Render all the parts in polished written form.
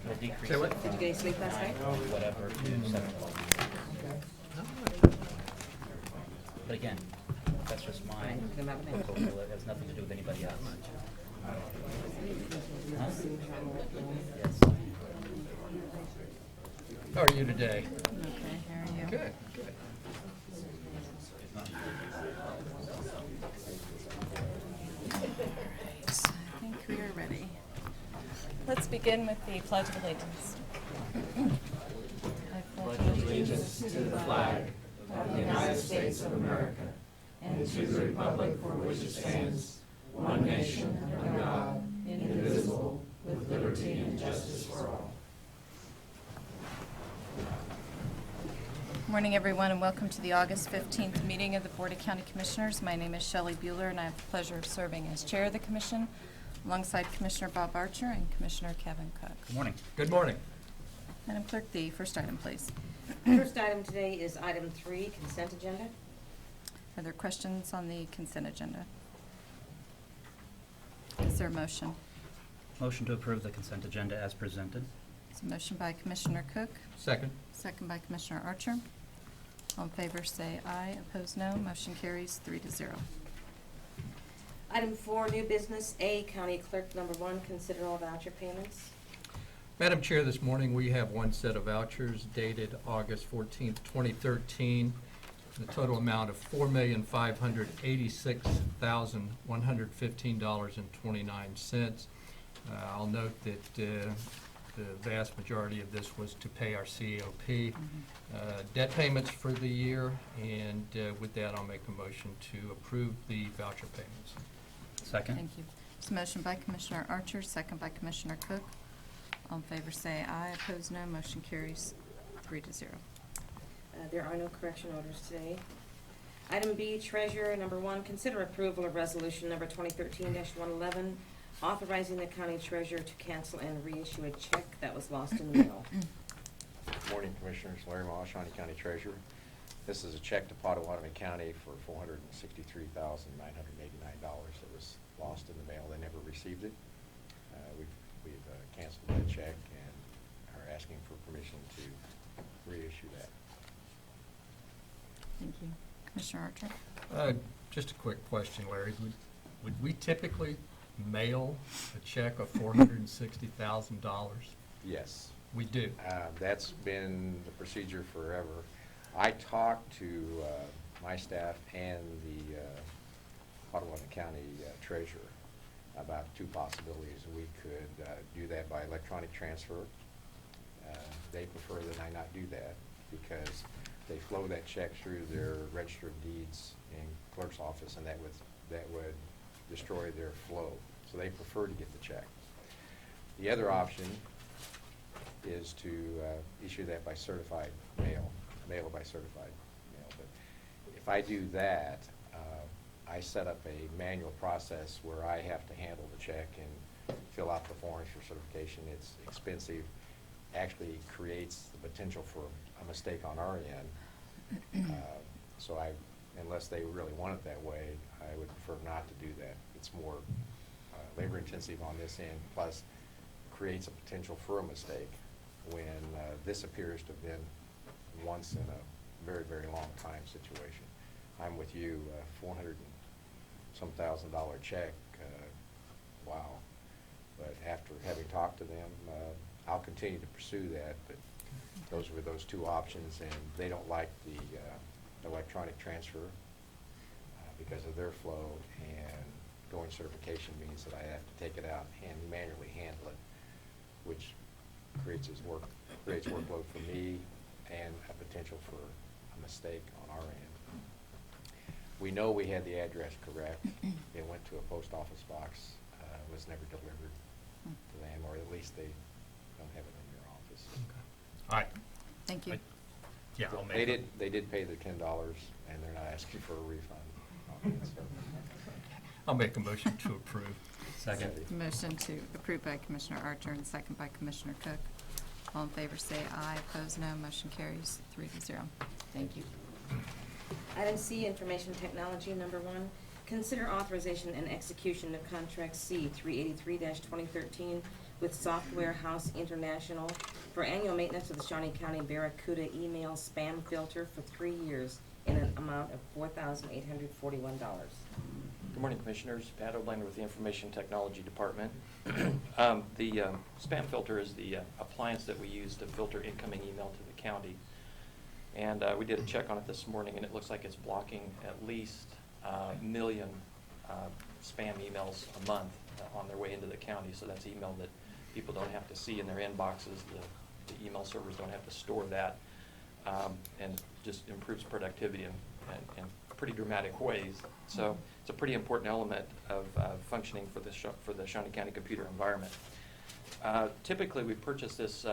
The decrease Say what? it Did you get any sleep last night? from whatever to 7. But again, that's just my Fine, you can have a minute. proposal. It has nothing to do with anybody else. Huh? Yes. How are you today? Okay, how are you? Good, good. Right, I think we are ready. Let's begin with the Pledge of Allegiance. I pledge allegiance to the flag of the United States of America and to the republic for which it stands, one nation, under God, indivisible, with liberty and justice for all. Morning, everyone, and welcome to the August 15th meeting of the Board of County Commissioners. My name is Shelley Bueller, and I have the pleasure of serving as chair of the commission alongside Commissioner Bob Archer and Commissioner Kevin Cook. Good morning. Good morning. Madam Clerk, the first item, please. First item today is item 3, consent agenda. Are there questions on the consent agenda? Is there a motion? Motion to approve the consent agenda as presented. It's a motion by Commissioner Cook, Second. second by Commissioner Archer. All in favor say aye, opposed no. Motion carries 3-0. Item 4, new business. A, County Clerk number 1, consider all voucher payments. Madam Chair, this morning we have one set of vouchers dated August 14th, 2013. The total amount of $4,586,115.29. I'll note that the vast majority of this was to pay our COP debt payments for the year, and with that, I'll make a motion to approve the voucher payments. Second. Thank you. It's a motion by Commissioner Archer, second by Commissioner Cook. All in favor say aye, opposed no. Motion carries 3-0. There are no correction orders today. Item B, Treasurer number 1, consider approval of resolution number 2013-111, authorizing the county treasurer to cancel and reissue a check that was lost in the mail. Good morning, Commissioners. Larry Moss, Shawnee County Treasurer. This is a check to Pottawatomie County for $463,989 that was lost in the mail. They never received it. We've canceled that check and are asking for permission to reissue that. Thank you. Commissioner Archer? Just a quick question, Larry. Would we typically mail a check of $460,000? Yes. We do. That's been the procedure forever. I talked to my staff and the Pottawatomie County Treasurer about two possibilities. We could do that by electronic transfer. They prefer that I not do that because they flow that check through their register of deeds in clerk's office, and that would destroy their flow. So they prefer to get the check. The other option is to issue that by certified mail, mail by certified mail. But if I do that, I set up a manual process where I have to handle the check and fill out the forms for certification. It's expensive, actually creates the potential for a mistake on our end. So unless they really want it that way, I would prefer not to do that. It's more labor intensive on this end, plus creates a potential for a mistake when this appears to have been once in a very, very long time situation. I'm with you, $400-some thousand check, wow. But after having talked to them, I'll continue to pursue that, but those were those two options, and they don't like the electronic transfer because of their flow, and going certification means that I have to take it out and manually handle it, which creates workload for me and a potential for a mistake on our end. We know we had the address correct. It went to a post office box, was never delivered to them, or at least they don't have it in their office. Okay. All right. Thank you. Yeah, I'll make it. They did pay the $10, and they're not asking for a refund on it, so. I'll make a motion to approve. Second. Motion to approve by Commissioner Archer and second by Commissioner Cook. All in favor say aye, opposed no. Motion carries 3-0. Thank you. Item C, Information Technology number 1, consider authorization and execution of contract C 383-2013 with Software House International for annual maintenance of the Shawnee County Barracuda email spam filter for 3 years in an amount of $4,841. Good morning, Commissioners. Pat O'Blander with the Information Technology Department. The spam filter is the appliance that we use to filter incoming email to the county. And we did a check on it this morning, and it looks like it's blocking at least a million spam emails a month on their way into the county. So that's email that people don't have to see in their inboxes. The email servers don't have to store that, and just improves productivity in pretty dramatic ways. So it's a pretty important element of functioning for the Shawnee County computer environment. Typically, we purchase this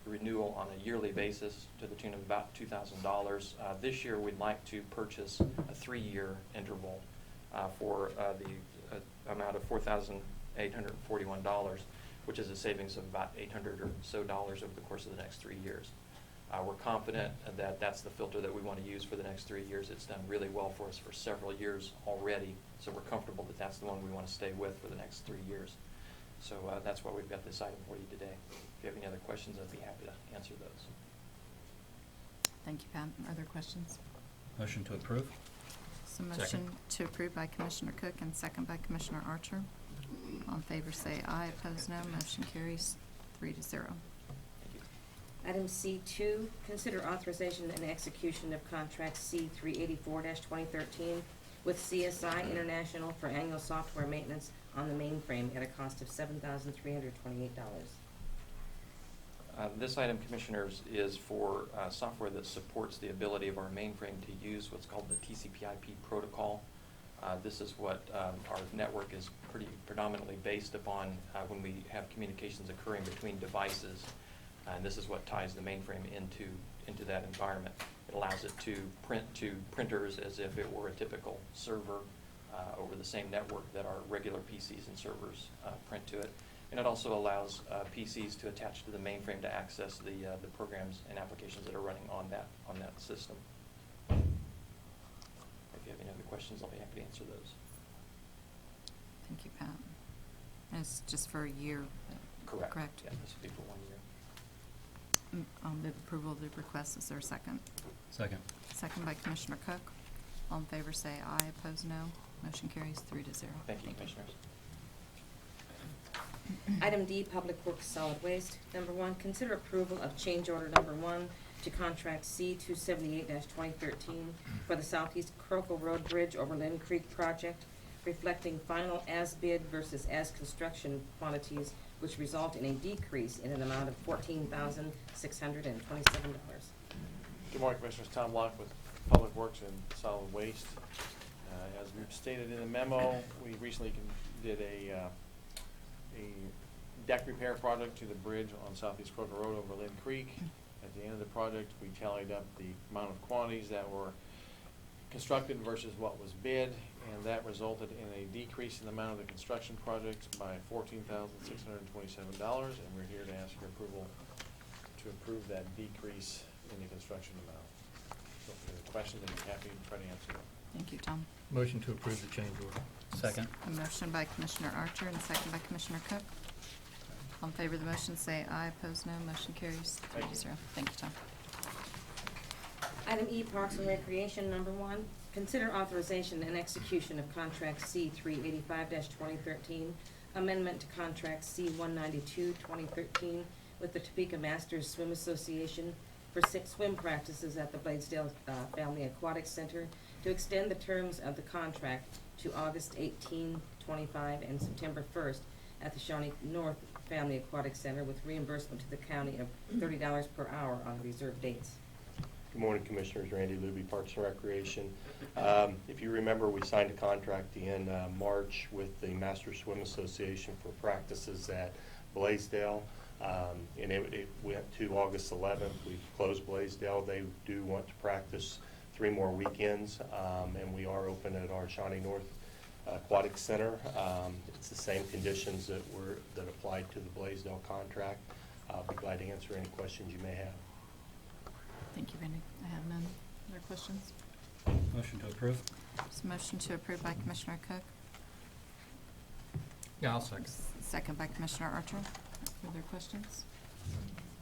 renewal on a yearly basis to the tune of about $2,000. This year, we'd like to purchase a 3-year interval for the amount of $4,841, which is a savings of about $800 or so over the course of the next 3 years. We're confident that that's the filter that we want to use for the next 3 years. It's done really well for us for several years already, so we're comfortable that that's the one we want to stay with for the next 3 years. So that's why we've got this item for you today. If you have any other questions, I'd be happy to answer those. Thank you, Pat. Are there questions? Motion to approve? So motion to approve by Commissioner Cook and second by Commissioner Archer. All in favor say aye, opposed no. Motion carries 3-0. Thank you. Item C2, consider authorization and execution of contract C384-2013 with CSI International for annual software maintenance on the mainframe at a cost of $7,328. This item, Commissioners, is for software that supports the ability of our mainframe to use what's called the TCP/IP protocol. This is what our network is predominantly based upon when we have communications occurring between devices. And this is what ties the mainframe into that environment. It allows it to print to printers as if it were a typical server over the same network that our regular PCs and servers print to it. And it also allows PCs to attach to the mainframe to access the programs and applications that are running on that system. If you have any other questions, I'll be happy to answer those. Thank you, Pat. And it's just for a year? Correct? Yeah, this will be for 1 year. I'll move approval of the request. Is there a second? Second. Second by Commissioner Cook. All in favor say aye, opposed no. Motion carries 3-0. Thank you, Commissioners. Item D, Public Works Solid Waste. Number 1, consider approval of change order number 1 to contract C278-2013 for the Southeast Croco Road Bridge over Lynn Creek project, reflecting final as-bid versus as-construction quantities, which result in a decrease in an amount of $14,627. Good morning, Commissioners. Tom Locke with Public Works and Solid Waste. As we've stated in the memo, we recently did a deck repair project to the bridge on Southeast Croco Road over Lynn Creek. At the end of the project, we tallied up the amount of quantities that were constructed versus what was bid, and that resulted in a decrease in the amount of the construction projects by $14,627, and we're here to ask your approval to approve that decrease in the construction amount. So if there are questions, I'd be happy to try to answer them. Thank you, Tom. Motion to approve the change order. Second. A motion by Commissioner Archer and second by Commissioner Cook. All in favor of the motion say aye, opposed no. Motion carries 3-0. Thank you, Tom. Item E, Parks and Recreation, number 1, consider authorization and execution of contract C385-2013, amendment to contract C192-2013 with the Topeka Masters Swim Association for 6 swim practices at the Bladesdale Family Aquatic Center to extend the terms of the contract to August 18, 25, and September 1st at the Shawnee North Family Aquatic Center with reimbursement to the county of $30 per hour on reserved dates. Good morning, Commissioners. Randy Luby, Parks and Recreation. If you remember, we signed a contract in March with the Master Swim Association for practices at Bladesdale, and it went to August 11th. We closed Bladesdale. They do want to practice 3 more weekends, and we are open at our Shawnee North Aquatic Center. It's the same conditions that applied to the Bladesdale contract. I'll be glad to answer any questions you may have. Thank you, Randy. I have none. Other questions? Motion to approve? There's a motion to approve by Commissioner Cook. Yeah, I'll second. Second by Commissioner Archer. Further questions?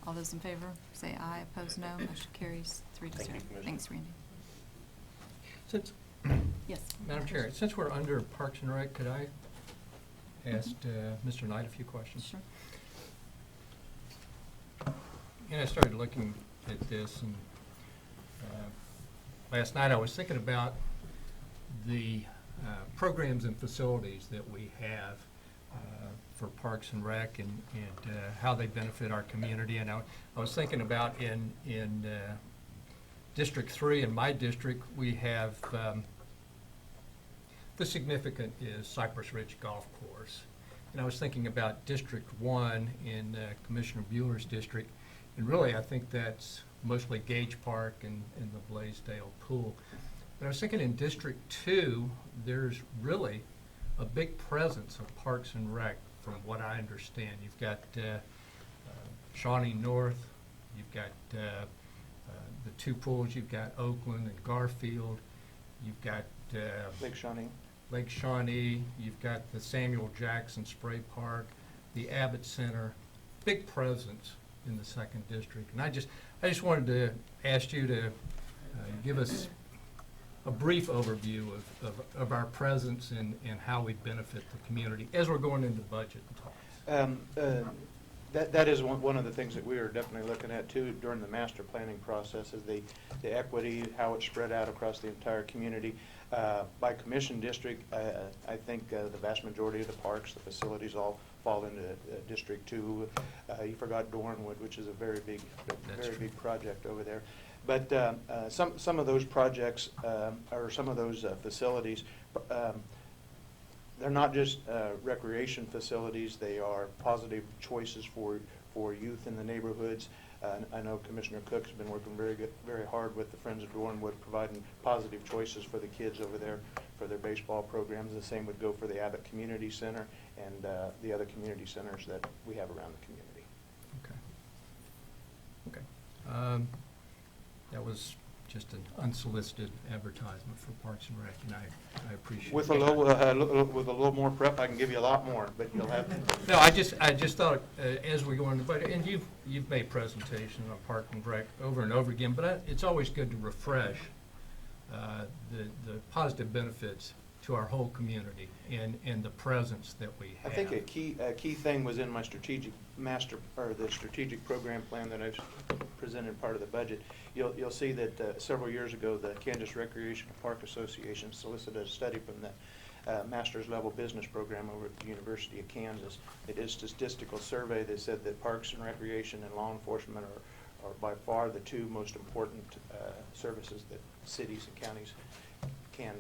All those in favor, say aye. Opposed, no. Motion carries 3-0. Thank you, Commissioner. Thanks, Randy. Since, Yes. Madam Chair, since we're under Parks and Rec, could I ask Mr. Knight a few questions? Sure. And I started looking at this, and last night I was thinking about the programs and facilities that we have for Parks and Rec and how they benefit our community. And I was thinking about in District 3, in my district, we have, the significant is Cypress Ridge Golf Course. And I was thinking about District 1 in Commissioner Bueller's district, and really I think that's mostly Gage Park and the Blaisdell Pool. But I was thinking in District 2, there's really a big presence of Parks and Rec from what I understand. You've got Shawnee North, you've got the two pools, you've got Oakland and Garfield, you've got Lake Shawnee. Lake Shawnee, you've got the Samuel Jackson Spray Park, the Abbott Center, big presence in the second district. And I just wanted to ask you to give us a brief overview of our presence and how we benefit the community as we're going into budget talks. That is one of the things that we are definitely looking at too during the master planning process is the equity, how it's spread out across the entire community. By commission district, I think the vast majority of the parks, the facilities all fall into District 2. You forgot Dornwood, which is a very big project over there. But some of those projects or some of those facilities, they're not just recreation facilities. They are positive choices for youth in the neighborhoods. I know Commissioner Cook's been working very hard with the Friends of Dornwood, providing positive choices for the kids over there for their baseball programs. The same would go for the Abbott Community Center and the other community centers that we have around the community. Okay. That was just an unsolicited advertisement for Parks and Rec, and I appreciate With it. with a little more prep, I can give you a lot more, but you'll have to. No, I just thought as we go into budget, and you've made presentations on Park and Rec over and over again, but it's always good to refresh the positive benefits to our whole community and the presence that we have. I think a key thing was in my strategic the strategic program plan that I've presented part of the budget. You'll see that several years ago, the Kansas Recreation Park Association solicited a study from the master's level business program over at the University of Kansas. They did a statistical survey that said that parks and recreation and law enforcement are by far the two most important services that cities and counties can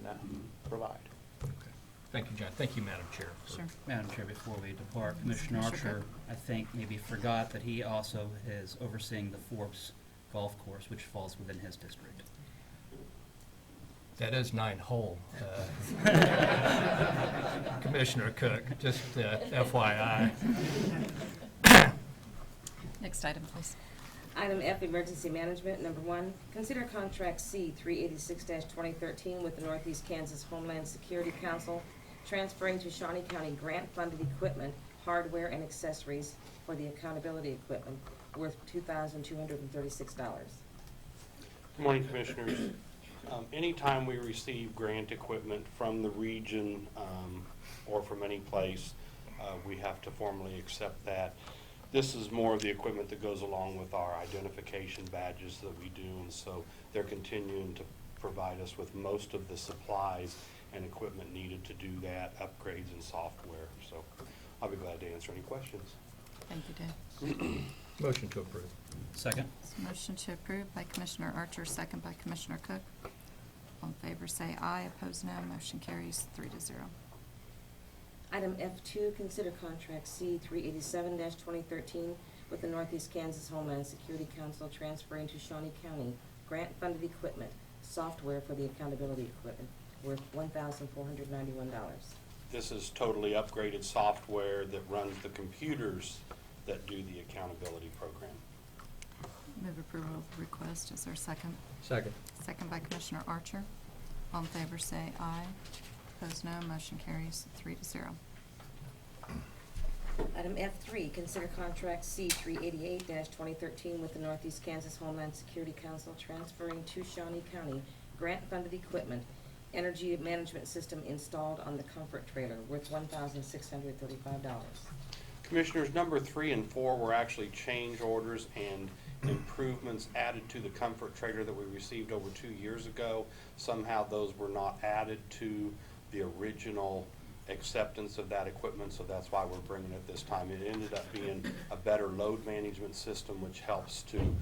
provide. Okay. Thank you, John. Thank you, Madam Chair. Sure. Madam Chair, before we depart, Commissioner Commissioner Archer, I think, maybe forgot that he also is overseeing the Forbes Golf Course, which falls within his district. That is 9-hole, Commissioner Cook, just FYI. Next item, please. Item F, Emergency Management. Number 1, consider contract C 386-2013 with the Northeast Kansas Homeland Security Council, transferring to Shawnee County grant-funded equipment, hardware, and accessories for the accountability equipment worth $2,236. Good morning, Commissioners. Anytime we receive grant equipment from the region or from any place, we have to formally accept that. This is more of the equipment that goes along with our identification badges that we do, and so they're continuing to provide us with most of the supplies and equipment needed to do that, upgrades and software. So I'll be glad to answer any questions. Thank you, Dave. Motion to approve. Second? Motion to approve by Commissioner Archer, second by Commissioner Cook. All in favor say aye. Opposed, no. Motion carries 3-0. Item F2, consider contract C 387-2013 with the Northeast Kansas Homeland Security Council, transferring to Shawnee County grant-funded equipment, software for the accountability equipment worth $1,491. This is totally upgraded software that runs the computers that do the accountability program. Move approval of the request. Is there a second? Second. Second by Commissioner Archer. All in favor say aye. Opposed, no. Motion carries 3-0. Item F3, consider contract C-388-2013 with the Northeast Kansas Homeland Security Council transferring to Shawnee County grant-funded equipment, energy management system installed on the comfort trailer worth $1,635. Commissioners, number 3 and 4 were actually change orders and improvements added to the comfort trailer that we received over 2 years ago. Somehow those were not added to the original acceptance of that equipment, so that's why we're bringing it this time. It ended up being a better load management system, which helps to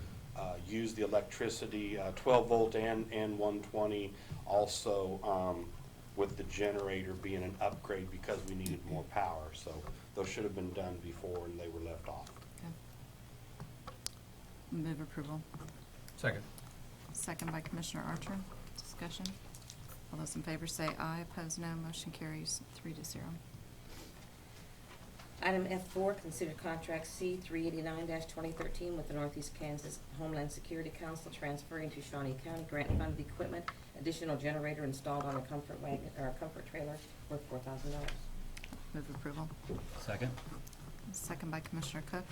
use the electricity, 12 volt and 120. Also, with the generator being an upgrade because we needed more power. So those should have been done before and they were left off. Okay. Move approval. Second. Second by Commissioner Archer. Discussion. All those in favor say aye. Opposed, no. Motion carries 3-0. Item F4, consider contract C-389-2013 with the Northeast Kansas Homeland Security Council transferring to Shawnee County grant-funded equipment, additional generator installed on a comfort wagon, or a comfort trailer worth $4,000. Move approval. Second. Second by Commissioner Cook.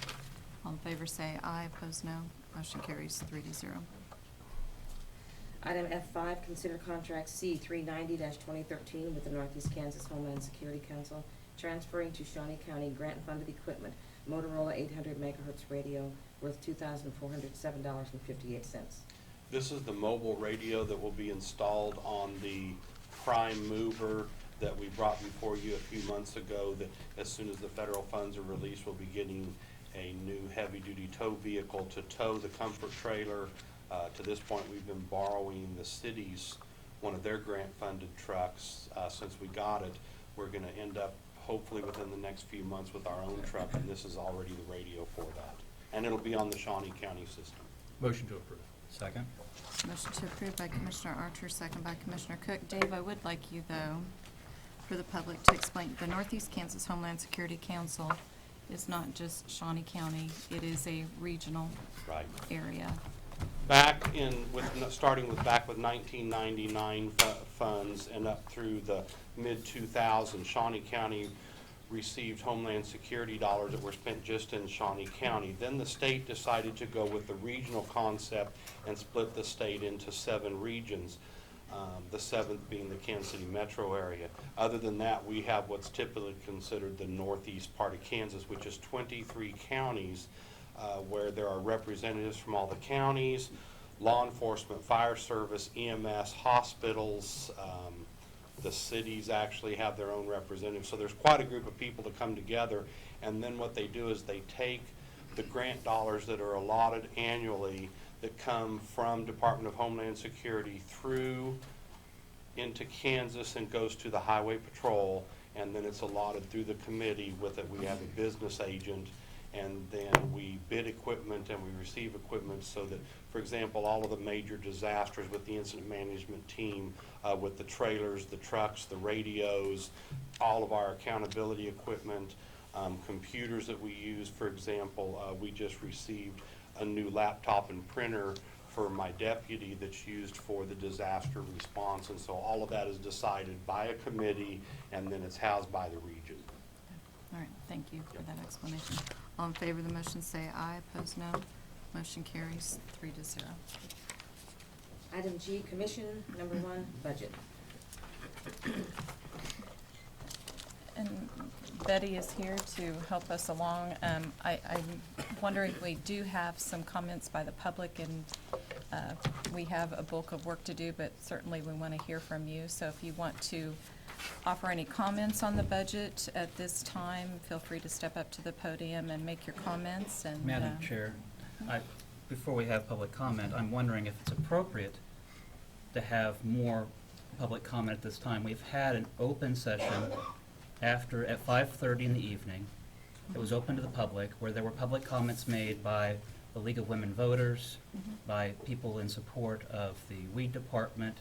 All in favor say aye. Opposed, no. Motion carries 3-0. Item F5, consider contract C-390-2013 with the Northeast Kansas Homeland Security Council transferring to Shawnee County grant-funded equipment, Motorola 800 megahertz radio worth $2,407.58. This is the mobile radio that will be installed on the prime mover that we brought before you a few months ago, that as soon as the federal funds are released, we'll be getting a new heavy-duty tow vehicle to tow the comfort trailer. To this point, we've been borrowing the city's, one of their grant-funded trucks. Since we got it, we're going to end up hopefully within the next few months with our own truck, and this is already the radio for that. And it'll be on the Shawnee County system. Motion to approve. Second. Motion to approve by Commissioner Archer, second by Commissioner Cook. Dave, I would like you, though, for the public to explain, the Northeast Kansas Homeland Security Council is not just Shawnee County, it is a regional Right. area. Back in, starting with 1999 funds and up through the mid-2000s, Shawnee County received Homeland Security dollars that were spent just in Shawnee County. Then the state decided to go with the regional concept and split the state into 7 regions, the 7th being the Kansas City metro area. Other than that, we have what's typically considered the northeast part of Kansas, which is 23 counties, where there are representatives from all the counties, law enforcement, fire service, EMS, hospitals. The cities actually have their own representatives. So there's quite a group of people to come together. And then what they do is they take the grant dollars that are allotted annually that come from Department of Homeland Security through into Kansas and goes to the Highway Patrol. And then it's allotted through the committee with it. We have a business agent. And then we bid equipment and we receive equipment so that, for example, all of the major disasters with the incident management team, with the trailers, the trucks, the radios, all of our accountability equipment, computers that we use. For example, we just received a new laptop and printer for my deputy that's used for the disaster response. And so all of that is decided by a committee and then it's housed by the region. All right, thank you for that explanation. All in favor of the motion say aye. Opposed, no. Motion carries 3-0. Item G, Commission, number 1, budget. And Betty is here to help us along. I'm wondering, we do have some comments by the public, and we have a bulk of work to do, but certainly we want to hear from you. So if you want to offer any comments on the budget at this time, feel free to step up to the podium and make your comments. And Madam Chair, before we have public comment, I'm wondering if it's appropriate to have more public comment at this time. We've had an open session at 5:30 in the evening. It was open to the public, where there were public comments made by the League of Women Voters, by people in support of the weed department.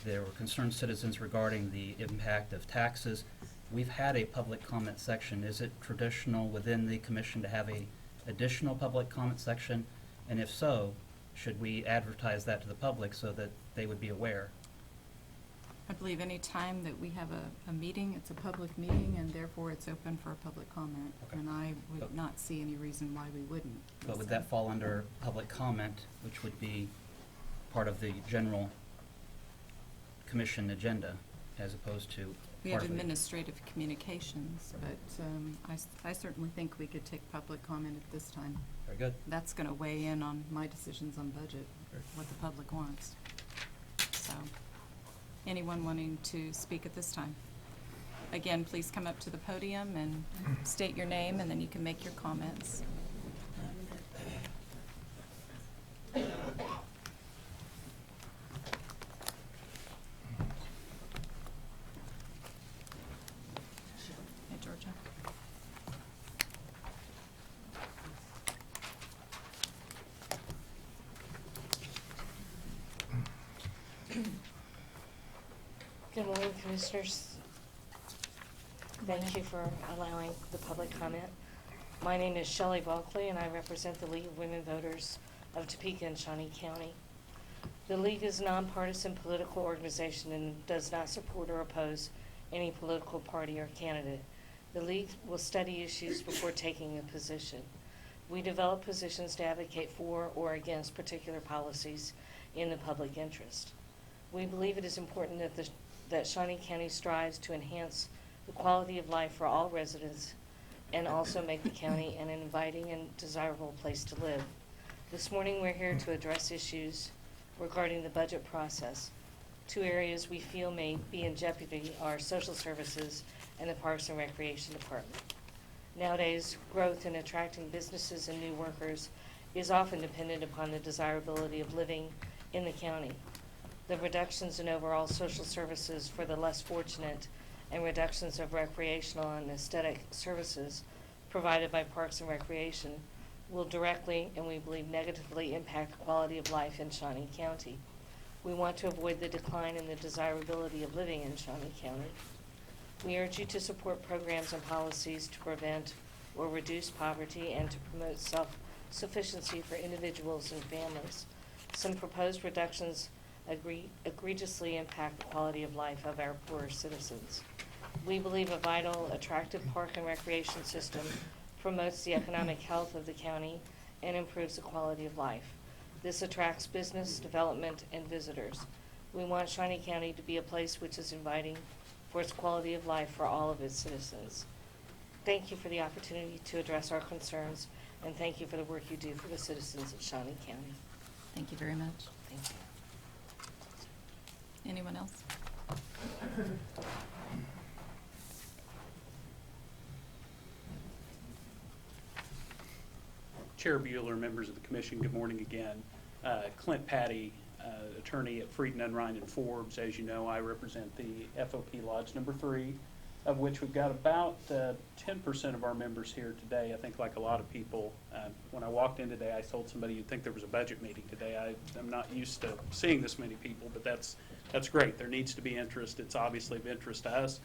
There were concerned citizens regarding the impact of taxes. We've had a public comment section. Is it traditional within the commission to have a additional public comment section? And if so, should we advertise that to the public so that they would be aware? I believe any time that we have a meeting, it's a public meeting, and therefore it's open for public comment. Okay. And I would But- not see any reason why we wouldn't. But would listen. that fall under public comment, which would be part of the general commission agenda, as opposed to We have part of the- administrative communications, but I certainly think we could take public comment at this time. Very good. That's going to weigh in on my decisions on budget, what the public wants. So, anyone wanting to speak at this time? Again, please come up to the podium and state your name, and then you can make your comments. Hey, Georgia. Good morning, Commissioners. Thank you for allowing the public comment. My name is Shelley Bulkley, and I represent the League of Women Voters of Topeka and Shawnee County. The League is a nonpartisan political organization and does not support or oppose any political party or candidate. The League will study issues before taking a position. We develop positions to advocate for or against particular policies in the public interest. We believe it is important that Shawnee County strives to enhance the quality of life for all residents and also make the county an inviting and desirable place to live. This morning, we're here to address issues regarding the budget process. Two areas we feel may be in jeopardy are social services and the Parks and Recreation Department. Nowadays, growth in attracting businesses and new workers is often dependent upon the desirability of living in the county. The reductions in overall social services for the less fortunate and reductions of recreational and aesthetic services provided by Parks and Recreation will directly and we believe negatively impact the quality of life in Shawnee County. We want to avoid the decline in the desirability of living in Shawnee County. We urge you to support programs and policies to prevent or reduce poverty and to promote self-sufficiency for individuals and families. Some proposed reductions egregiously impact the quality of life of our poorer citizens. We believe a vital, attractive park and recreation system promotes the economic health of the county and improves the quality of life. This attracts business, development, and visitors. We want Shawnee County to be a place which is inviting for its quality of life for all of its citizens. Thank you for the opportunity to address our concerns, and thank you for the work you do for the citizens of Shawnee County. Thank you very much. Thank you. Anyone else? Chair Bueller, members of the commission, good morning again. Clint Patty, attorney at Frieden, Unrein and Forbes. As you know, I represent the FOP Lodge number 3, of which we've got about 10% of our members here today. I think like a lot of people, when I walked in today, I told somebody you'd think there was a budget meeting today. I'm not used to seeing this many people, but that's great. There needs to be interest. It's obviously of interest to us,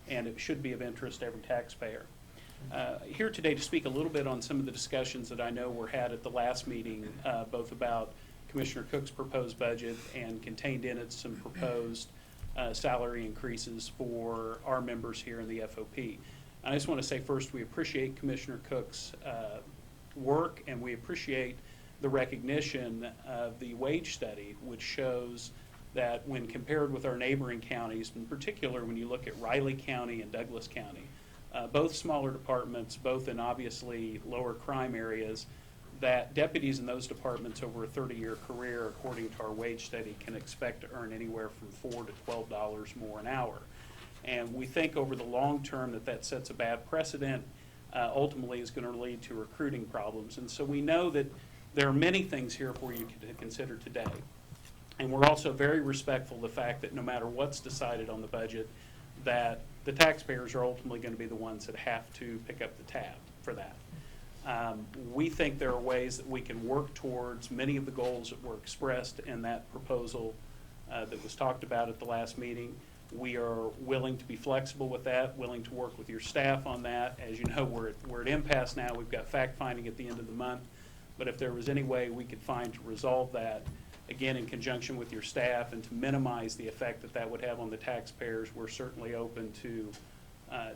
and it should be of interest to every taxpayer. Here today to speak a little bit on some of the discussions that I know were had at the last meeting, both about Commissioner Cook's proposed budget and contained in it some proposed salary increases for our members here in the FOP. I just want to say first, we appreciate Commissioner Cook's work, and we appreciate the recognition of the wage study, which shows that when compared with our neighboring counties, in particular when you look at Riley County and Douglas County, both smaller departments, both in obviously lower crime areas, that deputies in those departments over a 30-year career, according to our wage study, can expect to earn anywhere from $4 to $12 more an hour. And we think over the long term that sets a bad precedent, ultimately is going to lead to recruiting problems. And so we know that there are many things here for you to consider today. And we're also very respectful of the fact that no matter what's decided on the budget, that the taxpayers are ultimately going to be the ones that have to pick up the tab for that. We think there are ways that we can work towards many of the goals that were expressed in that proposal that was talked about at the last meeting. We are willing to be flexible with that, willing to work with your staff on that. As you know, we're at impasse now. We've got fact-finding at the end of the month. But if there was any way we could find to resolve that, again, in conjunction with your staff, and to minimize the effect that that would have on the taxpayers, we're certainly open to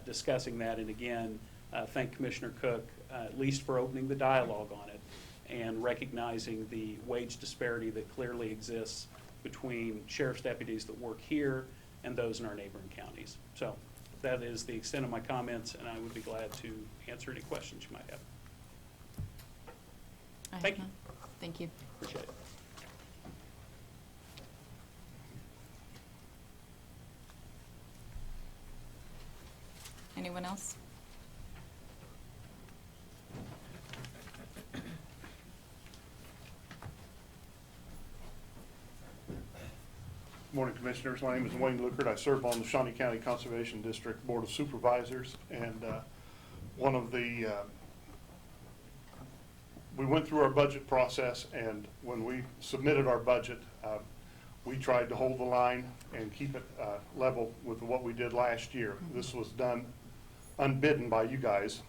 discussing that. And again, thank Commissioner Cook, at least for opening the dialogue on it and recognizing the wage disparity that clearly exists between sheriff's deputies that work here and those in our neighboring counties. So that is the extent of my comments, and I would be glad to answer any questions you might have. Thank you. Thank you. Appreciate it. Anyone else? Morning, Commissioners. My name is Wayne Luckert. I serve on the Shawnee County Conservation District Board of Supervisors, and one of the we went through our budget process, and when we submitted our budget, we tried to hold the line and keep it level with what we did last year. This was done unbidden by you guys.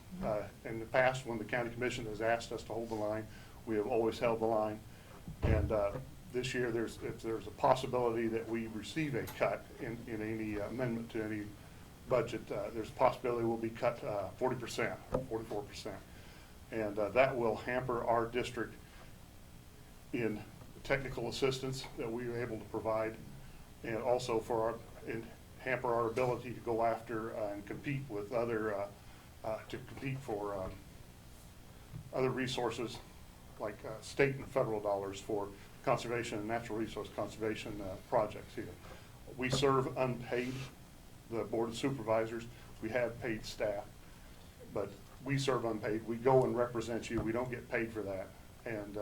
In the past, when the county commission has asked us to hold the line, we have always held the line. And this year, if there's a possibility that we receive a cut in any amendment to any budget, there's a possibility we'll be cut 40%, 44%. And that will hamper our district in technical assistance that we are able to provide, and also hamper our ability to go after and compete with other, to compete for other resources like state and federal dollars for conservation and natural resource conservation projects here. We serve unpaid, the Board of Supervisors. We have paid staff, but we serve unpaid. We go and represent you. We don't get paid for that. And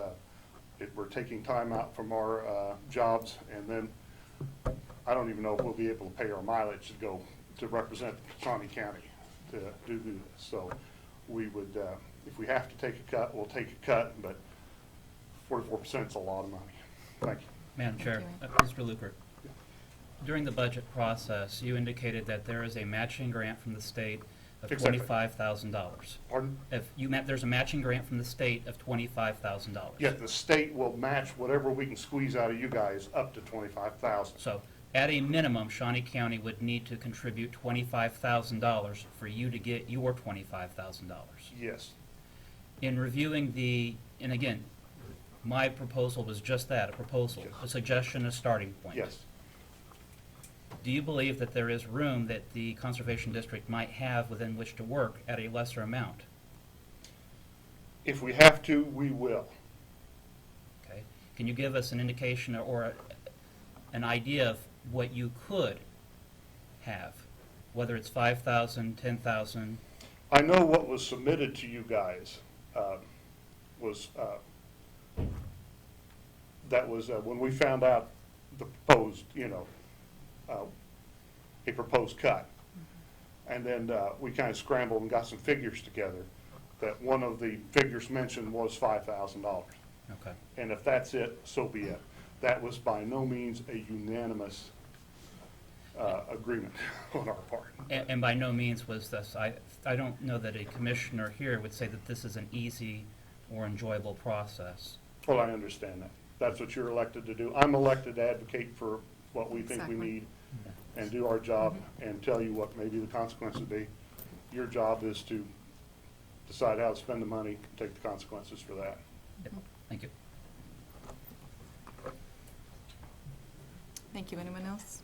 we're taking time out from our jobs, and then I don't even know if we'll be able to pay our mileage to go to represent Shawnee County to do this. So we would, if we have to take a cut, we'll take a cut, but 44% is a lot of money. Thank you. Madam Chair, Mr. Luker, during the budget process, you indicated that there is a matching grant from the state of Exactly. $25,000. Pardon? There's a matching grant from the state of $25,000. Yeah, the state will match whatever we can squeeze out of you guys up to $25,000. So at a minimum, Shawnee County would need to contribute $25,000 for you to get your $25,000. Yes. In reviewing and again, my proposal was just that, a proposal, Yes. a suggestion, a starting point. Yes. Do you believe that there is room that the Conservation District might have within which to work at a lesser amount? If we have to, we will. Okay. Can you give us an indication or an idea of what you could have, whether it's 5,000, 10,000? I know what was submitted to you guys was when we found out the proposed, a proposed cut. And then we kind of scrambled and got some figures together, that one of the figures mentioned was $5,000. Okay. And if that's it, so be it. That was by no means a unanimous agreement on our part. And by no means was this, I don't know that a commissioner here would say that this is an easy or enjoyable process. Well, I understand that. That's what you're elected to do. I'm elected to advocate for what we think we Exactly. need and do our job and tell you what maybe the consequences be. Your job is to decide how to spend the money, take the consequences for that. Yep. Thank you. Thank you. Anyone else?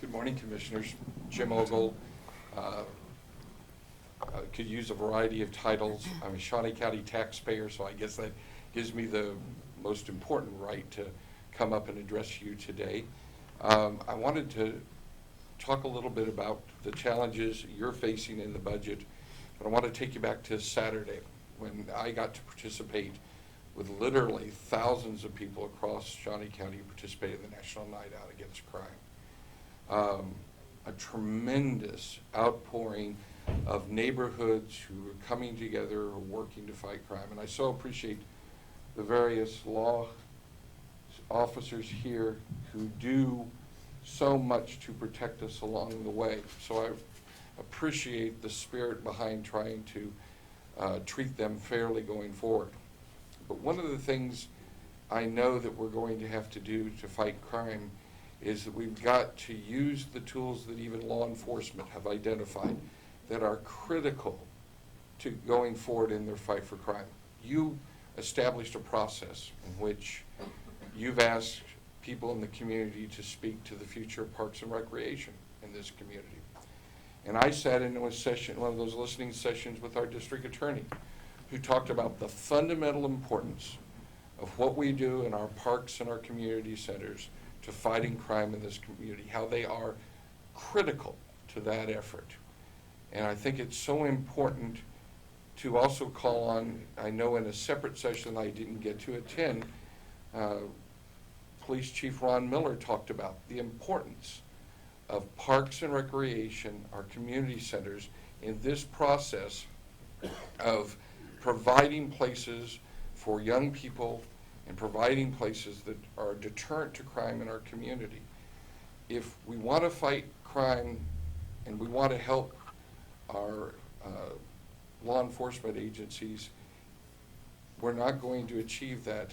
Good morning, Commissioners. Jim Ogle. Could use a variety of titles. I'm a Shawnee County taxpayer, so I guess that gives me the most important right to come up and address you today. I wanted to talk a little bit about the challenges you're facing in the budget, but I want to take you back to Saturday when I got to participate with literally thousands of people across Shawnee County who participated in the National Night Out Against Crime. A tremendous outpouring of neighborhoods who are coming together, working to fight crime. And I so appreciate the various law officers here who do so much to protect us along the way. So I appreciate the spirit behind trying to treat them fairly going forward. But one of the things I know that we're going to have to do to fight crime is that we've got to use the tools that even law enforcement have identified that are critical to going forward in their fight for crime. You established a process in which you've asked people in the community to speak to the future of Parks and Recreation in this community. And I sat in a session, one of those listening sessions with our district attorney, who talked about the fundamental importance of what we do in our parks and our community centers to fighting crime in this community, how they are critical to that effort. And I think it's so important to also call on, I know in a separate session I didn't get to attend, Police Chief Ron Miller talked about the importance of Parks and Recreation, our community centers, in this process of providing places for young people and providing places that are a deterrent to crime in our community. If we want to fight crime and we want to help our law enforcement agencies, we're not going to achieve that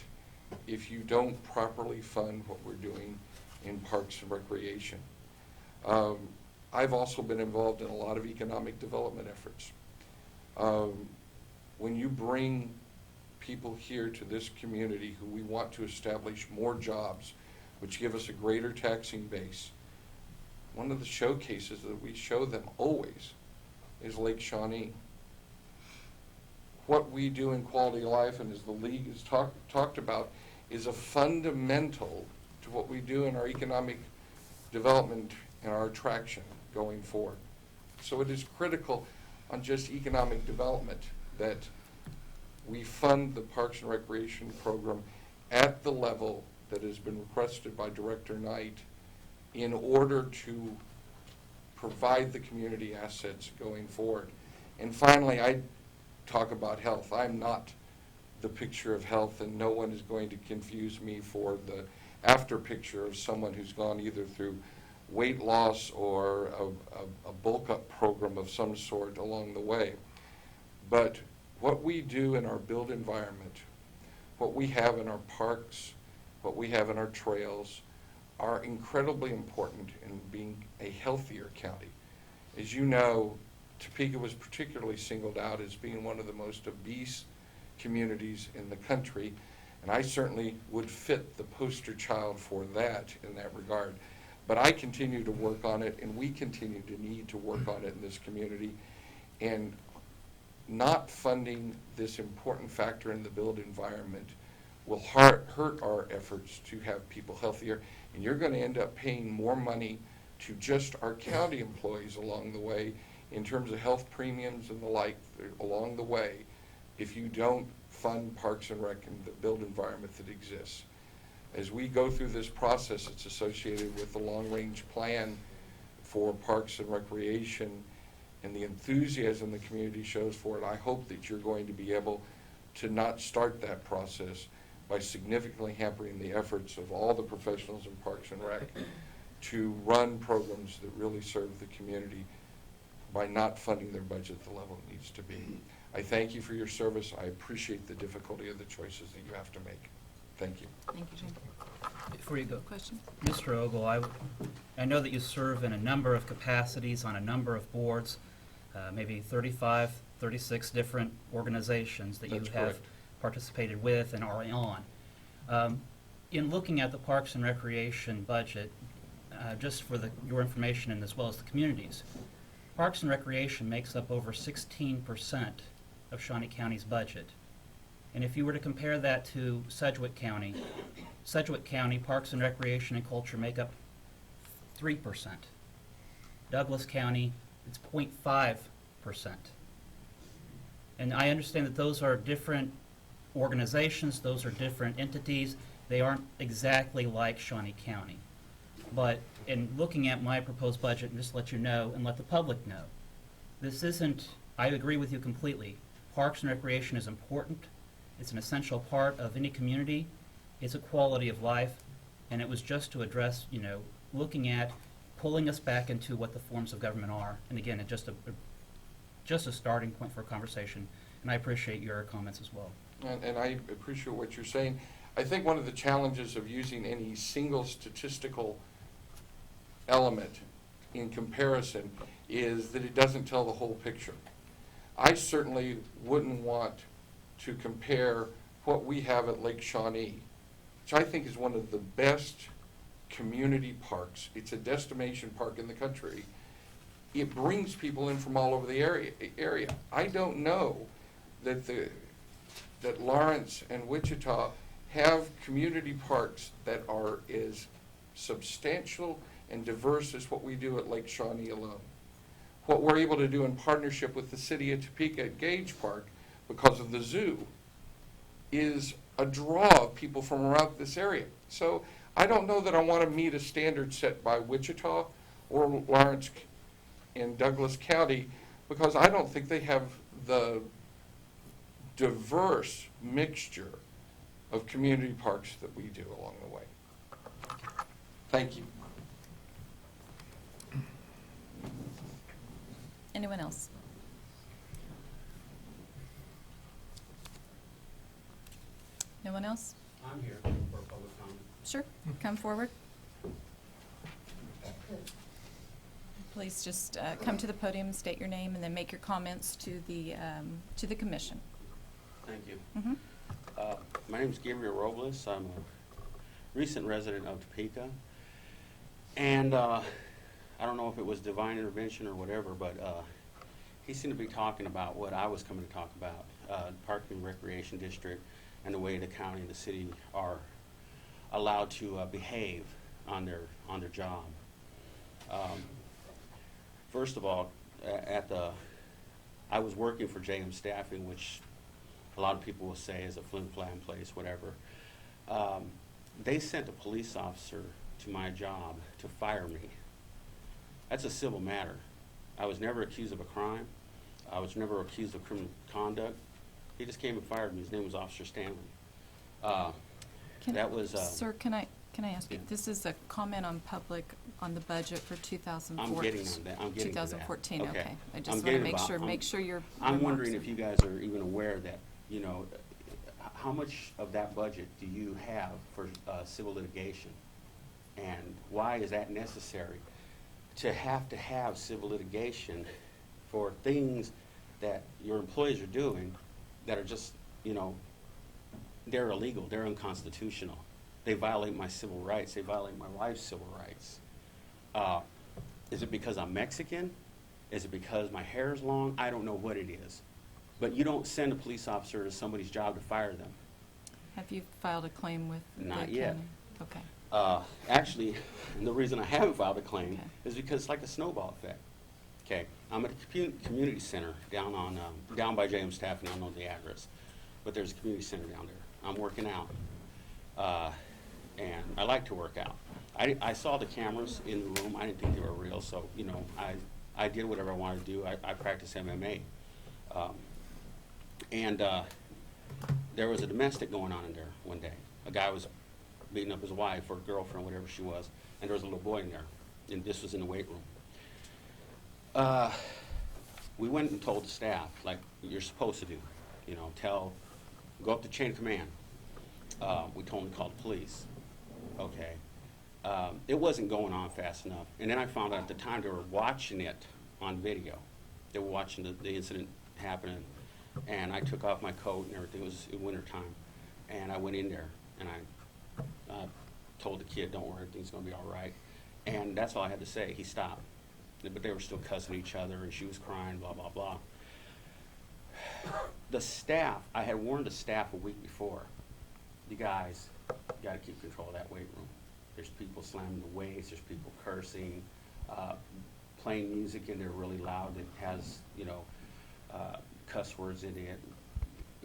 if you don't properly fund what we're doing in Parks and Recreation. I've also been involved in a lot of economic development efforts. When you bring people here to this community who we want to establish more jobs, which give us a greater taxing base, one of the showcases that we show them always is Lake Shawnee. What we do in quality of life, and as the league has talked about, is a fundamental to what we do in our economic development and our attraction going forward. So it is critical on just economic development that we fund the Parks and Recreation program at the level that has been requested by Director Knight in order to provide the community assets going forward. And finally, I talk about health. I'm not the picture of health, and no one is going to confuse me for the after picture of someone who's gone either through weight loss or a bulk up program of some sort along the way. But what we do in our built environment, what we have in our parks, what we have in our trails, are incredibly important in being a healthier county. As you know, Topeka was particularly singled out as being one of the most obese communities in the country, and I certainly would fit the poster child for that in that regard. But I continue to work on it, and we continue to need to work on it in this community. And not funding this important factor in the built environment will hurt our efforts to have people healthier, and you're going to end up paying more money to just our county employees along the way in terms of health premiums and the like along the way if you don't fund Parks and Rec and the built environment that exists. As we go through this process, it's associated with the long-range plan for Parks and Recreation and the enthusiasm the community shows for it. I hope that you're going to be able to not start that process by significantly hampering the efforts of all the professionals in Parks and Rec to run programs that really serve the community by not funding their budget at the level it needs to be. I thank you for your service. I appreciate the difficulty of the choices that you have to make. Thank you. Thank you, Jim. Before you go, Question? Mr. Ogle, I know that you serve in a number of capacities on a number of boards, maybe 35, 36 different organizations that you That's have correct. participated with and are on. In looking at the Parks and Recreation budget, just for your information and as well as the communities, Parks and Recreation makes up over 16% of Shawnee County's budget. And if you were to compare that to Sedgwick County, Parks and Recreation and Culture make up 3%. Douglas County, it's 0.5%. And I understand that those are different organizations, those are different entities. They aren't exactly like Shawnee County. But in looking at my proposed budget, and just let you know and let the public know, this isn't, I agree with you completely. Parks and Recreation is important. It's an essential part of any community. It's a quality of life, and it was just to address, looking at pulling us back into what the forms of government are. And again, it's just a starting point for a conversation. And I appreciate your comments as well. And I appreciate what you're saying. I think one of the challenges of using any single statistical element in comparison is that it doesn't tell the whole picture. I certainly wouldn't want to compare what we have at Lake Shawnee, which I think is one of the best community parks. It's a destination park in the country. It brings people in from all over the area. I don't know that that Lawrence and Wichita have community parks that are as substantial and diverse as what we do at Lake Shawnee alone. What we're able to do in partnership with the city of Topeka at Gage Park, because of the zoo, is a draw of people from around this area. So I don't know that I want to meet a standard set by Wichita or Lawrence and Douglas County, because I don't think they have the diverse mixture of community parks that we do along the way. Thank you. Anyone else? No one else? I'm here for public comment. Sure, come forward. Please just come to the podium, state your name, and then make your comments to the commission. Thank you. Mhm. My name is Gabriel Robles. I'm a recent resident of Topeka. And I don't know if it was divine intervention or whatever, but he seemed to be talking about what I was coming to talk about, Parking and Recreation District, and the way the county and the city are allowed to behave on their job. First of all, I was working for JM Staffing, which a lot of people will say is a flim-flam place, whatever. They sent a police officer to my job to fire me. That's a civil matter. I was never accused of a crime. I was never accused of criminal conduct. He just came and fired me. His name was Officer Stanley. Sir, can I ask you, Yeah. this is a comment on the budget for 2014. I'm getting on that. I'm getting to that. 2014, okay. I just I'm want to getting make sure you're. I'm wondering if you guys are even aware that, how much of that budget do you have for civil litigation? And why is that necessary? To have civil litigation for things that your employees are doing that are just, they're illegal, they're unconstitutional. They violate my civil rights, they violate my wife's civil rights. Is it because I'm Mexican? Is it because my hair is long? I don't know what it is. But you don't send a police officer to somebody's job to fire them. Have you filed a claim with the Not county? yet. Okay. Actually, the reason I haven't filed a claim Okay. is because it's like a snowball effect. Okay, I'm at a community center down by JM Staffing. I don't know the address, but there's a community center down there. I'm working out, and I like to work out. I saw the cameras in the room. I didn't think they were real, so I did whatever I wanted to do. I practice MMA, and there was a domestic going on in there one day. A guy was beating up his wife or girlfriend, whatever she was, and there was a little boy in there, and this was in the weight room. We went and told the staff, like you're supposed to do, go up the chain of command. We told them to call the police. Okay. It wasn't going on fast enough. And then I found out at the time they were watching it on video. They were watching the incident happening. And I took off my coat and everything. It was in winter time. And I went in there and I told the kid, don't worry, everything's going to be all right. And that's all I had to say. He stopped. But they were still cussing each other, and she was crying, blah, blah, blah. The staff, I had warned the staff a week before, you guys got to keep control of that weight room. There's people slamming the weights, there's people cursing, playing music in there really loud that has, cuss words in it,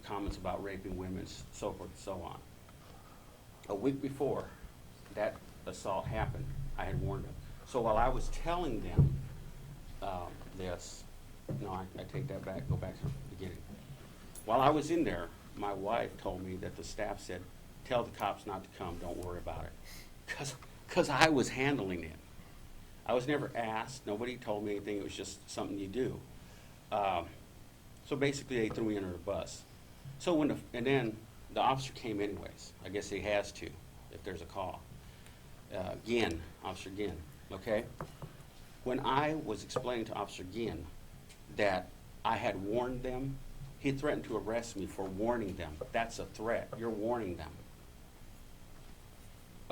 comments about raping women, so forth and so on. A week before that assault happened, I had warned them. So while I was telling them this, no, I take that back, go back to the beginning. While I was in there, my wife told me that the staff said, tell the cops not to come, don't worry about it. because I was handling it. I was never asked, nobody told me anything, it was just something you do. So basically, they threw me under the bus. So and then the officer came anyways. I guess he has to, if there's a call. Ginn, Officer Ginn, okay? When I was explaining to Officer Ginn that I had warned them, he threatened to arrest me for warning them. That's a threat. You're warning them.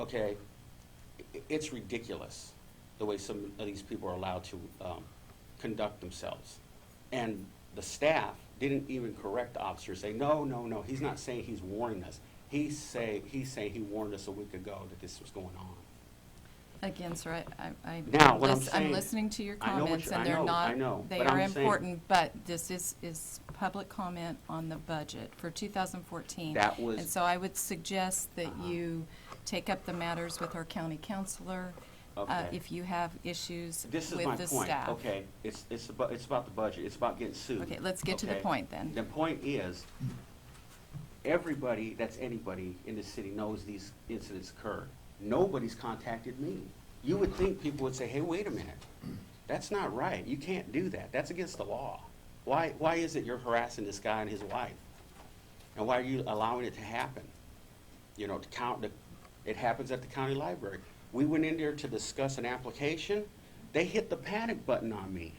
Okay? It's ridiculous the way some of these people are allowed to conduct themselves. And the staff didn't even correct the officer, say, no, he's not saying he's warning us. He's saying he warned us a week ago that this was going on. Again, sir, Now, what I'm I'm saying- listening to your I know what comments, you- and I they're know, not, I know, they but are I'm saying- important, but this is public comment on the budget for 2014. That was- And so I would suggest that you take up the matters with our county counselor, Okay. if you have issues This is with my the point. staff. Okay, it's about the budget. It's about getting sued. Okay, let's get to the Okay? point then. The point is, everybody that's anybody in the city knows these incidents occur. Nobody's contacted me. You would think people would say, hey, wait a minute. That's not right. You can't do that. That's against the law. Why is it you're harassing this guy and his wife? And why are you allowing it to happen? You know, it happens at the county library. We went in there to discuss an application. They hit the panic button on me.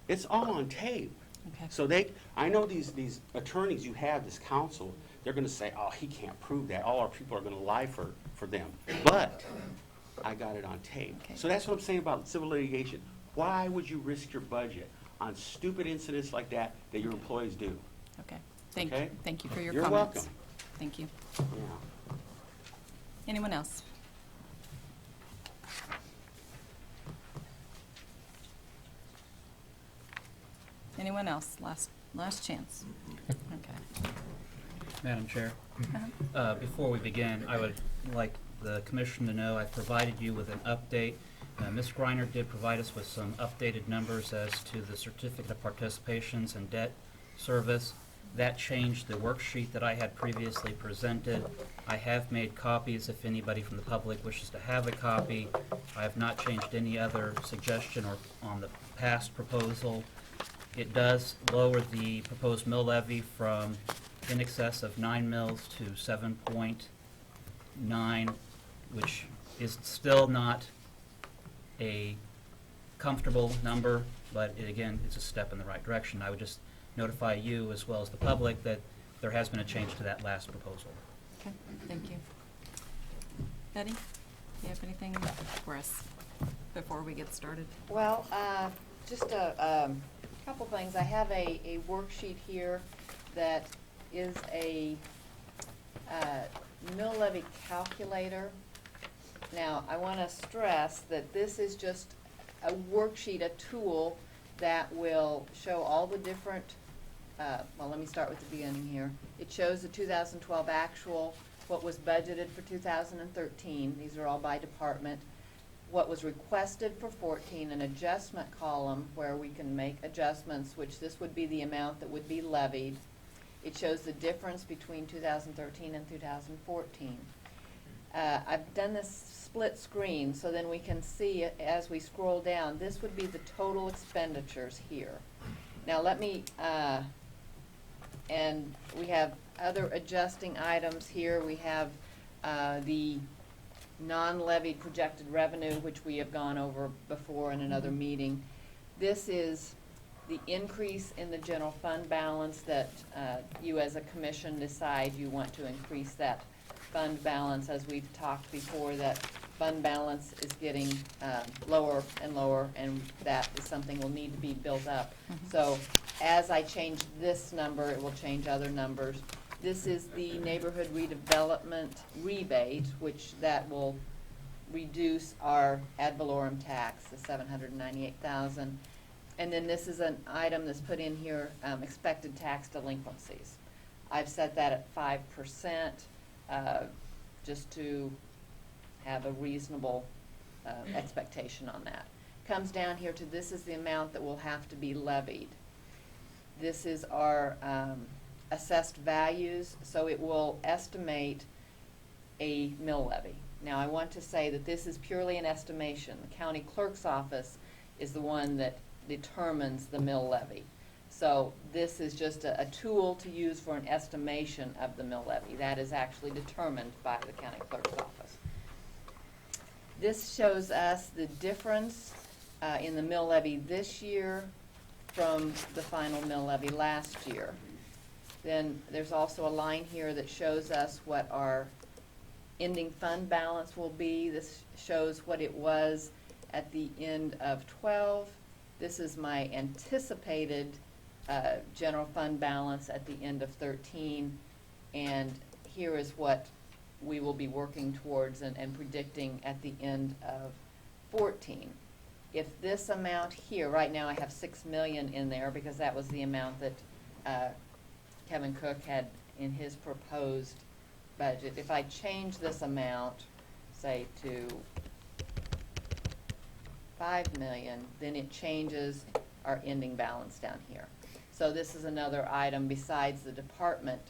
It's all on tape. Okay. So I know these attorneys you have, this counsel, they're gonna say, oh, he can't prove that. All our people are gonna lie for them. But I got it on tape. Okay. So that's what I'm saying about civil litigation. Why would you risk your budget on stupid incidents like that your employees do? Okay, Okay? thank you for your You're comments. welcome. Thank you. Yeah. Anyone else? Anyone else? Last chance. Okay. Madam Chair, Uh-huh. before we begin, I would like the commission to know I've provided you with an update. Ms. Greiner did provide us with some updated numbers as to the certificate of participations and debt service. That changed the worksheet that I had previously presented. I have made copies if anybody from the public wishes to have a copy. I have not changed any other suggestion or on the past proposal. It does lower the proposed mill levy from in excess of 9 mills to 7.9, which is still not a comfortable number, but again, it's a step in the right direction. I would just notify you as well as the public that there has been a change to that last proposal. Okay, thank you. Betty, do you have anything for us before we get started? Well, just a couple things. I have a worksheet here that is a mill levy calculator. Now, I want to stress that this is just a worksheet, a tool that will show all the different, well, let me start with the beginning here. It shows the 2012 actual, what was budgeted for 2013. These are all by department. What was requested for 14, an adjustment column where we can make adjustments, which this would be the amount that would be levied. It shows the difference between 2013 and 2014. I've done this split screen so then we can see it as we scroll down. This would be the total expenditures here. Now let me, and we have other adjusting items here. We have the non-levied projected revenue, which we have gone over before in another meeting. This is the increase in the general fund balance that you as a commission decide you want to increase that fund balance. As we've talked before, that fund balance is getting lower and lower, and that is something will need to be built up. So as I change this number, it will change other numbers. This is the neighborhood redevelopment rebate, which that will reduce our ad valorem tax, the $798,000. And then this is an item that's put in here, expected tax delinquencies. I've set that at 5%, just to have a reasonable expectation on that. Comes down here to this is the amount that will have to be levied. This is our assessed values, so it will estimate a mill levy. Now, I want to say that this is purely an estimation. The county clerk's office is the one that determines the mill levy. So this is just a tool to use for an estimation of the mill levy. That is actually determined by the county clerk's office. This shows us the difference in the mill levy this year from the final mill levy last year. Then there's also a line here that shows us what our ending fund balance will be. This shows what it was at the end of 12. This is my anticipated general fund balance at the end of 13. And here is what we will be working towards and predicting at the end of 14. If this amount here, right now I have $6 million in there because that was the amount that Kevin Cook had in his proposed budget. If I change this amount, say to $5 million, then it changes our ending balance down here. So this is another item besides the department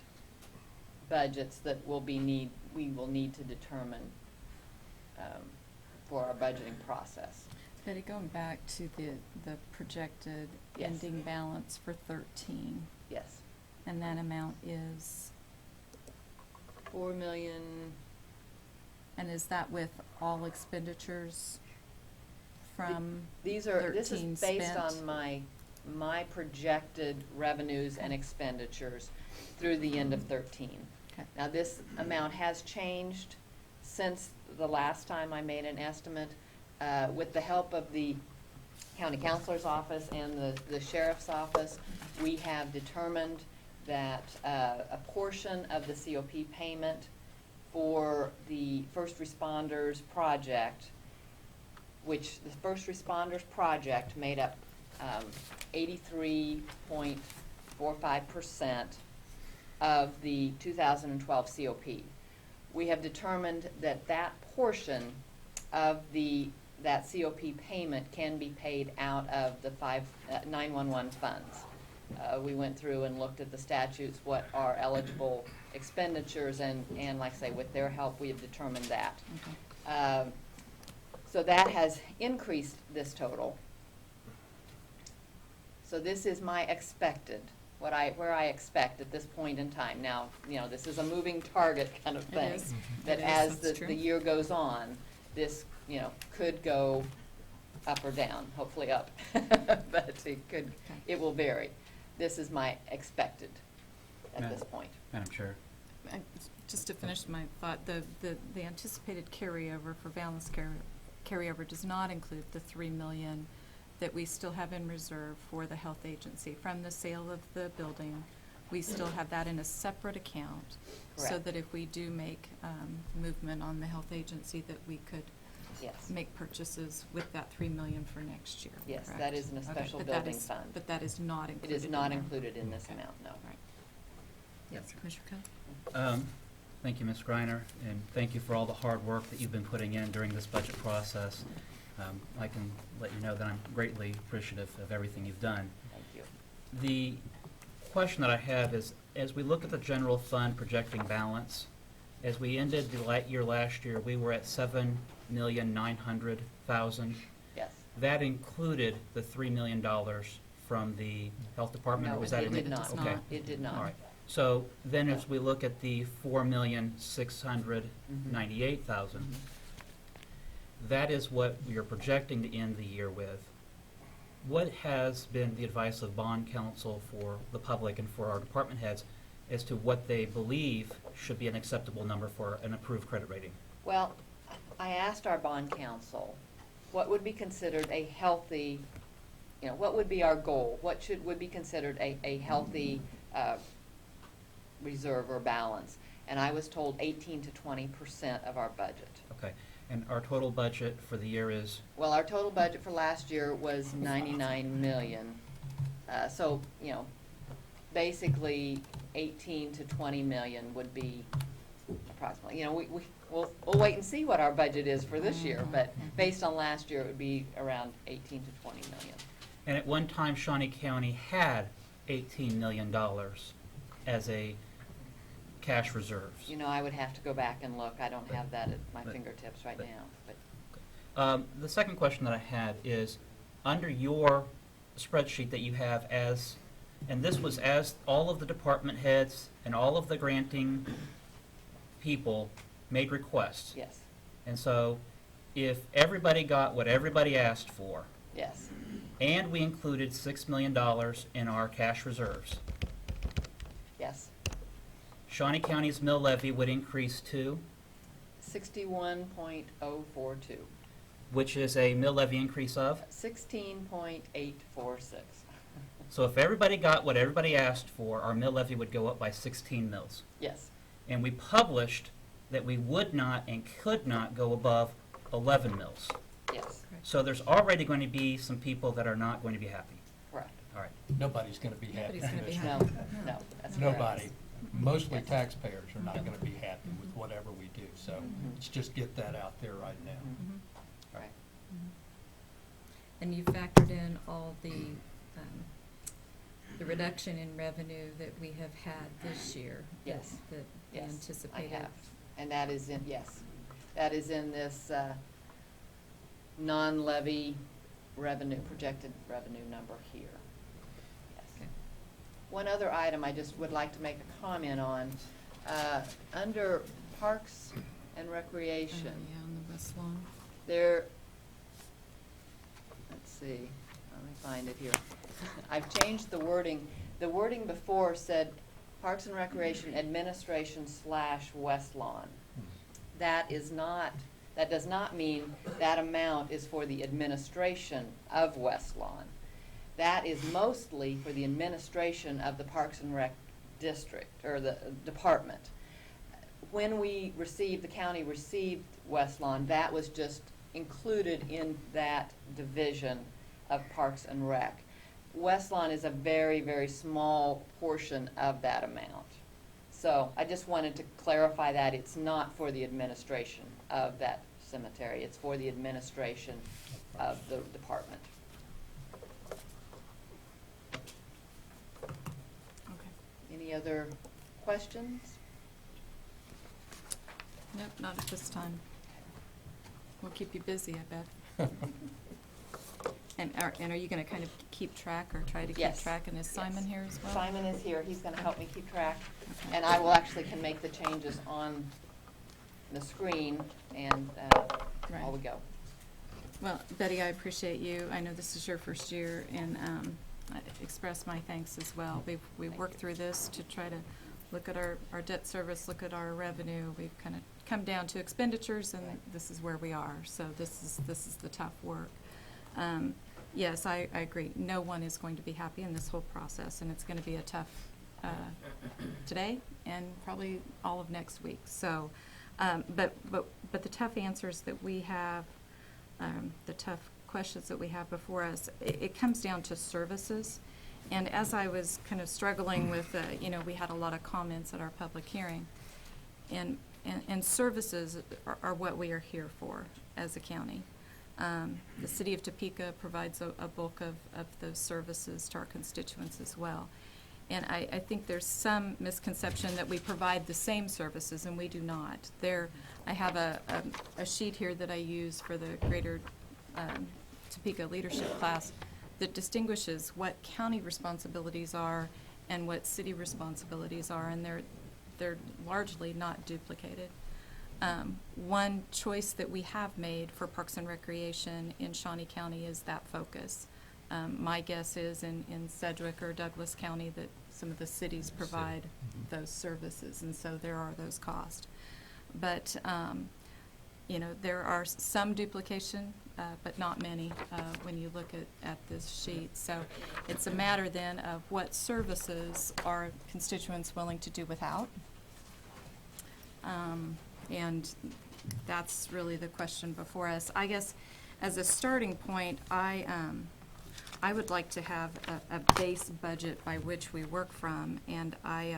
budgets that we will need to determine for our budgeting process. Betty, going back to the projected Yes. ending balance for 13, Yes. and that amount is, $4 million. and is that with all expenditures from This 13 is based spent? on my projected revenues and expenditures through the end of 13. Okay. Now, this amount has changed since the last time I made an estimate. With the help of the county counselor's office and the sheriff's office, we have determined that a portion of the COP payment for the first responders project, which the first responders project made up 83.45% of the 2012 COP. We have determined that that portion of that COP payment can be paid out of the 911 funds. We went through and looked at the statutes, what are eligible expenditures, and like I say, with their help, we have determined that. Okay. So that has increased this total. So this is my expected, where I expect at this point in time. Now, this is a moving target kind of It thing. is. That It is. as That's the true. year goes on, this, could go up or down, hopefully up. But it will vary. This is my expected at this point. Madam Chair. Just to finish my thought, the anticipated carryover for balance carryover does not include the $3 million that we still have in reserve for the health agency from the sale of the building. We still have that in a separate account, so Correct. that if we do make movement on the health agency, that we could Yes. make purchases with that $3 million for next year. Yes, correct? that is in a Okay, special but that building is- fund. But that is not It included is in not there. included in this Okay. amount, no. Right. Yes, Commissioner Coe? Thank you, Ms. Greiner, and thank you for all the hard work that you've been putting in during this budget process. I can let you know that I'm greatly appreciative of everything you've done. Thank you. The question that I have is, as we look at the general fund projecting balance, as we ended the year last year, we were at $7,900,000. Yes. That included the $3 million from the health department, or No, was that it in did it? not. Okay. It did not. All right. So then as we look at the $4,698,000, that is what we are projecting to end the year with. What has been the advice of bond counsel for the public and for our department heads as to what they believe should be an acceptable number for an approved credit rating? Well, I asked our bond counsel, what would be considered a healthy, what would be our goal? What would be considered a healthy reserve or balance? And I was told 18 to 20% of our budget. Okay. And our total budget for the year is? Well, our total budget for last year was 99 million. So, basically 18 to 20 million would be approximately, we'll wait and see what our budget is for this year, but based on last year, it would be around 18 to 20 million. And at one time, Shawnee County had $18 million as a cash reserves. You know, I would have to go back and look. I don't have that at my But- fingertips right but- now, but. The second question that I had is, under your spreadsheet that you have as, and this was as all of the department heads and all of the granting people made requests. Yes, And so, if everybody got what everybody asked for, yes, and we included $6 million in our cash reserves, yes. Shawnee County's mill levy would increase to, 61.042. which is a mill levy increase of? 16.846. So if everybody got what everybody asked for, our mill levy would go up by 16 mills. Yes, And we published that we would not and could not go above 11 mills. yes, So there's already going to be some people that are not going to be happy. correct. All right. Nobody's gonna be happy. Nobody's gonna be Commissioner. No, no, that's correct. Nobody. Mostly taxpayers are not gonna be happy with whatever we do, so Mhm. let's just get that out there right now. Mhm. Right. And you factored in all the reduction in revenue that we have had this year. Yes. That we Yes, anticipated. I have. And that is in, yes, that is in this non-levy revenue, projected revenue number here. Yes. Okay. One other item I just would like to make a comment on. Under Parks and Recreation, Yeah, on the West Lawn. there, let's see, let me find it here. I've changed the wording. The wording before said Parks and Recreation Administration / West Lawn. That is not, that does not mean that amount is for the administration of West Lawn. That is mostly for the administration of the Parks and Rec district, or the department. When we received, the county received West Lawn, that was just included in that division of Parks and Rec. West Lawn is a very, very small portion of that amount. So I just wanted to clarify that it's not for the administration of that cemetery, it's for the administration of the department. Okay. Any other questions? Nope, not at this time. We'll keep you busy, I bet. And are you gonna kind of keep track or try to keep Yes. track? And is Simon here as well? Simon is here, he's gonna help me keep track, Okay. and I will actually can make the changes on the screen, and Right. all we go. Well, Betty, I appreciate you. I know this is your first year, and I express my thanks as well. We've worked through this to try to look at our debt service, look at our revenue. We've kind of come down to expenditures, and this is where we are. So this is the tough work. Yes, I agree. No one is going to be happy in this whole process, and it's going to be a tough today and probably all of next week. So, but the tough answers that we have, the tough questions that we have before us, it comes down to services. And as I was kind of struggling with, we had a lot of comments at our public hearing, and services are what we are here for as a county. The city of Topeka provides a bulk of those services to our constituents as well. And I think there's some misconception that we provide the same services, and we do not. I have a sheet here that I use for the Greater Topeka Leadership class that distinguishes what county responsibilities are and what city responsibilities are, and they're largely not duplicated. One choice that we have made for Parks and Recreation in Shawnee County is that focus. My guess is in Sedgwick or Douglas County that some of the cities provide those services, and so there are those costs. But, there are some duplication, but not many when you look at this sheet. So it's a matter then of what services are constituents willing to do without. And that's really the question before us. I guess as a starting point, I would like to have a base budget by which we work from, and I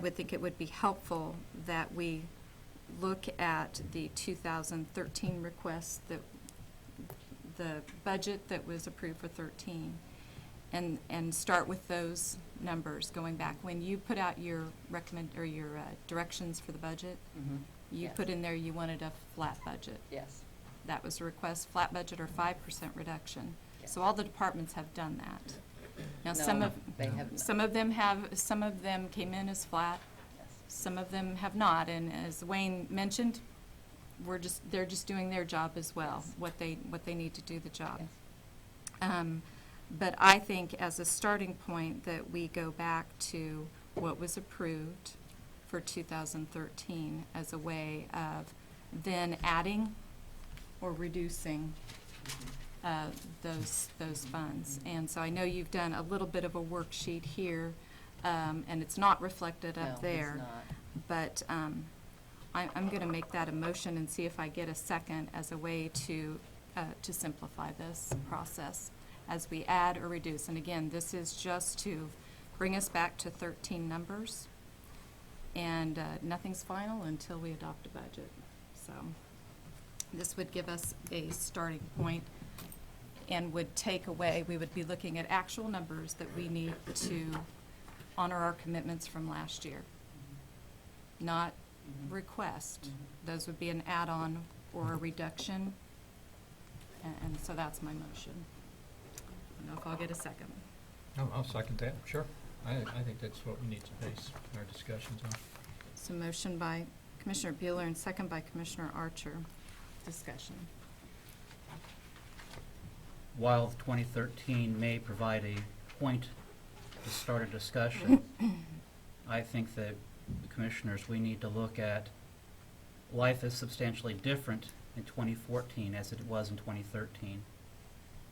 would think it would be helpful that we look at the 2013 request, that the budget that was approved for 13, and start with those numbers going back. When you put out your directions for the budget, Mhm. you Yes. put in there you wanted a flat budget. Yes. That was a request, flat budget or 5% reduction. Yes. So all the departments have done that. Now, No, they have not. some of them came in as flat, Yes. some of them have not, and as Wayne mentioned, they're just doing their job as well, Yes. what they need to do the job. Yes. But I think as a starting point that we go back to what was approved for 2013 as a way of then adding or reducing those funds. And so I know you've done a little bit of a worksheet here, and it's not reflected up there. No, it's not. But I'm going to make that a motion and see if I get a second as a way to simplify this process as we add or reduce. And again, this is just to bring us back to 13 numbers. And nothing's final until we adopt a budget. So this would give us a starting point and would take away, we would be looking at actual numbers that we need to honor our commitments from last year, not request. Those would be an add-on or a reduction, and so that's my motion. I don't know if I'll get a second. No, I'll second that, sure. I think that's what we need to base our discussions on. So motion by Commissioner Bueller and second by Commissioner Archer. Discussion. While 2013 may provide a point to start a discussion, I think that the commissioners, we need to look at life is substantially different in 2014 as it was in 2013.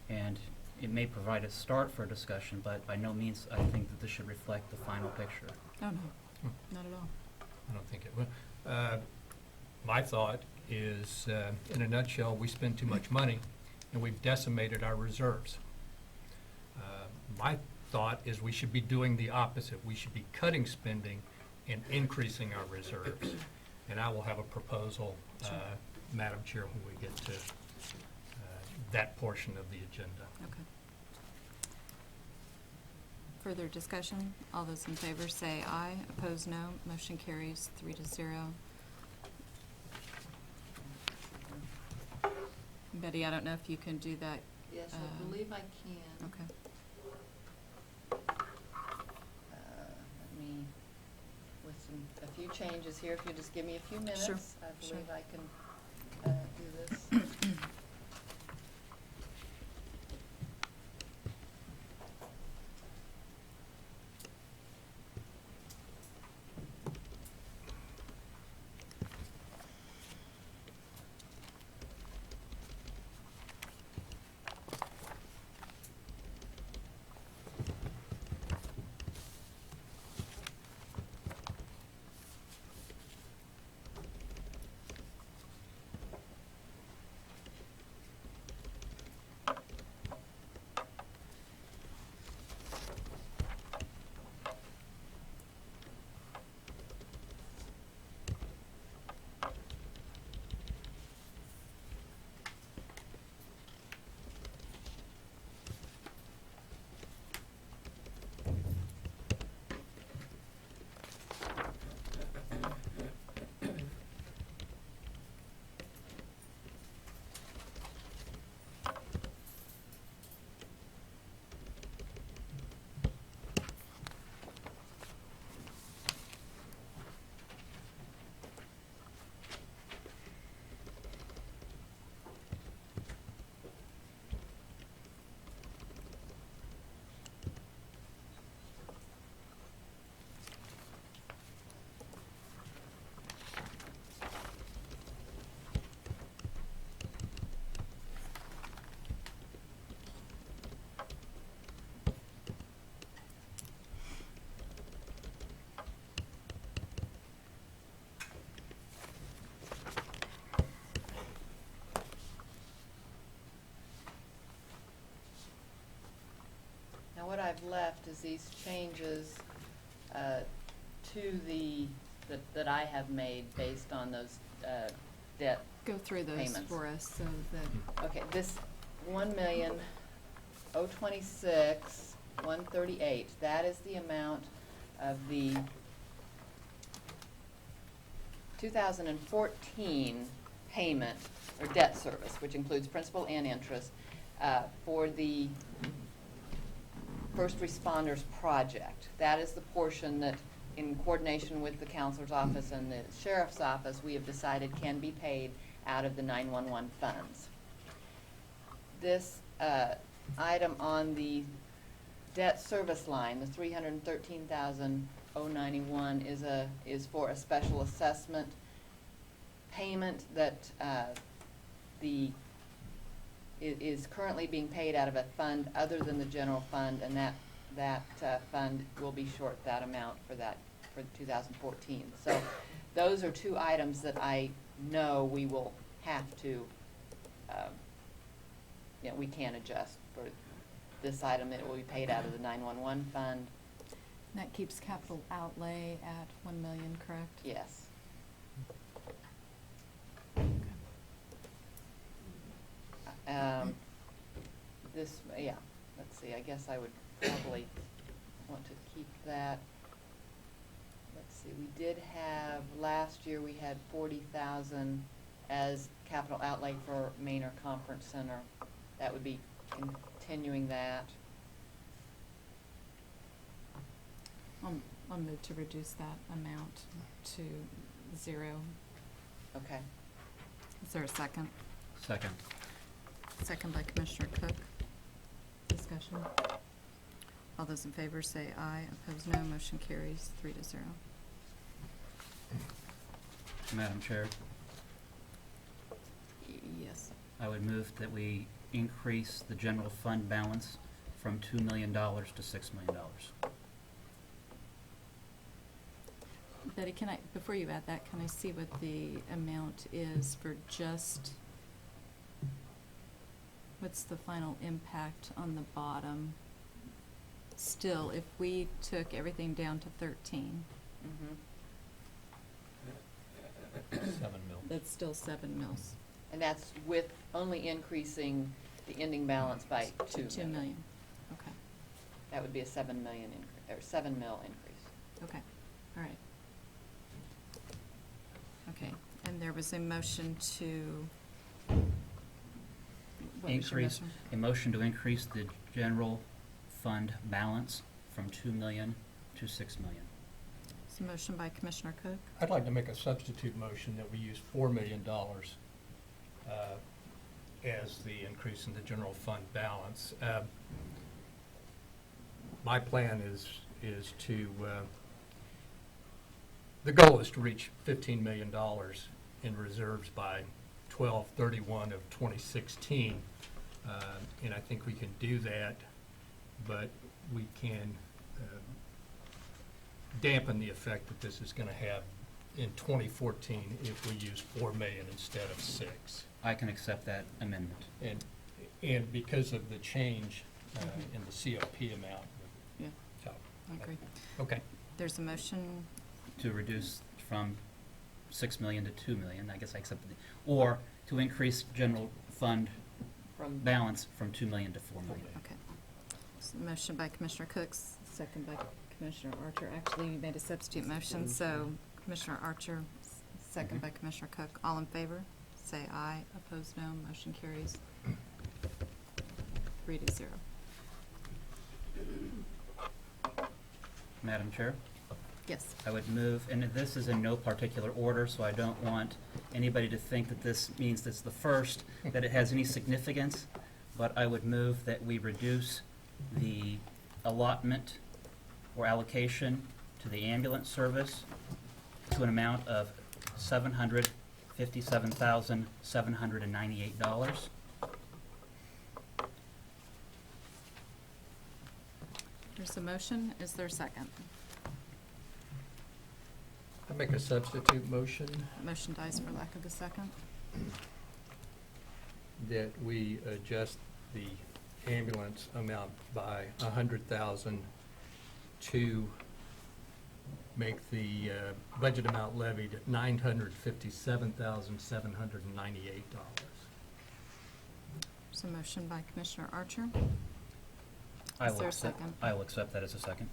And it may provide a start for a discussion, but by no means I think that this should reflect the final picture. Oh, no, not at all. I don't think it will. My thought is, in a nutshell, we spend too much money and we've decimated our reserves. My thought is we should be doing the opposite. We should be cutting spending and increasing our reserves. And I will have a proposal, Madam Chair, when we get to that portion of the agenda. Okay. Further discussion? All those in favor say aye. Opposed, no. Motion carries 3-0. Betty, I don't know if you can do that. Yes, I believe I can. Okay. Let me, with a few changes here, if you just give me a few minutes. Sure, I sure. believe I can do this. Now, what I've left is these changes to that I have made based on those debt Go through those payments. for us so that, Okay, this 1,026 138. That is the amount of the 2014 payment or debt service, which includes principal and interest, for the First Responders Project. That is the portion that, in coordination with the counselor's office and the sheriff's office, we have decided can be paid out of the 911 funds. This item on the debt service line, the $313,091, is for a special assessment payment that is currently being paid out of a fund other than the general fund, and that fund will be short that amount for 2014. So those are two items that I know we will have to, we can adjust for this item. It will be paid out of the 911 fund. And that keeps capital outlay at 1 million, correct? Yes. Let's see, I guess I would probably want to keep that. Let's see, we did have, last year we had 40,000 as capital outlay for Manor Conference Center. That would be continuing that. I'll move to reduce that amount to 0. Okay. Is there a second? Second. Second by Commissioner Cook. Discussion. All those in favor say aye. Opposed, no. Motion carries 3-0. Madam Chair, Yes. I would move that we increase the general fund balance from $2 million to $6 million. Betty, before you add that, can I see what the amount is for just, what's the final impact on the bottom? Still, if we took everything down to 13. Mm-hmm. 7 mil. That's still 7 mils. And that's with only increasing the ending balance by 2 2 million. Okay. That would be a 7 million or 7 mil increase. Okay. All right. Okay. And there was a motion to what was your Increase, motion? a motion to increase the general fund balance from 2 million to 6 million. It's a motion by Commissioner Cook. I'd like to make a substitute motion that we use $4 million as the increase in the general fund balance. My plan is to, the goal is to reach $15 million in reserves by 12/31 of 2016. And I think we can do that, but we can dampen the effect that this is going to have in 2014 if we use $4 million instead of 6. I can accept that amendment. And because of the change in the COP amount. Yeah. So, I agree. okay. There's a motion. To reduce from 6 million to 2 million, I guess I accept it. Or to increase general fund balance from 2 million to 4 million. Okay. So motion by Commissioner Cook, second by Commissioner Archer. Actually, you made a substitute motion, so Commissioner Archer, second by Commissioner Cook. All in favor, say aye. Opposed, no. Motion carries 3-0. Madam Chair? Yes. I would move, and this is in no particular order, so I don't want anybody to think that this means it's the first, that it has any significance, but I would move that we reduce the allotment or allocation to the ambulance service to an amount of $757,798. There's a motion. Is there a second? I make a substitute motion Motion dies for lack of a second. that we adjust the ambulance amount by $100,000 to make the budget amount levied at $957,798. There's a motion by Commissioner Archer. I Is will there a accept- second? I will accept that as a second.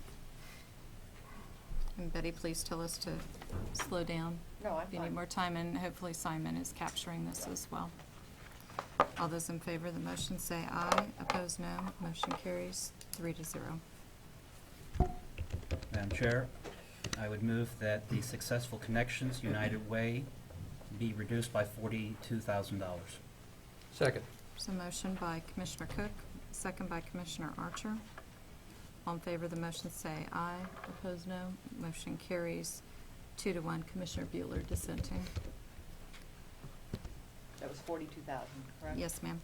And Betty, please tell us to slow down. No, I'm If you need fine. more time, and hopefully Simon is capturing this as well. All those in favor of the motion say aye. Opposed, no. Motion carries 3-0. Madam Chair, I would move that the Successful Connections United Way be reduced by $42,000. Second. There's a motion by Commissioner Cook, second by Commissioner Archer. All in favor of the motion say aye. Opposed, no. Motion carries 2-1. Commissioner Bueller dissenting. That was 42,000, correct? Yes, ma'am.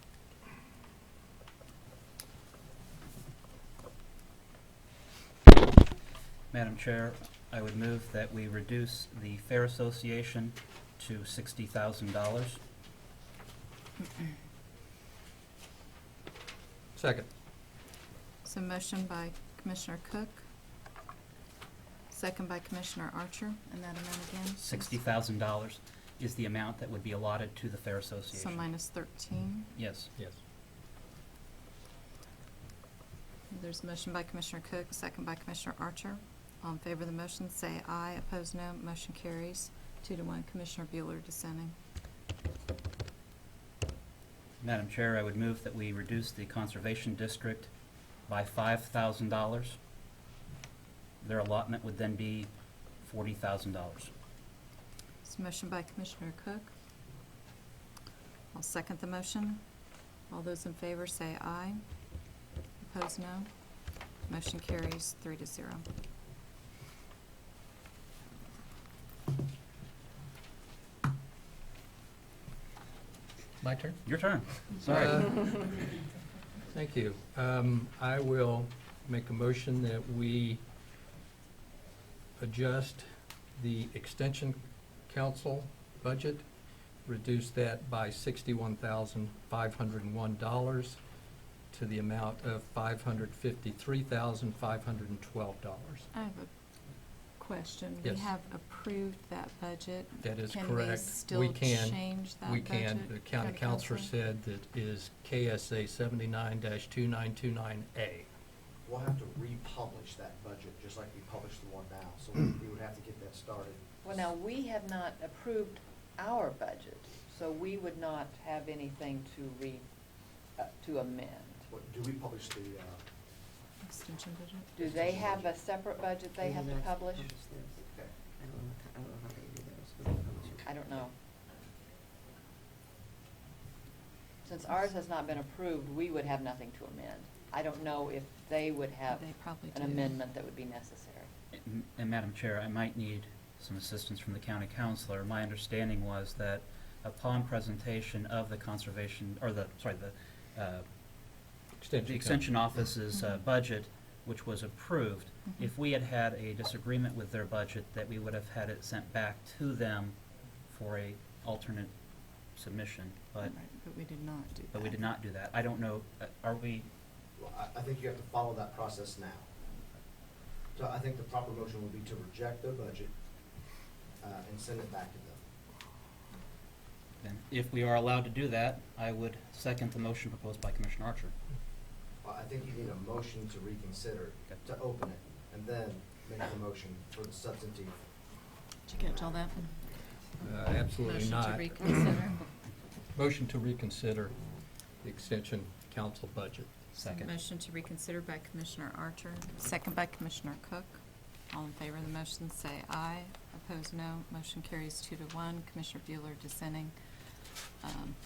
Madam Chair, I would move that we reduce the Fair Association to $60,000. Second. So motion by Commissioner Cook, second by Commissioner Archer, and that amount again? $60,000 is the amount that would be allotted to the Fair So Association. minus 13. Yes. Yes. There's a motion by Commissioner Cook, second by Commissioner Archer. All in favor of the motion, say aye. Opposed, no. Motion carries 2-1. Commissioner Bueller dissenting. Madam Chair, I would move that we reduce the Conservation District by $5,000. Their allotment would then be $40,000. There's a motion by Commissioner Cook. I'll second the motion. All those in favor say aye. Opposed, no. Motion carries 3-0. My turn? Your turn. Sorry. Thank you. I will make a motion that we adjust the Extension Council budget, reduce that by $61,501 to the amount of $553,512. I have a question. Yes. We have approved that budget. That is Can we correct. still We can. change that We budget? can. The county counselor said that is KSA 79-2929A. We'll have to republish that budget, just like we published the one now, so we would have to get that started. Well, now, we have not approved our budget, so we would not have anything to amend. What, do we publish the, Extension budget? Do they have a separate budget they have to publish? okay. I don't know how they do those. I don't know. Since ours has not been approved, we would have nothing to amend. I don't know if they would have They probably an do. amendment that would be necessary. And Madam Chair, I might need some assistance from the county counselor. My understanding was that upon presentation of the conservation, or the Extension Office's budget, which was approved, Mhm. if we had had a disagreement with their budget, that we would have had it sent back to them for a alternate submission, but, Right, but we did not do that. but we did not do that. I don't know, are we, Well, I think you have to follow that process now. So I think the proper motion would be to reject their budget, and send it back to them. then if we are allowed to do that, I would second the motion proposed by Commissioner Archer. Well, I think you need a motion to reconsider, to open it, and then make the motion for the substantive. Did you catch all that? Absolutely not. Motion to reconsider. Motion to reconsider the Extension Council budget. Second. Motion to reconsider by Commissioner Archer, second by Commissioner Cook. All in favor of the motion say aye. Opposed, no. Motion carries 2-1. Commissioner Bueller dissenting.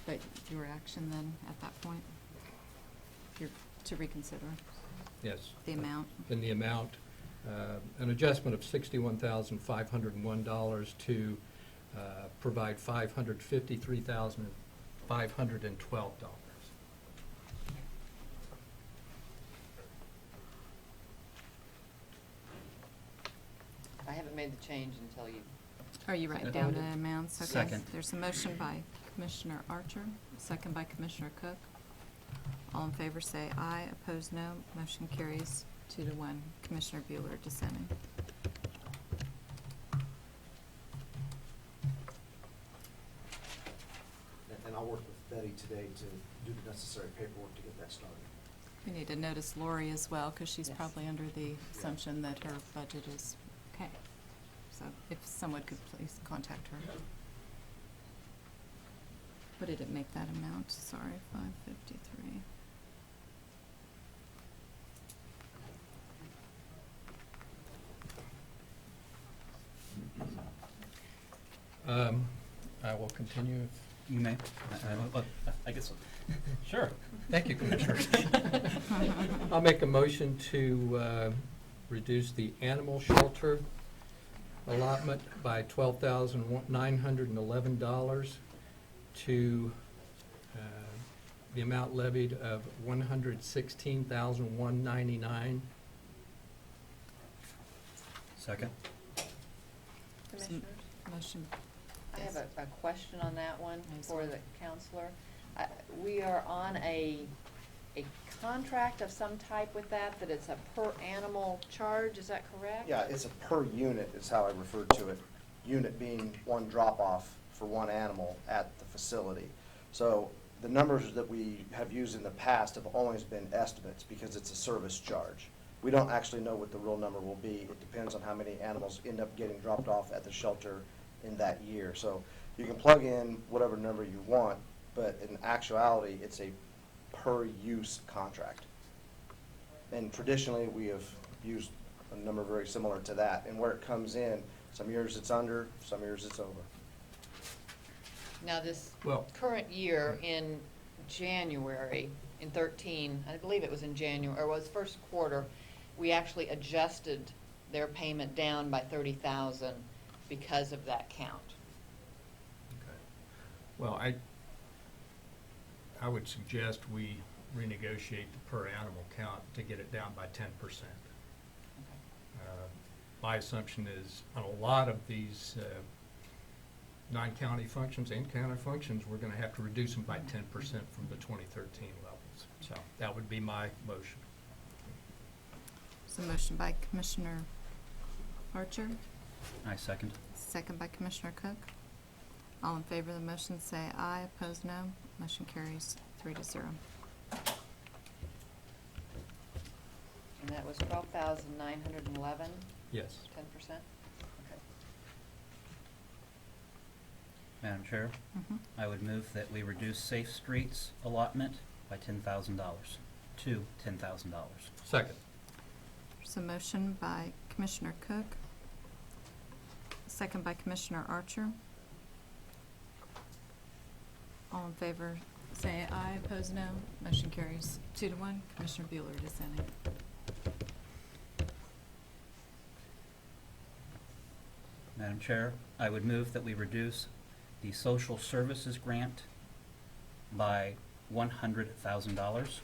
But your action then at that point? You're to reconsider Yes. the amount? In the amount, an adjustment of $61,501 to provide $553,512. I haven't made the change until you. Or you write down the amounts? Okay. Second. There's a motion by Commissioner Archer, second by Commissioner Cook. All in favor say aye. Opposed, no. Motion carries 2-1. Commissioner Bueller dissenting. And I'll work with Betty today to do the necessary paperwork to get that started. We need to notice Lori as well, because she's Yes. probably under the assumption that her budget is okay. So if someone could please contact her. What did it make that amount? Sorry, 553. I will continue if You may. I guess. Sure. Thank you, Commissioners. I'll make a motion to reduce the animal shelter allotment by $12,911 to the amount levied of $116,199. Second. Commissioners? Motion. I have a question on that one As for well. the counselor. We are on a contract of some type with that it's a per animal charge, is that correct? Yeah, it's a per unit is how I refer to it. Unit being one drop-off for one animal at the facility. So the numbers that we have used in the past have always been estimates because it's a service charge. We don't actually know what the real number will be. It depends on how many animals end up getting dropped off at the shelter in that year. So you can plug in whatever number you want, but in actuality, it's a per-use contract. And traditionally, we have used a number very similar to that. And where it comes in, some years it's under, some years it's over. Now, this Well- current year in January, in 13, I believe it was in January, or was first quarter, we actually adjusted their payment down by 30,000 because of that count. Okay. Well, I would suggest we renegotiate the per animal count to get it down by 10%. My assumption is on a lot of these non-county functions and county functions, we're going to have to reduce them by 10% from the 2013 levels. So that would be my motion. So motion by Commissioner Archer, I second. second by Commissioner Cook. All in favor of the motion say aye, opposed no. Motion carries 3-0. And that was 12,911, Yes. 10%? Okay. Madam Chair, I would move that we reduce Safe Streets allotment by $10,000 to $10,000. Second. There's a motion by Commissioner Cook, second by Commissioner Archer. All in favor say aye, opposed no. Motion carries 2-1. Commissioner Bueller dissenting. Madam Chair, I would move that we reduce the social services grant by $100,000.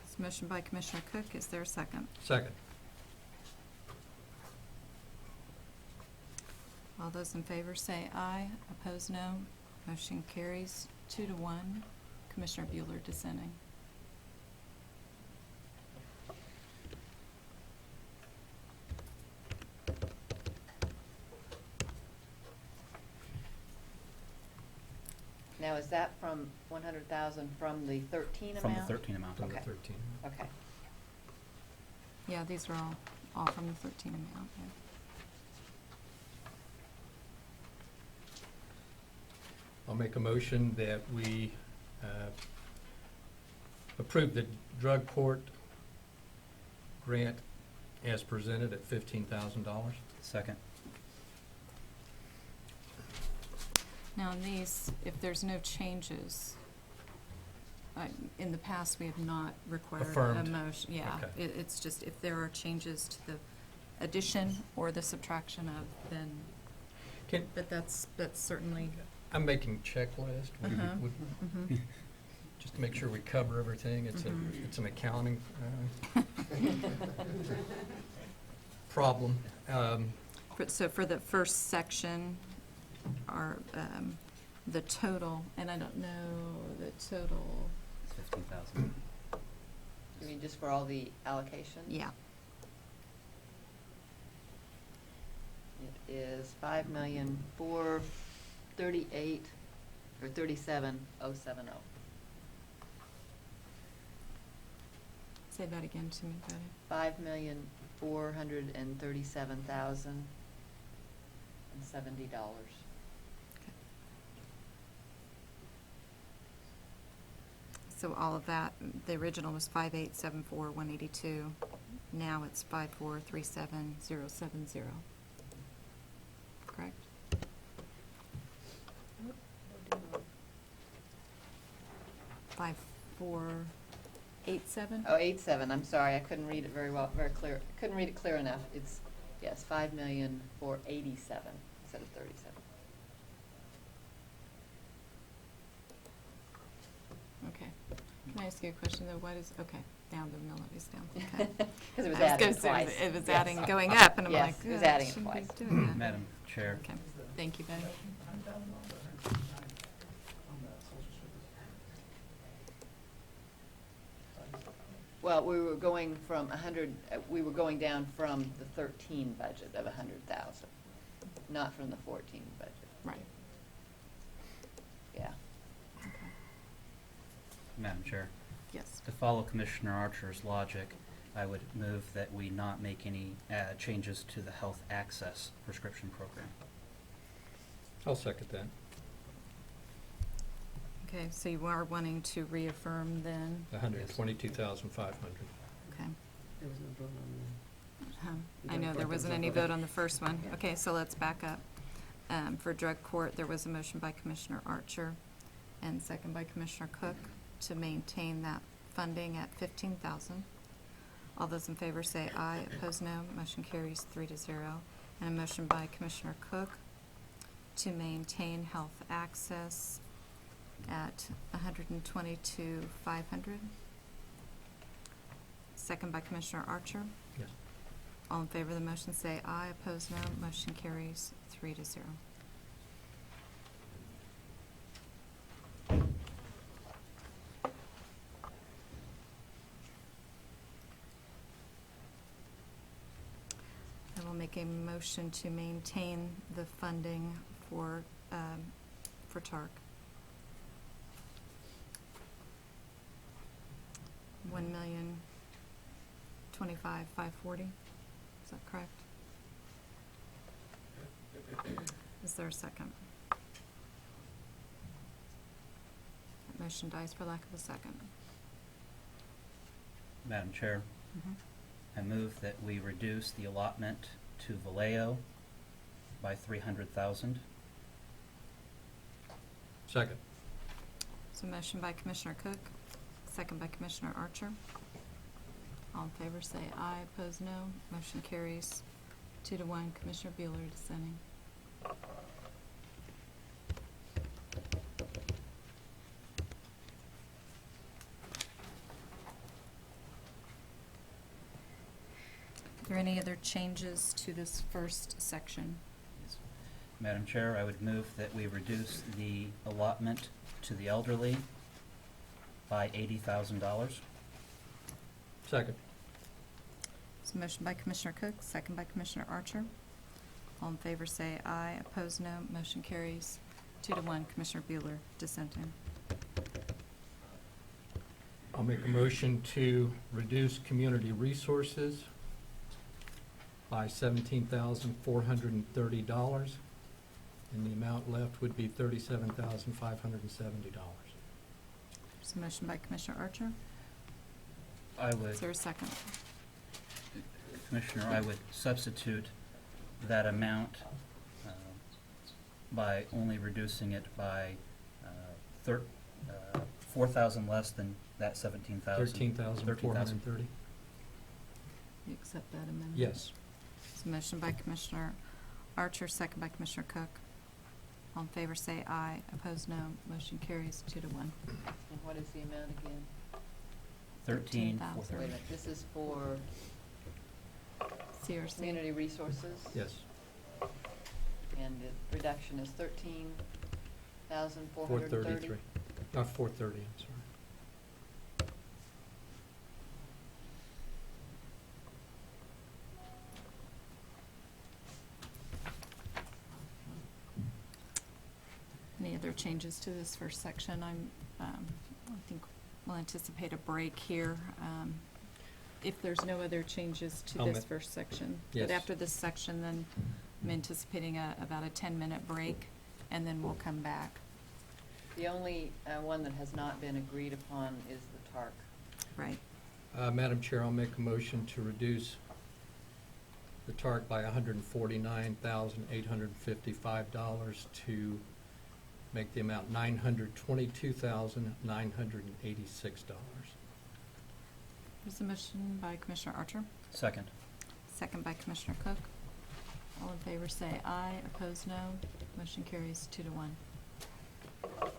This motion by Commissioner Cook. Is there a second? Second. All those in favor say aye, opposed no. Motion carries 2-1. Commissioner Bueller dissenting. Now, is that from 100,000 from the 13 amount? From the 13 amount. From the Okay. 13. Okay. Yeah, these are all from the 13 amount. Yeah. I'll make a motion that we approve the drug court grant as presented at $15,000. Second. Now, in these, if there's no changes, in the past, we have not required a Affirmed. motion. Yeah, Okay. it's just if there are changes to the addition or the subtraction of, then, but that's certainly, I'm making checklist. Uh-huh. Would- just to make sure we cover everything. It's Mhm. it's an accounting problem. so for the first section, are the total, and I don't know the total. 15,000. You mean just for all the allocations? Yeah. It is 5,438,037,070. Say that again to me, Betty. $5,437,070. So all of that, the original was 5,874,182. Now it's 5,437,070. Correct? 5,487? Oh, 87, I'm sorry, I couldn't read it very well, very clear, couldn't read it clear enough. It's, yes, 5,487,000 instead of 37. Okay. Can I ask you a question, though? What is, okay, down, the mill levy's down, okay. 'Cause it was I adding gonna say, twice. It was Yes. adding, going up, and I'm Yes, like, it was "Ugh, adding it shouldn't be twice." doing that." Madam Chair. Okay, thank you, Betty. Well, we were going from 100, we were going down from the 13 budget of 100,000, not from the 14 budget. Right. Yeah. Okay. Madam Chair. Yes. To follow Commissioner Archer's logic, I would move that we not make any changes to the health access prescription program. I'll second that. Okay, so you are wanting to reaffirm then? 122,500. Okay. There was no vote on I know there wasn't any vote on the first one. Okay, so let's back up. For drug court, there was a motion by Commissioner Archer and second by Commissioner Cook to maintain that funding at 15,000. All those in favor say aye, opposed no. Motion carries 3-0. And a motion by Commissioner Cook to maintain health access at 122,500. Second by Commissioner Archer. Yes. All in favor of the motion say aye, opposed no. Motion carries 3-0. I will make a motion to maintain the funding for TARC. $1,025,540. Is that correct? Is there a second? That motion dies for lack of a second. Madam Chair. Mhm. I move that we reduce the allotment to Vallejo by 300,000. Second. So motion by Commissioner Cook, second by Commissioner Archer. All in favor say aye, opposed no. Motion carries 2-1. Commissioner Bueller dissenting. Are there any other changes to this first section? Yes. Madam Chair, I would move that we reduce the allotment to the elderly by $80,000. Second. So motion by Commissioner Cook, second by Commissioner Archer. All in favor say aye, opposed no. Motion carries 2-1. Commissioner Bueller dissenting. I'll make a motion to reduce community resources by $17,430, and the amount left would be $37,570. So motion by Commissioner Archer. I would. Is there a second? Commissioner, I would substitute that amount by only reducing it by 4,000 less than that 17,000. 13,430. You accept that amendment? Yes. So motion by Commissioner Archer, second by Commissioner Cook. All in favor say aye, opposed no. Motion carries 2-1. And what is the amount again? 13,430. Wait a minute, this is for CRC. community resources? Yes. And the reduction is 13,430? 433. 430, I'm sorry. Any other changes to this first section? I think we'll anticipate a break here. if there's no other changes to I'll this ma- first section. Yes. But after this section, then I'm anticipating about a 10-minute break, and then we'll come back. The only one that has not been agreed upon is the TARC. Right. Madam Chair, I'll make a motion to reduce the TARC by $149,855 to make the amount $922,986. There's a motion by Commissioner Archer, Second. second by Commissioner Cook. All in favor say aye, opposed no. Motion carries 2 to 1. Could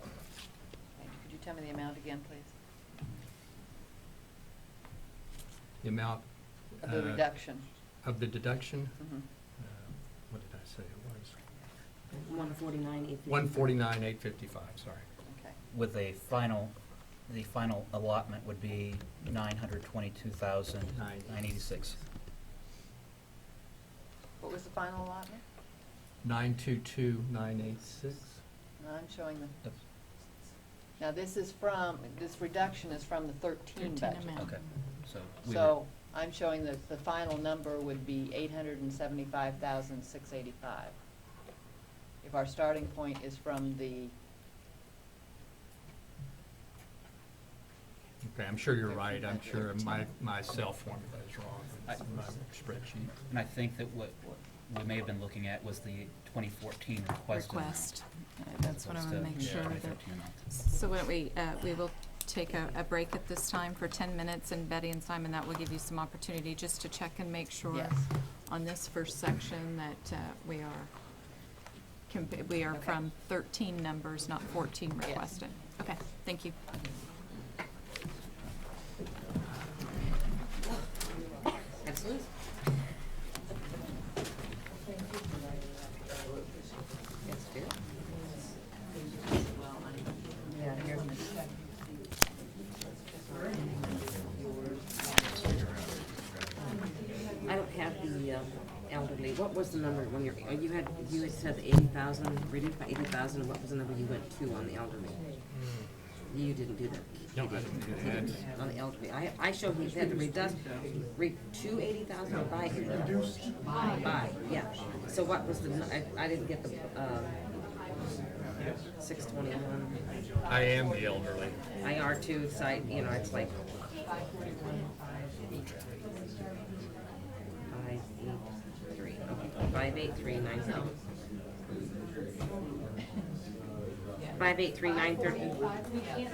you tell me the amount again, please? The amount. Of the reduction. Of the deduction? Mhm. What did I say it was? 149,855. 149,855, sorry. Okay. With the final allotment would be 922,986. What was the final allotment? 922,986. No, I'm showing the, Yep. now this reduction is from the 13 budget. amount. Okay, so we So I'm showing that the final number would be 875,685. If our starting point is from the, Okay, I'm sure you're right. I'm sure my cell formula is wrong in my spreadsheet. And I think that what we may have been looking at was the 2014 request amount. Request. That's what I want to make Yeah, sure that. 2013 amount. So why don't we will take a break at this time for 10 minutes, and Betty and Simon, that will give you some opportunity just to check and make sure Yes. on this first section that we are Okay. from 13 numbers, not 14 Yes. requested. Okay, thank you. Absolutely. That's good. Yeah, here's my. I don't have the elderly. What was the number when you had said 80,000, reduced by 80,000, and what was the number you went to on the elderly? You didn't do that. No, I didn't do that. On the elderly. I showed he had to reduce, to 80,000 or by 80,000? By, yeah. So what was the, I didn't get the, 621. I am the elderly. IR two site, it's like 583, okay, 583,930. 583,930.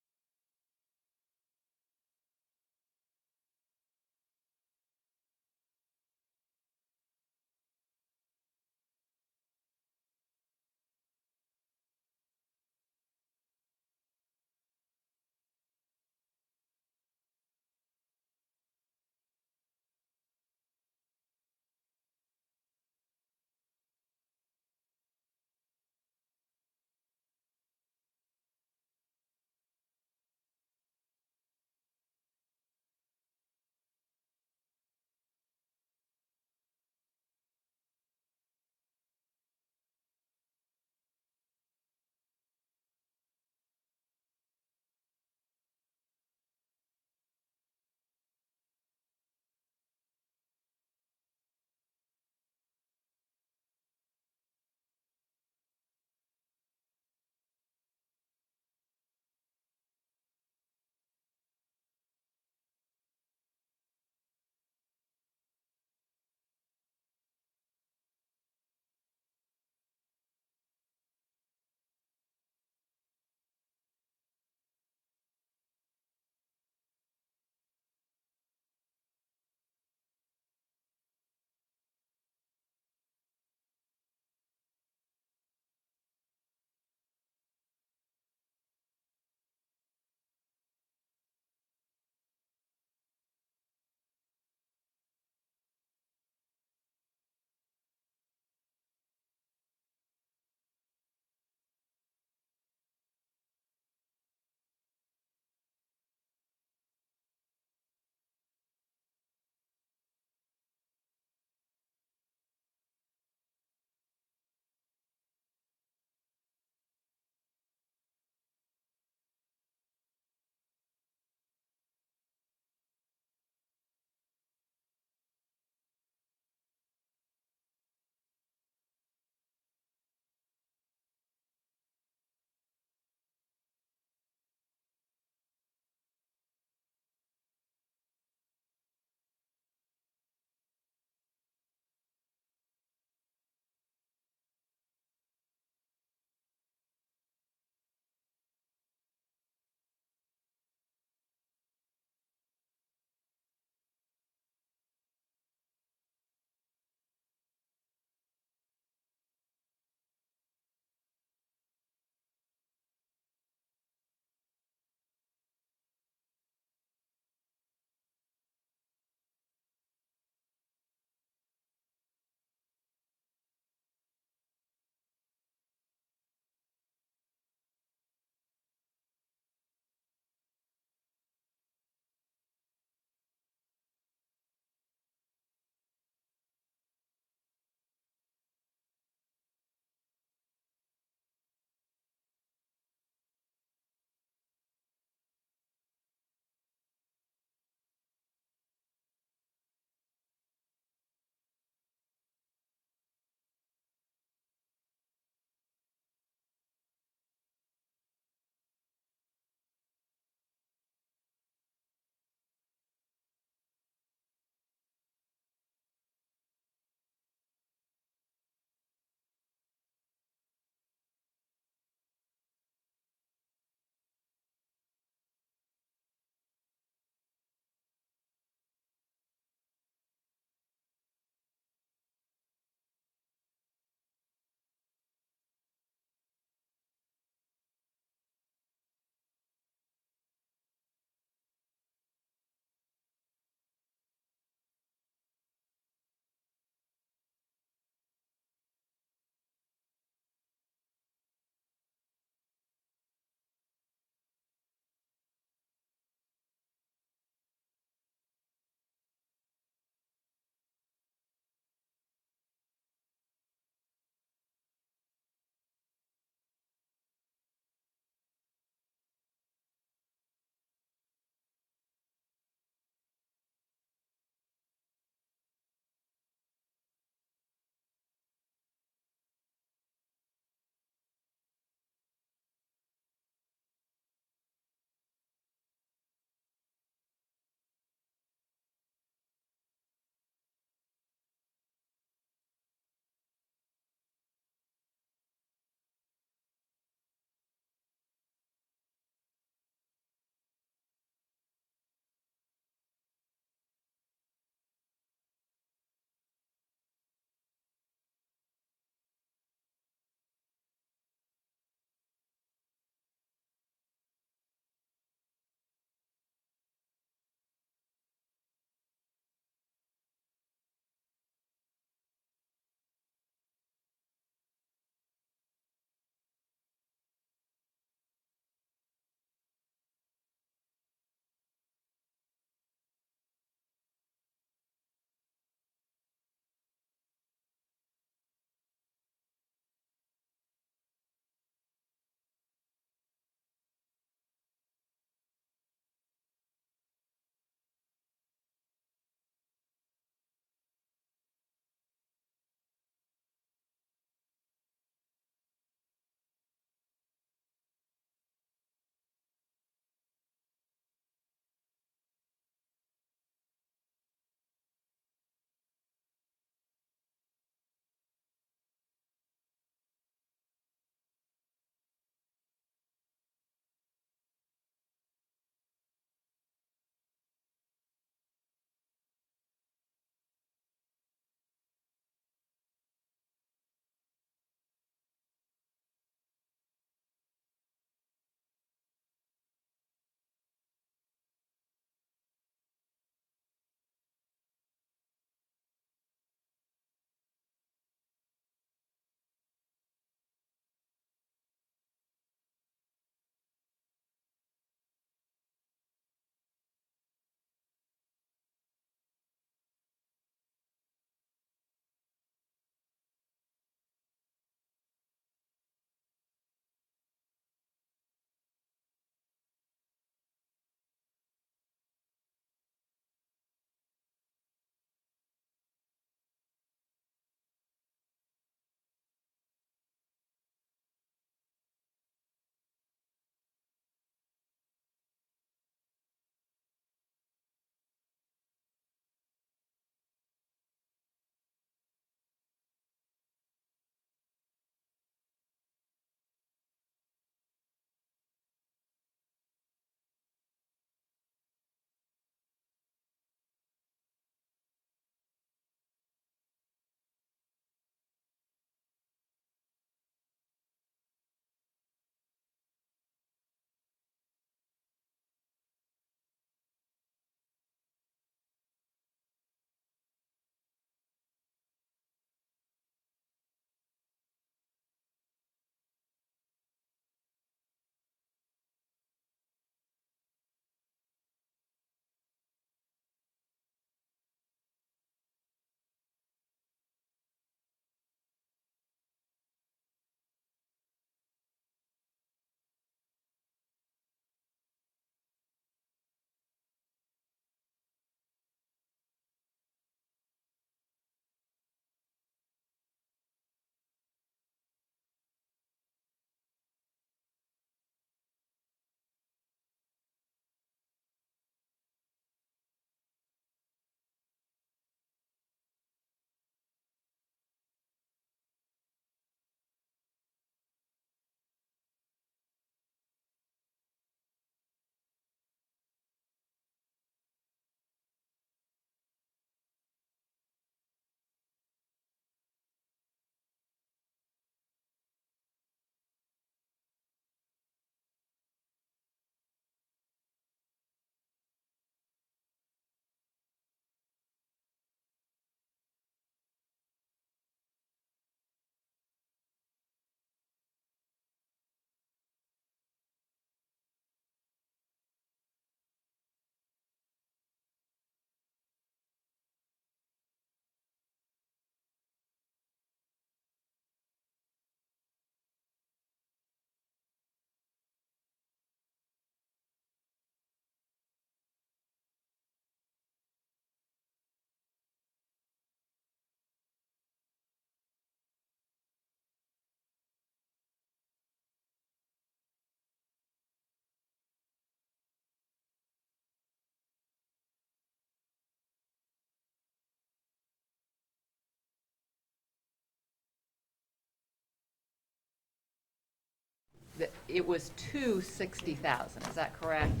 it was to 60,000, is that correct?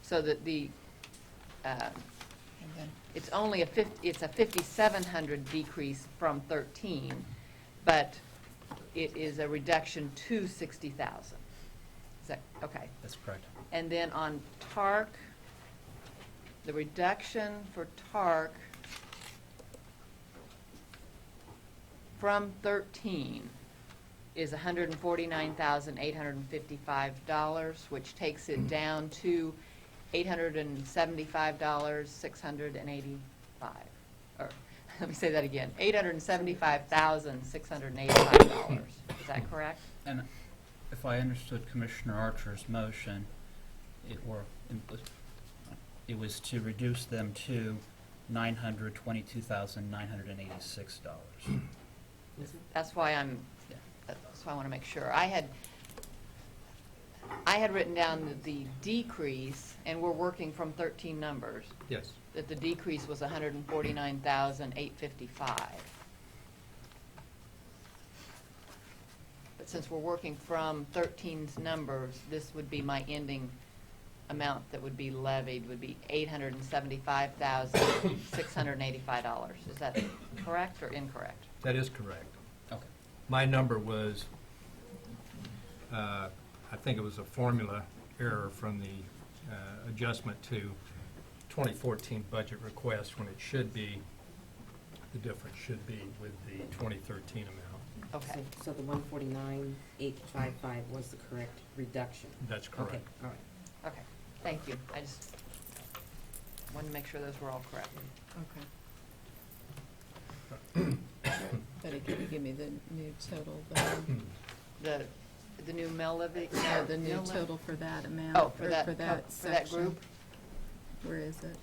So that it's only it's a 5,700 decrease from 13, but it is a reduction to 60,000. Is that, okay. That's correct. And then on TARC, the reduction for TARC from 13 is $149,855, which takes it down to $875,685. Or let me say that again, $875,685. Is that correct? And if I understood Commissioner Archer's motion, it was to reduce them to $922,986. That's why I want to make sure. I had written down that the decrease, and we're working from 13 numbers. Yes. That the decrease was 149,855. But since we're working from 13's numbers, this would be my ending amount that would be levied, would be $875,685. Is that correct or incorrect? That is correct. Okay. My number was, I think it was a formula error from the adjustment to 2014 budget request when it should be, the difference should be with the 2013 amount. Okay. So the 149,855 was the correct reduction? That's correct. Okay, all right. Okay, thank you. I just wanted to make sure those were all correct. Okay. Betty, can you give me the new total? The new mill levy? No, the new mill levy? total for that amount. Oh, for or that, for that for that section. group? Where is it?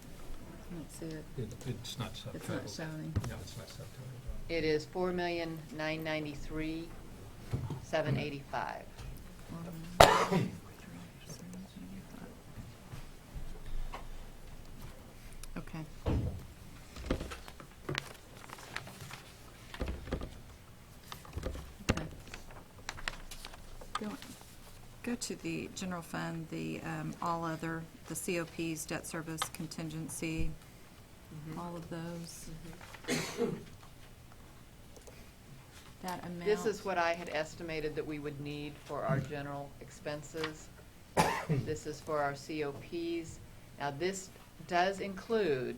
I don't see it. It's not subtotal. It's not showing. No, it's not subtotal. It is $4,993,785. Okay. Okay. Go to the general fund, the all other, the COPs, debt service contingency, all of those. That amount. This is what I had estimated that we would need for our general expenses. This is for our COPs. Now, this does include,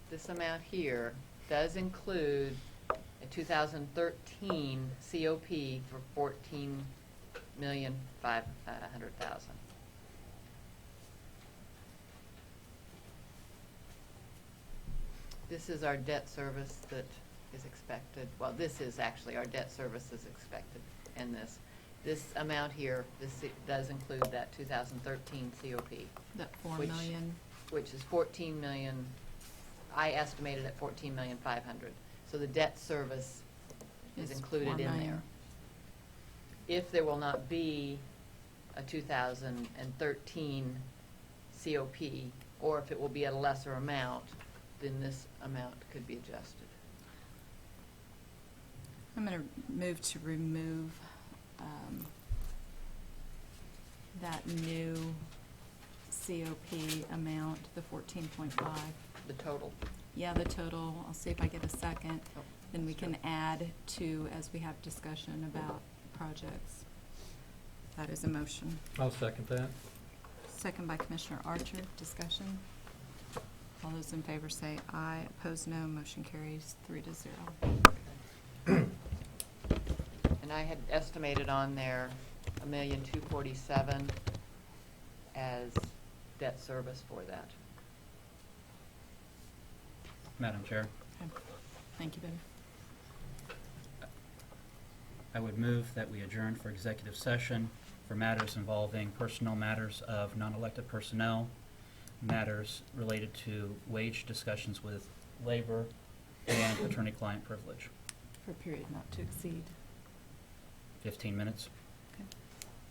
this amount here does include a 2013 COP for $14,500,000. This is our debt service that is expected, well, this is actually our debt service is expected in this. This amount here, this does include that 2013 COP. That $4 million. Which is 14 million, I estimated at 14,500,000. So the debt service is included $4 in million. there. If there will not be a 2013 COP, or if it will be at a lesser amount, then this amount could be adjusted. I'm going to move to remove that new COP amount, the 14.5. The total? Yeah, the total. I'll see if I get a second. Oh, Then we can add to as we have discussion about projects. That is a motion. I'll second that. Second by Commissioner Archer. Discussion. All those in favor say aye. Opposed, no. Motion carries 3-0. And I had estimated on there $1,247,000 as debt service for that. Madam Chair, Okay. Thank you, Betty. I would move that we adjourn for executive session for matters involving personnel matters of non-elected personnel, matters related to wage discussions with labor, and attorney-client privilege. For a period not to exceed. 15 minutes. Okay.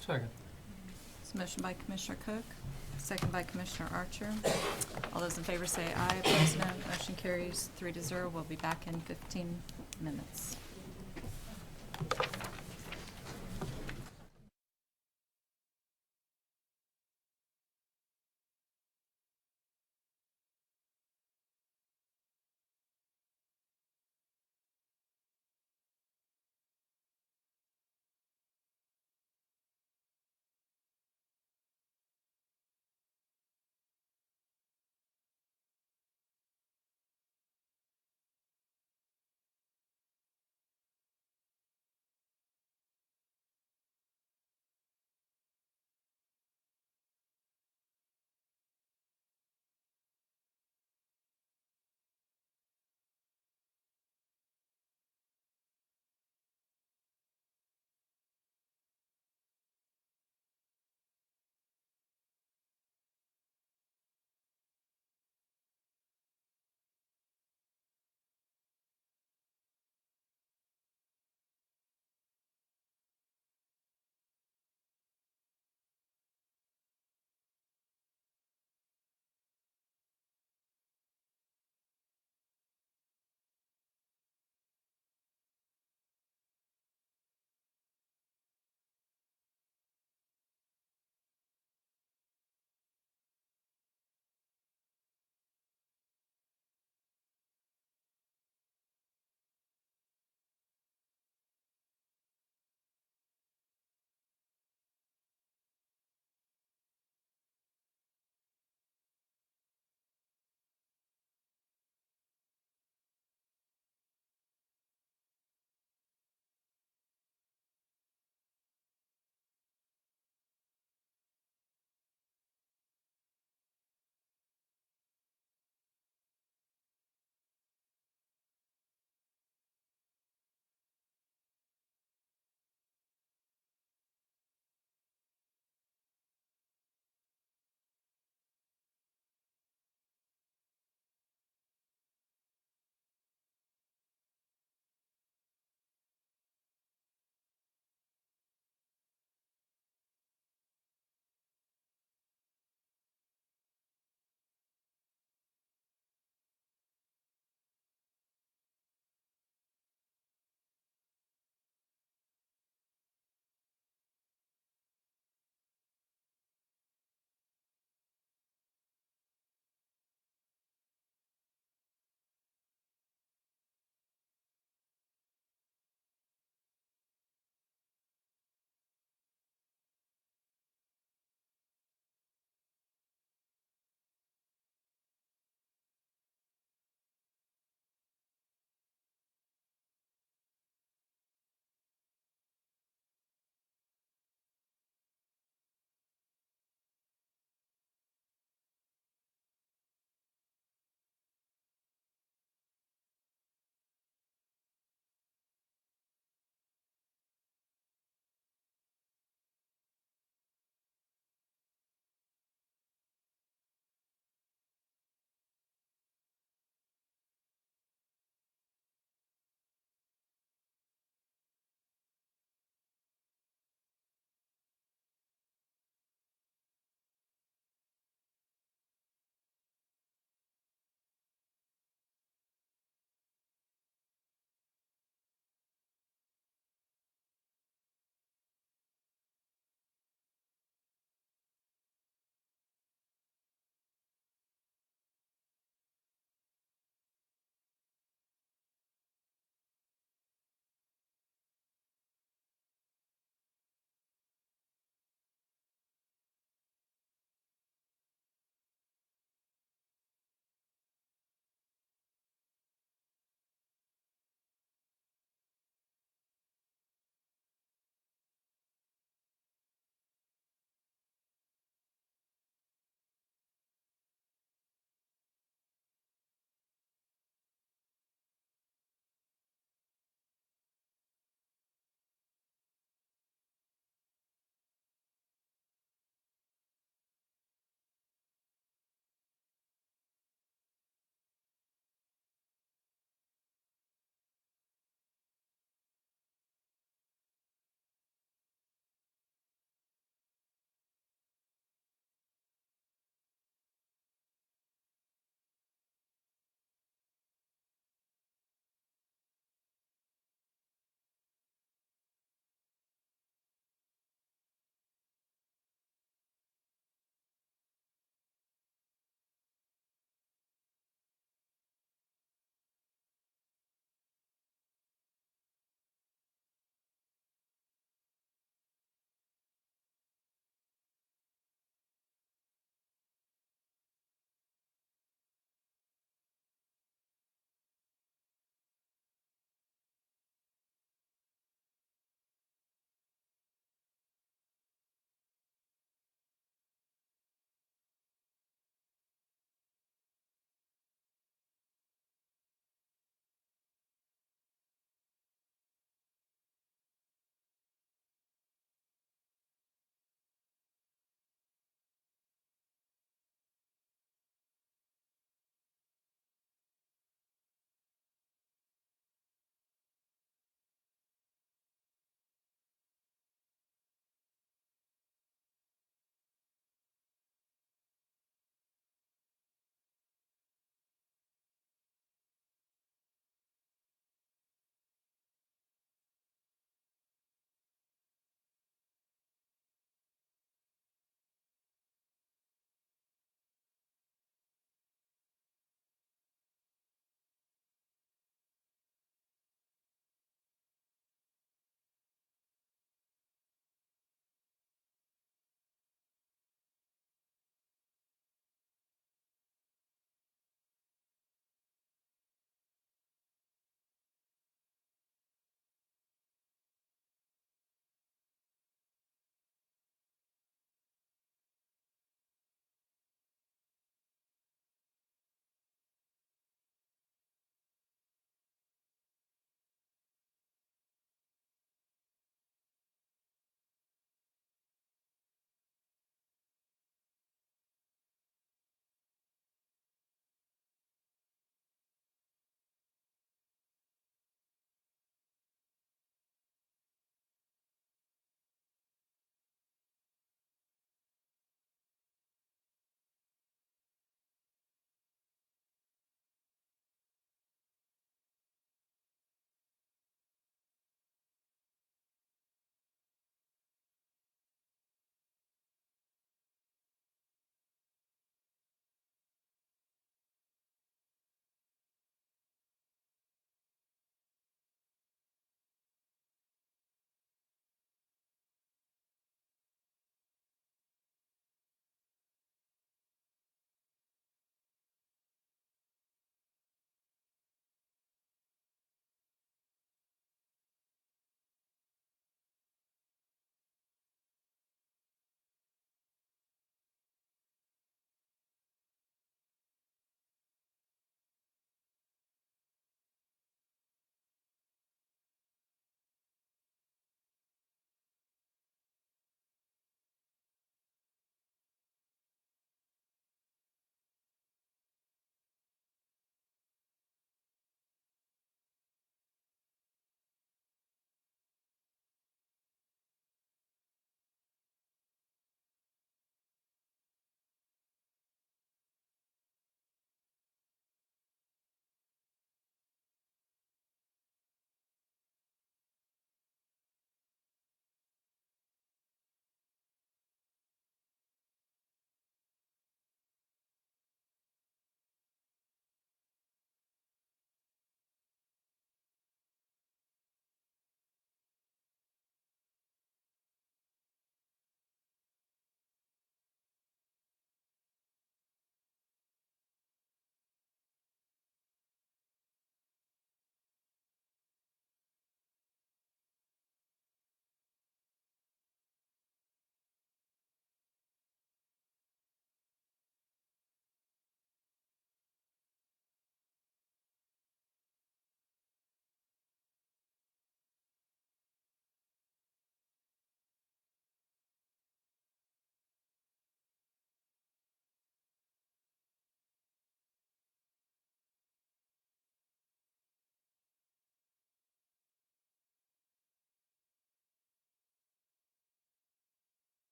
Second. It's a motion by Commissioner Cook, second by Commissioner Archer. All those in favor say aye. Opposed, no. Motion carries 3-0. We'll be back in 15 minutes.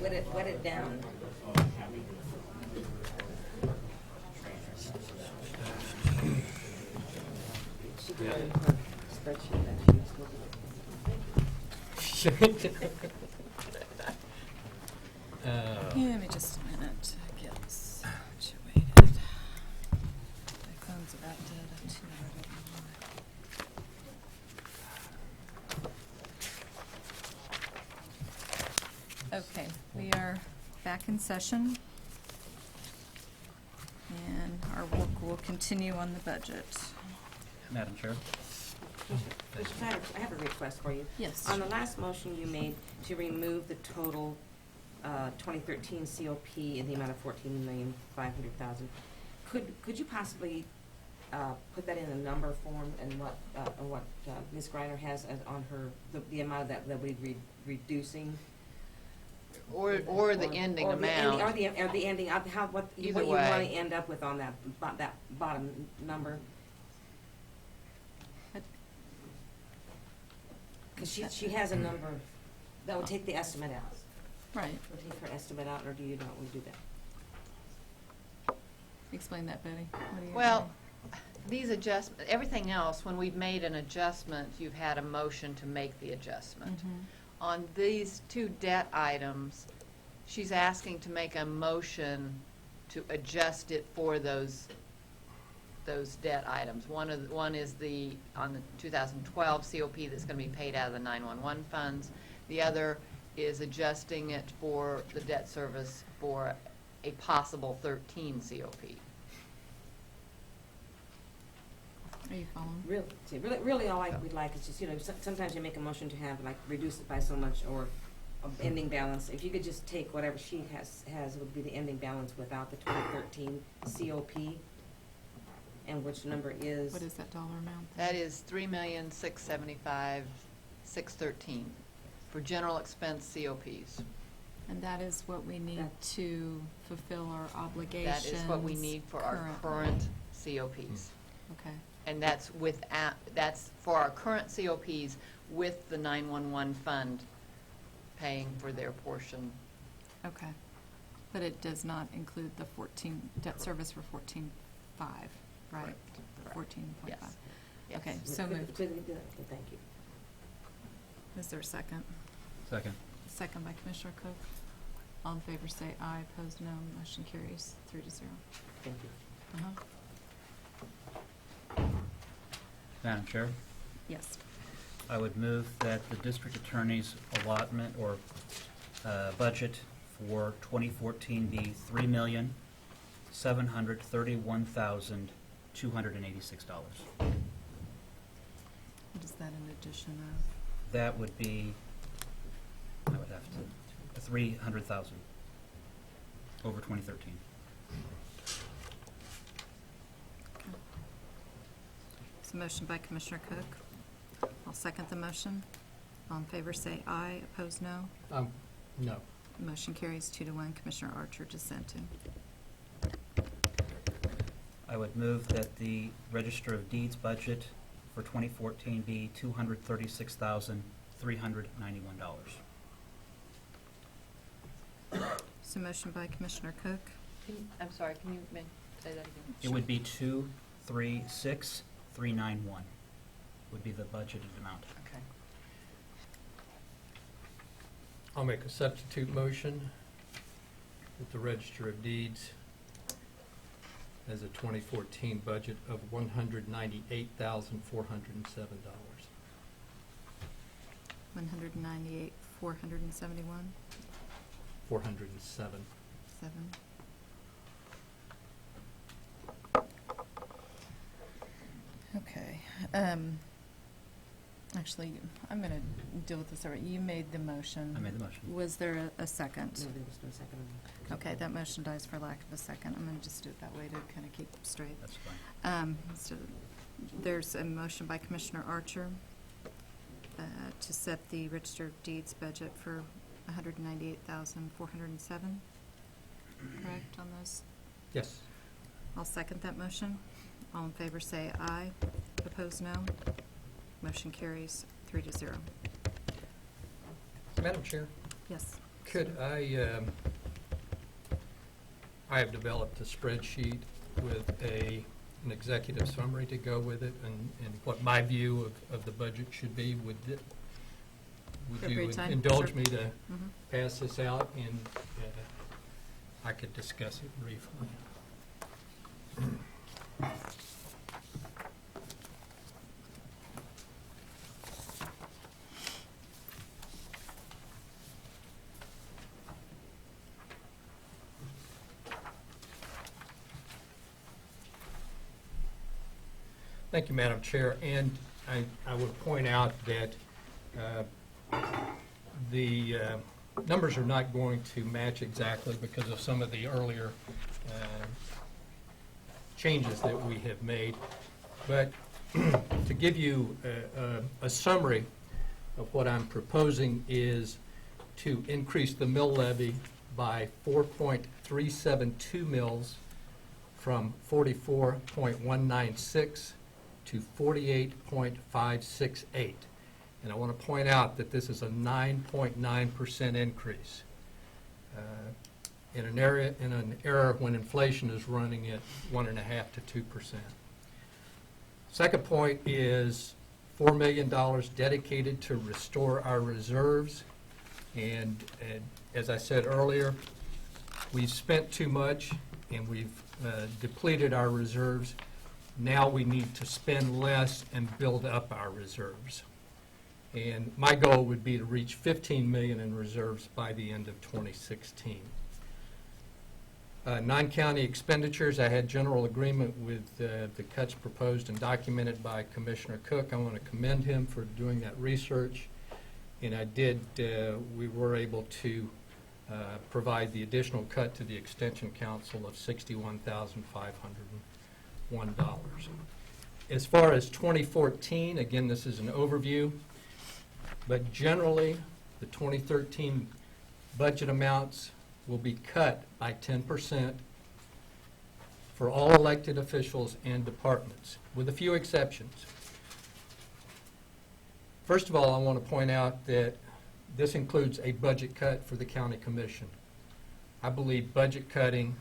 wet it down. She did it in her spreadsheet that she was looking Give me just a minute to get situated. My phone's about dead. Too. Okay, we are back in session. And our work will continue on the budget. Madam Chair? I have a request for you. Yes. On the last motion you made to remove the total 2013 COP in the amount of $14,500,000, could you possibly put that in a number form and what Ms. Greiner has on her, the amount that we're reducing? Or the ending amount. Or the ending, what you Either want to way. end up with on that bottom number? Because she has a number, that would take the estimate out. Right. Would take her estimate out, or do you not want to do that? Explain that, Betty. What do you Well, these adjustments, everything else, when we've made an adjustment, you've had a motion to make the adjustment. Mhm. On these two debt items, she's asking to make a motion to adjust it for those debt items. One is on the 2012 COP that's going to be paid out of the 911 funds. The other is adjusting it for the debt service for a possible 13 COP. Are you following? Really, all we'd like is just, sometimes you make a motion to have, like, reduce it by so much, or ending balance. If you could just take whatever she has, would be the ending balance without the 2013 COP, and which number is? What is that dollar amount? That is $3,675,613 for general expense COPs. And that is what we need to fulfill our obligations. That is what we need for our current COPs. Okay. And that's for our current COPs with the 911 fund paying for their portion. Okay. But it does not include the debt service for 14.5, right? Correct. 14.5. Yes. Okay, Yes. so moved. Could we do that? Okay, thank you. Is there a second? Second. Second by Commissioner Cook. All in favor say aye, opposed no. Motion carries 3-0. Thank you. Uh-huh. Madam Chair? Yes. I would move that the district attorney's allotment or budget for 2014 be $3,731,286. What is that in addition of? That would be, I would have to, 300,000 over 2013. Okay. It's a motion by Commissioner Cook. I'll second the motion. All in favor say aye, opposed no. No. Motion carries 2-1. Commissioner Archer dissenting. I would move that the Register of Deeds budget for 2014 be $236,391. It's a motion by Commissioner Cook. I'm sorry, can you say that again? It would be 236,391 would be the budgeted amount. Okay. I'll make a substitute motion with the Register of Deeds as a 2014 budget of $198,407. 198, 471, 407. 7. Okay. Actually, I'm going to deal with this. You made the motion. I made the motion. Was there a second? No, there was no second. Okay, that motion dies for lack of a second. I'm going to just do it that way to kind of keep straight. That's fine. So there's a motion by Commissioner Archer to set the Register of Deeds budget for $198,407. Correct on those? Yes. I'll second that motion. All in favor say aye. Opposed no. Motion carries 3-0. Madam Chair, Yes. Could I have developed a spreadsheet with an executive summary to go with it, and what my view of the budget should be. Would you Appropriate time? indulge Sure. me to Mhm. pass this out, and I could discuss it briefly. Thank you, Madam Chair. And I would point out that the numbers are not going to match exactly because of some of the earlier changes that we have made. But to give you a summary of what I'm proposing is to increase the mill levy by 4.372 mills from 44.196 to 48.568. And I want to point out that this is a 9.9% increase in an era when inflation is running at 1.5% to 2%. Second point is $4 million dedicated to restore our reserves. And as I said earlier, we've spent too much and we've depleted our reserves. Now we need to spend less and build up our reserves. And my goal would be to reach 15 million in reserves by the end of 2016. Non-county expenditures, I had general agreement with the cuts proposed and documented by Commissioner Cook. I want to commend him for doing that research. And we were able to provide the additional cut to the Extension Council of $61,501. As far as 2014, again, this is an overview, but generally, the 2013 budget amounts will be cut by 10% for all elected officials and departments, with a few exceptions. First of all, I want to point out that this includes a budget cut for the county commission. I believe budget cutting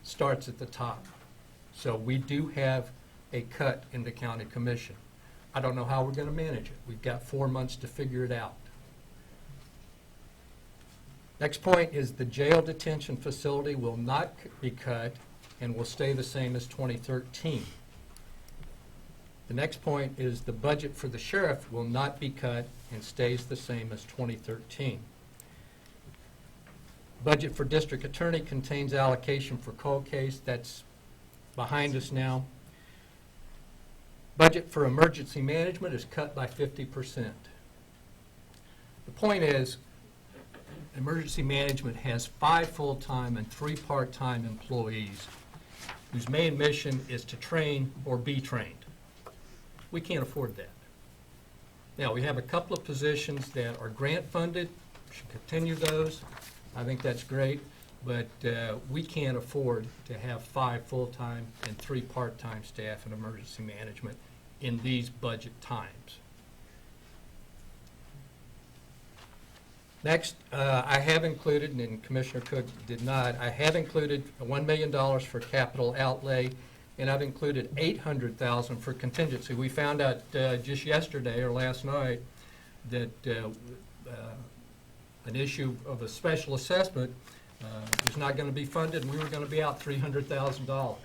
starts at the top. So we do have a cut in the county commission. I don't know how we're going to manage it. We've got 4 months to figure it out. Next point is the jail detention facility will not be cut and will stay the same as 2013. The next point is the budget for the sheriff will not be cut and stays the same as 2013. Budget for district attorney contains allocation for cold case. That's behind us now. Budget for emergency management is cut by 50%. The point is, emergency management has 5 full-time and 3 part-time employees whose main mission is to train or be trained. We can't afford that. Now, we have a couple of positions that are grant-funded. We should continue those. I think that's great. But we can't afford to have 5 full-time and 3 part-time staff in emergency management in these budget times. Next, I have included, and Commissioner Cook did not, I have included $1 million for capital outlay, and I've included $800,000 for contingency. We found out just yesterday or last night that an issue of a special assessment was not going to be funded, and we were going to be out $300,000.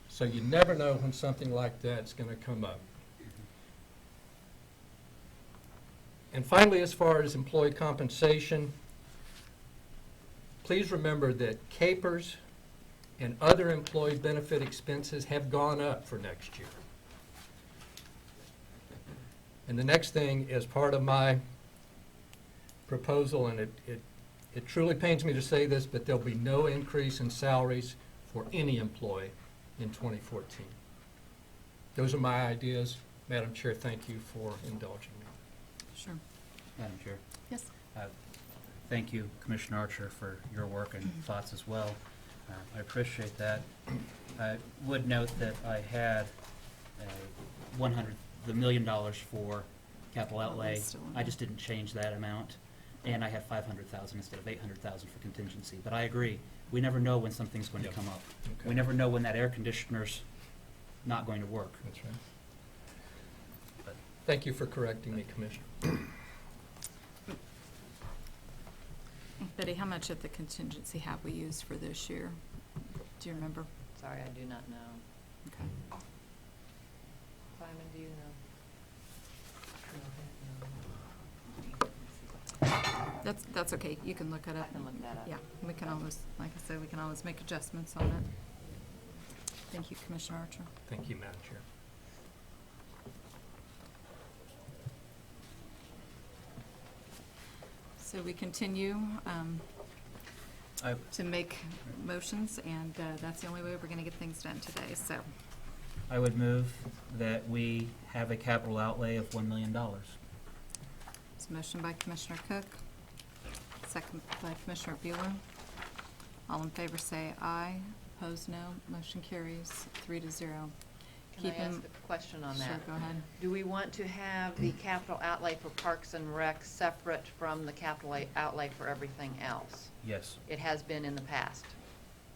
So you never know when something like that's going to come up. And finally, as far as employee compensation, please remember that capers and other employee benefit expenses have gone up for next year. And the next thing is part of my proposal, and it truly pains me to say this, but there'll be no increase in salaries for any employee in 2014. Those are my ideas. Madam Chair, thank you for indulging me. Sure. Madam Chair. Yes. Thank you, Commissioner Archer, for your work and thoughts as well. I appreciate that. I would note that I had the $1 million for capital outlay. I just didn't change that amount. and I had 500,000 instead of 800,000 for contingency. But I agree, we never know when something's going to Yep. come up. Okay. We never know when that air conditioner's not going to work. That's right. Thank you for correcting me, Commissioner. Betty, how much of the contingency have we used for this year? Do you remember? Sorry, I do not know. Okay. Simon, do you know? That's okay, you can look it up. I can look that up. Yeah, we can always, like I said, we can always make adjustments on it. Thank you, Commissioner Archer. Thank you, Madam Chair. So we continue I- to make motions, and that's the only way we're going to get things done today, so. I would move that we have a capital outlay of $1 million. It's a motion by Commissioner Cook, second by Commissioner Bueller. All in favor say aye, opposed no, motion carries 3-0. Can I Keep ask in- a question on that? Sure, go ahead. Do we want to have the capital outlay for Parks and Rec separate from the capital outlay for everything else? Yes. It has been in the past.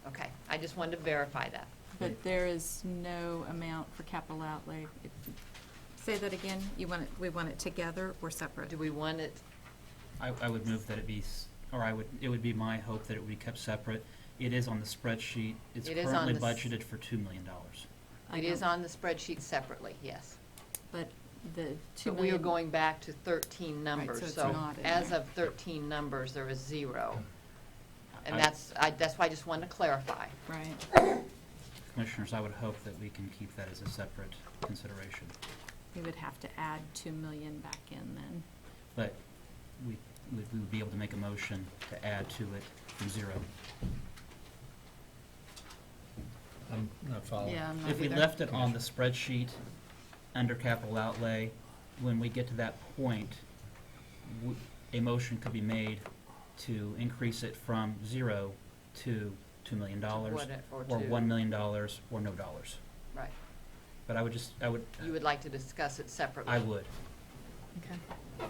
Okay, I just wanted to verify that. But there is no amount for capital outlay. Say that again, we want it together or separate? Do we want it, I would move that it be, it would be my hope that it would be kept separate. It is on the spreadsheet. It's It is on currently the budgeted for $2 million. I it is don't- on the spreadsheet separately, yes. But the 2 But million. we are going back to 13 numbers, so it's so not in as there. of 13 numbers, there is 0. And I- that's why I just wanted to clarify. Right. Commissioners, I would hope that we can keep that as a separate consideration. We would have to add 2 million back in then. But we would be able to make a motion to add to it from 0. I'm not following. Yeah, I'm not If we either. left it on the spreadsheet under capital outlay, when we get to that point, a motion could be made to increase it from 0 to $2 million, or to- $1 million, or no dollars. Right. But I would just, You would like to discuss it separately? I would. Okay.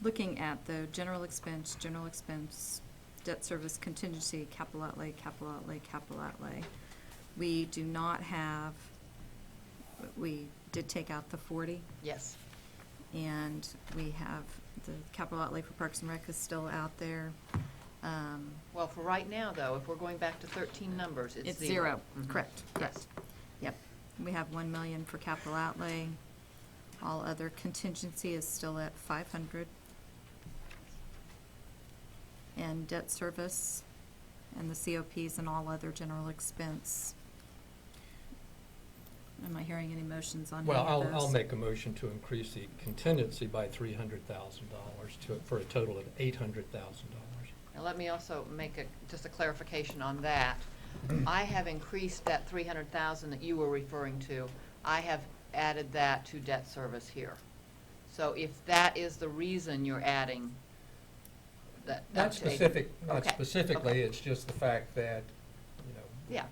Looking at the general expense, debt service contingency, capital outlay, capital outlay, capital outlay. We do not have, we did take out the 40. Yes. And we have the capital outlay for Parks and Rec is still out there. Well, for right now, though, if we're going back to 13 numbers, it's 0. It's 0, Mhm. correct, Yes. correct. Yep. We have 1 million for capital outlay. All other contingency is still at 500. And debt service and the COPs and all other general expense. Am I hearing any motions on any Well, of those? I'll make a motion to increase the contingency by $300,000 for a total of $800,000. Now, let me also make just a clarification on that. I have increased that 300,000 that you were referring to. I have added that to debt service here. So if that is the reason you're adding that. Not okay. specific, not Okay, specifically, okay. it's just the fact that, you know. Yeah,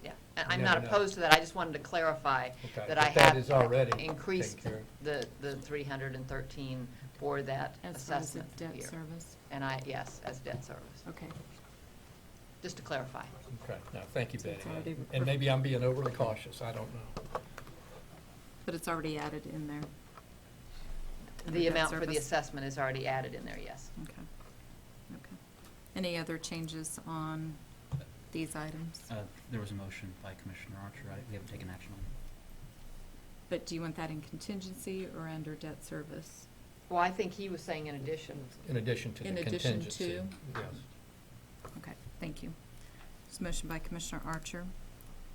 yeah. And You I'm not never know. opposed to that. I just wanted to clarify Okay, that I but that have is already increased taken the 313 for that As far as the assessment debt here. service? And yes, as debt service. Okay. Just to clarify. Okay, no, thank you, So it's Betty. already And maybe I'm being overly cautious, I don't know. But it's already added in there. Under The debt amount for the service. assessment is already added in there, yes. Okay. Okay. Any other changes on these items? There was a motion by Commissioner Archer. We haven't taken action on it. But do you want that in contingency or under debt service? Well, I think he was saying in addition. In addition to the In addition contingency. to? Yes. Okay, thank you. There's a motion by Commissioner Archer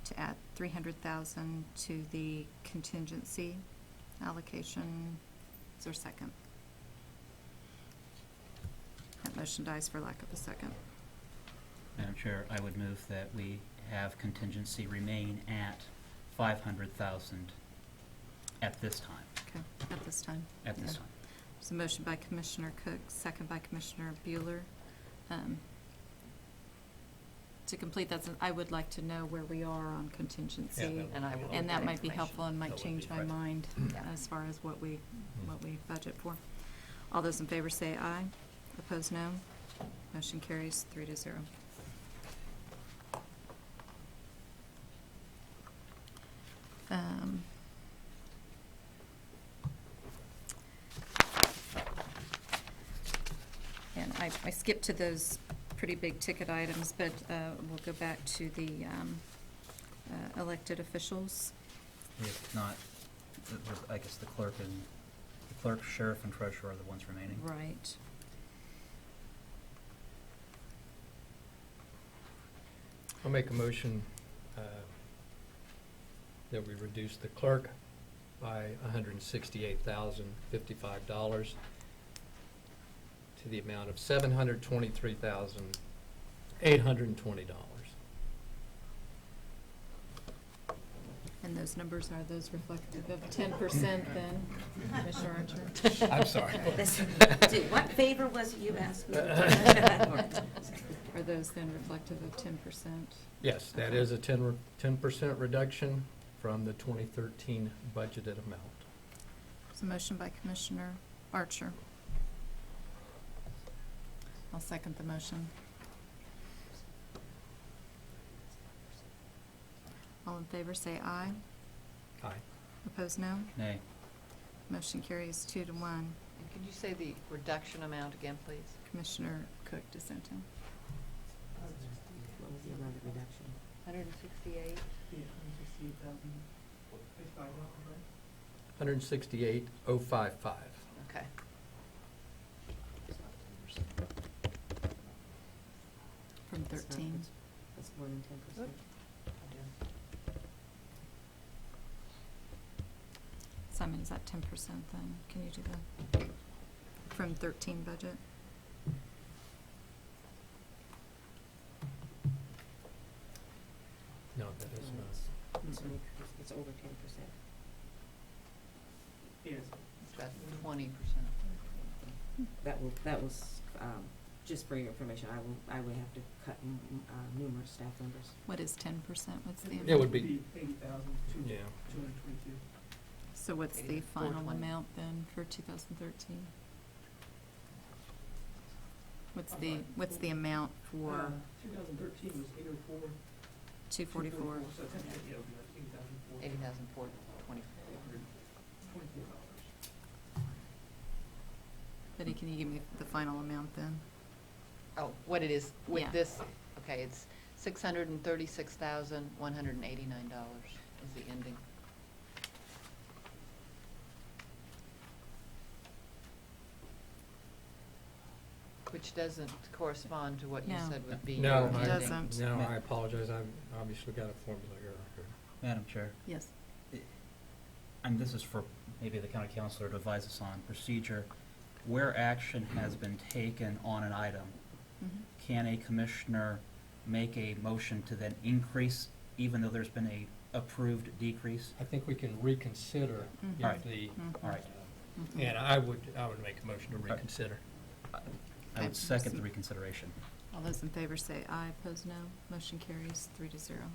to add 300,000 to the contingency allocation. Is there a second? That motion dies for lack of a second. Madam Chair, I would move that we have contingency remain at 500,000 at this time. Okay, at this time. At this Yeah. time. There's a motion by Commissioner Cook, second by Commissioner Bueller. to complete that, I would like to know where we are on contingency. And I will And get that that might be information. helpful and might change my mind Yeah. as far as what we budget for. All those in favor say aye. Opposed, no. Motion carries 3-0. And I skipped to those pretty big ticket items, but we'll go back to the elected officials. If not, I guess the clerk, sheriff, and treasurer are the ones remaining. Right. I'll make a motion that we reduce the clerk by $168,055 to the amount of $723,820. And those numbers, are those reflective of 10% then, Commissioner Archer? I'm sorry. Dude, what favor was it you asked me? Are those then reflective of 10%? Yes, that is a 10% reduction from the 2013 budgeted amount. There's a motion by Commissioner Archer. I'll second the motion. All in favor say aye. Aye. Opposed, no. Nay. Motion carries 2-1. And could you say the reduction amount again, please? Commissioner Cook dissenting. What was the amount of reduction? 168. 168,055. Okay. From 13. That's more than 10%. Simon, is that 10% then? Can you do that? From 13 budget? No, that is not. It's over 10%. It's about 20%. That was, just for your information, I would have to cut numerous staff members. What is 10%? What's the amount? It would be, 80,000, yeah. 222. So what's the final amount then for 2013? What's the amount for 2013 was 804. 244? So technically, it would be like 80,424. Betty, can you give me the final amount then? Oh, what it is with Yeah. this, okay, it's $636,189 is the ending. Which doesn't correspond to what you No. said would be No, your I- ending. doesn't. No, I apologize. I've obviously got a formula error here. Madam Chair, Yes. and this is for maybe the county councilor to advise us on procedure. Where action has been taken on an item, Mhm. can a commissioner make a motion to then increase even though there's been a approved decrease? I think we can reconsider Mhm. if Alright. the, Mhm. All right. Mhm. and I would make a motion to reconsider. I would second the reconsideration. All those in favor say aye, opposed no. Motion carries 3-0.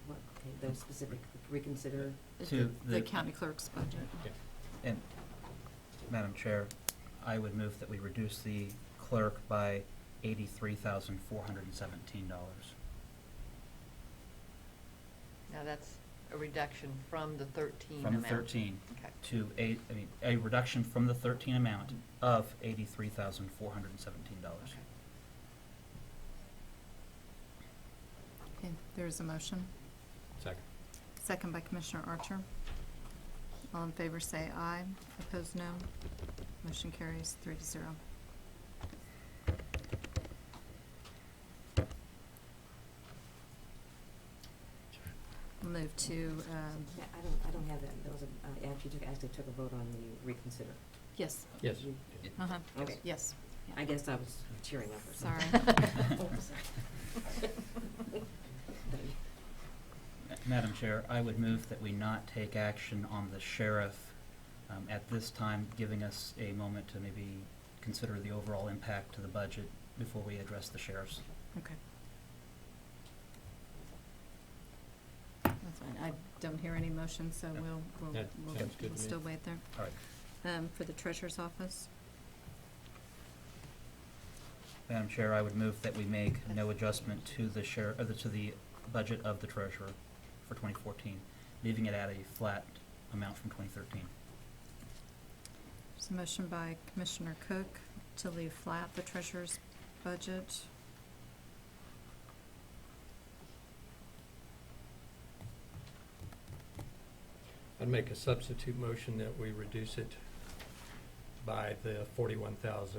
What, okay, those specific, reconsider. To The the- county clerk's budget. And, Madam Chair, I would move that we reduce the clerk by $83,417. Now, that's a reduction from the 13 From amount. the 13 Okay. to a reduction from the 13 amount of $83,417. Okay, there is a motion. Second. Second by Commissioner Archer. All in favor say aye, opposed no. Motion carries 3-0. We'll move to, Yeah, I don't have that. There was a, actually took a vote on the reconsider. yes. Yes. Uh-huh. Okay. Yes. I guess I was tearing up or Sorry. something. Madam Chair, I would move that we not take action on the sheriff at this time, giving us a moment to maybe consider the overall impact to the budget before we address the sheriff's Okay. That's fine. I don't hear any motion, so we'll That sounds good to me. still wait there. All right. For the treasurer's office? Madam Chair, I would move that we make no adjustment to the to the budget of the treasurer for 2014, leaving it at a flat amount from 2013. There's a motion by Commissioner Cook to leave flat the treasurer's budget. I'd make a substitute motion that we reduce it by the $41,921.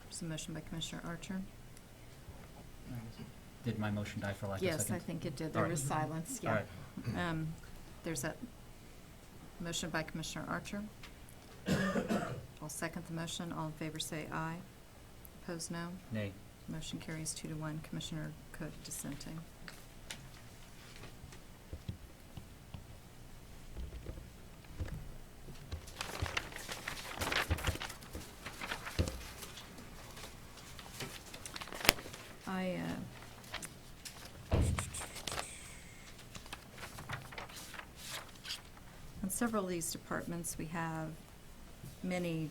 There's a motion by Commissioner Archer. Did my motion die for lack of a second? Yes, I think it did. All There right. was silence, All yeah. right. There's that motion by Commissioner Archer. I'll second the motion. All in favor say aye. Opposed, no. Nay. Motion carries 2-1. Commissioner Cook dissenting. On several of these departments, we have many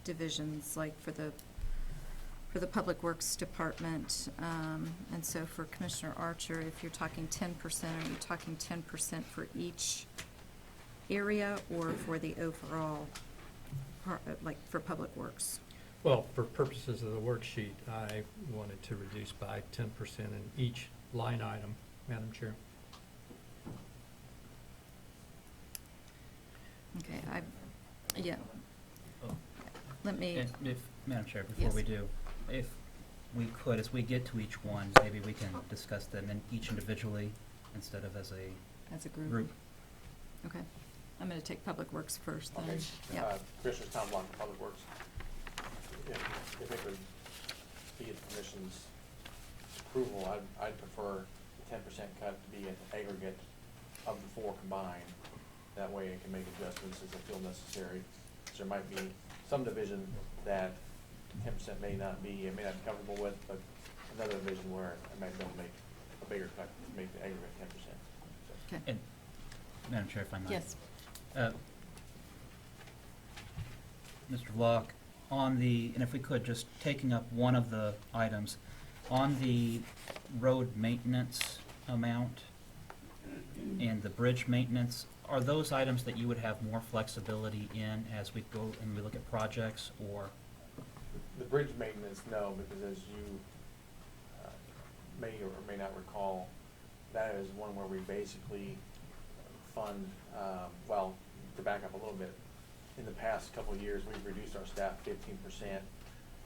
divisions, like for the Public Works Department, and so for Commissioner Archer, if you're talking 10%, are you talking 10% for each area or for the overall, like for Public Works? Well, for purposes of the worksheet, I wanted to reduce by 10% in each line item, Madam Chair. Okay, yeah. Oh. Let me. And if, Madam Chair, before Yes. we do, if we could, as we get to each one, maybe we can discuss them in each individually instead of as a group. Okay. I'm going to take Public Works first then. Okay. Yeah. Commissioner Tom Blanc, Public Works. If it would be at the Commission's approval, I'd prefer the 10% cut to be an aggregate of the four combined. That way I can make adjustments as I feel necessary. There might be some division that 10% may not be comfortable with, but another division where I might be able to make a bigger cut, to make the aggregate 10%. Okay. And, Madam Chair, if I might. Yes. Mr. Vlock, on the, and if we could, just taking up one of the items, on the road maintenance amount and the bridge maintenance, are those items that you would have more flexibility in as we go and we look at projects, or? The bridge maintenance, no, because as you may or may not recall, that is one where we basically fund, well, to back up a little bit, in the past couple of years, we've reduced our staff 15%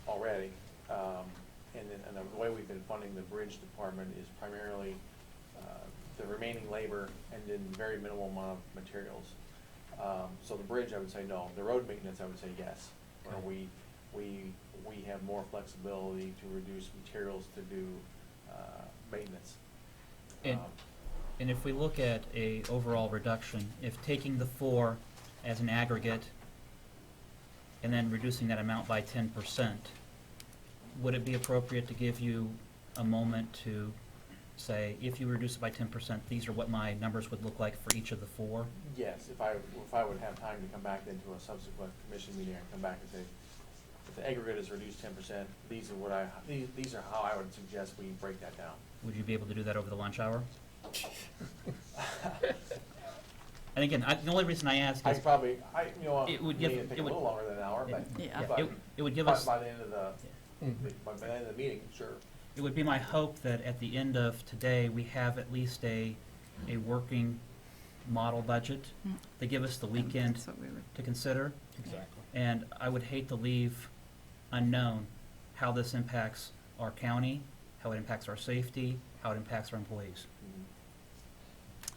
already. And the way we've been funding the bridge department is primarily the remaining labor and then very minimal amount of materials. So the bridge, I would say no. The road maintenance, I would say yes. Where we have more flexibility to reduce materials to do maintenance. And if we look at a overall reduction, if taking the four as an aggregate and then reducing that amount by 10%, would it be appropriate to give you a moment to say, if you reduce it by 10%, these are what my numbers would look like for each of the four? Yes, if I would have time to come back into a subsequent commission meeting, I'd come back and say, if the aggregate is reduced 10%, these are how I would suggest we break that down. Would you be able to do that over the lunch hour? And again, the only reason I ask is. It would take a little longer than an hour, but it would give us. By the end of the meeting, sure. It would be my hope that at the end of today, we have at least a working model budget to give us the weekend to consider. Exactly. And I would hate to leave unknown how this impacts our county, how it impacts our safety, how it impacts our employees. I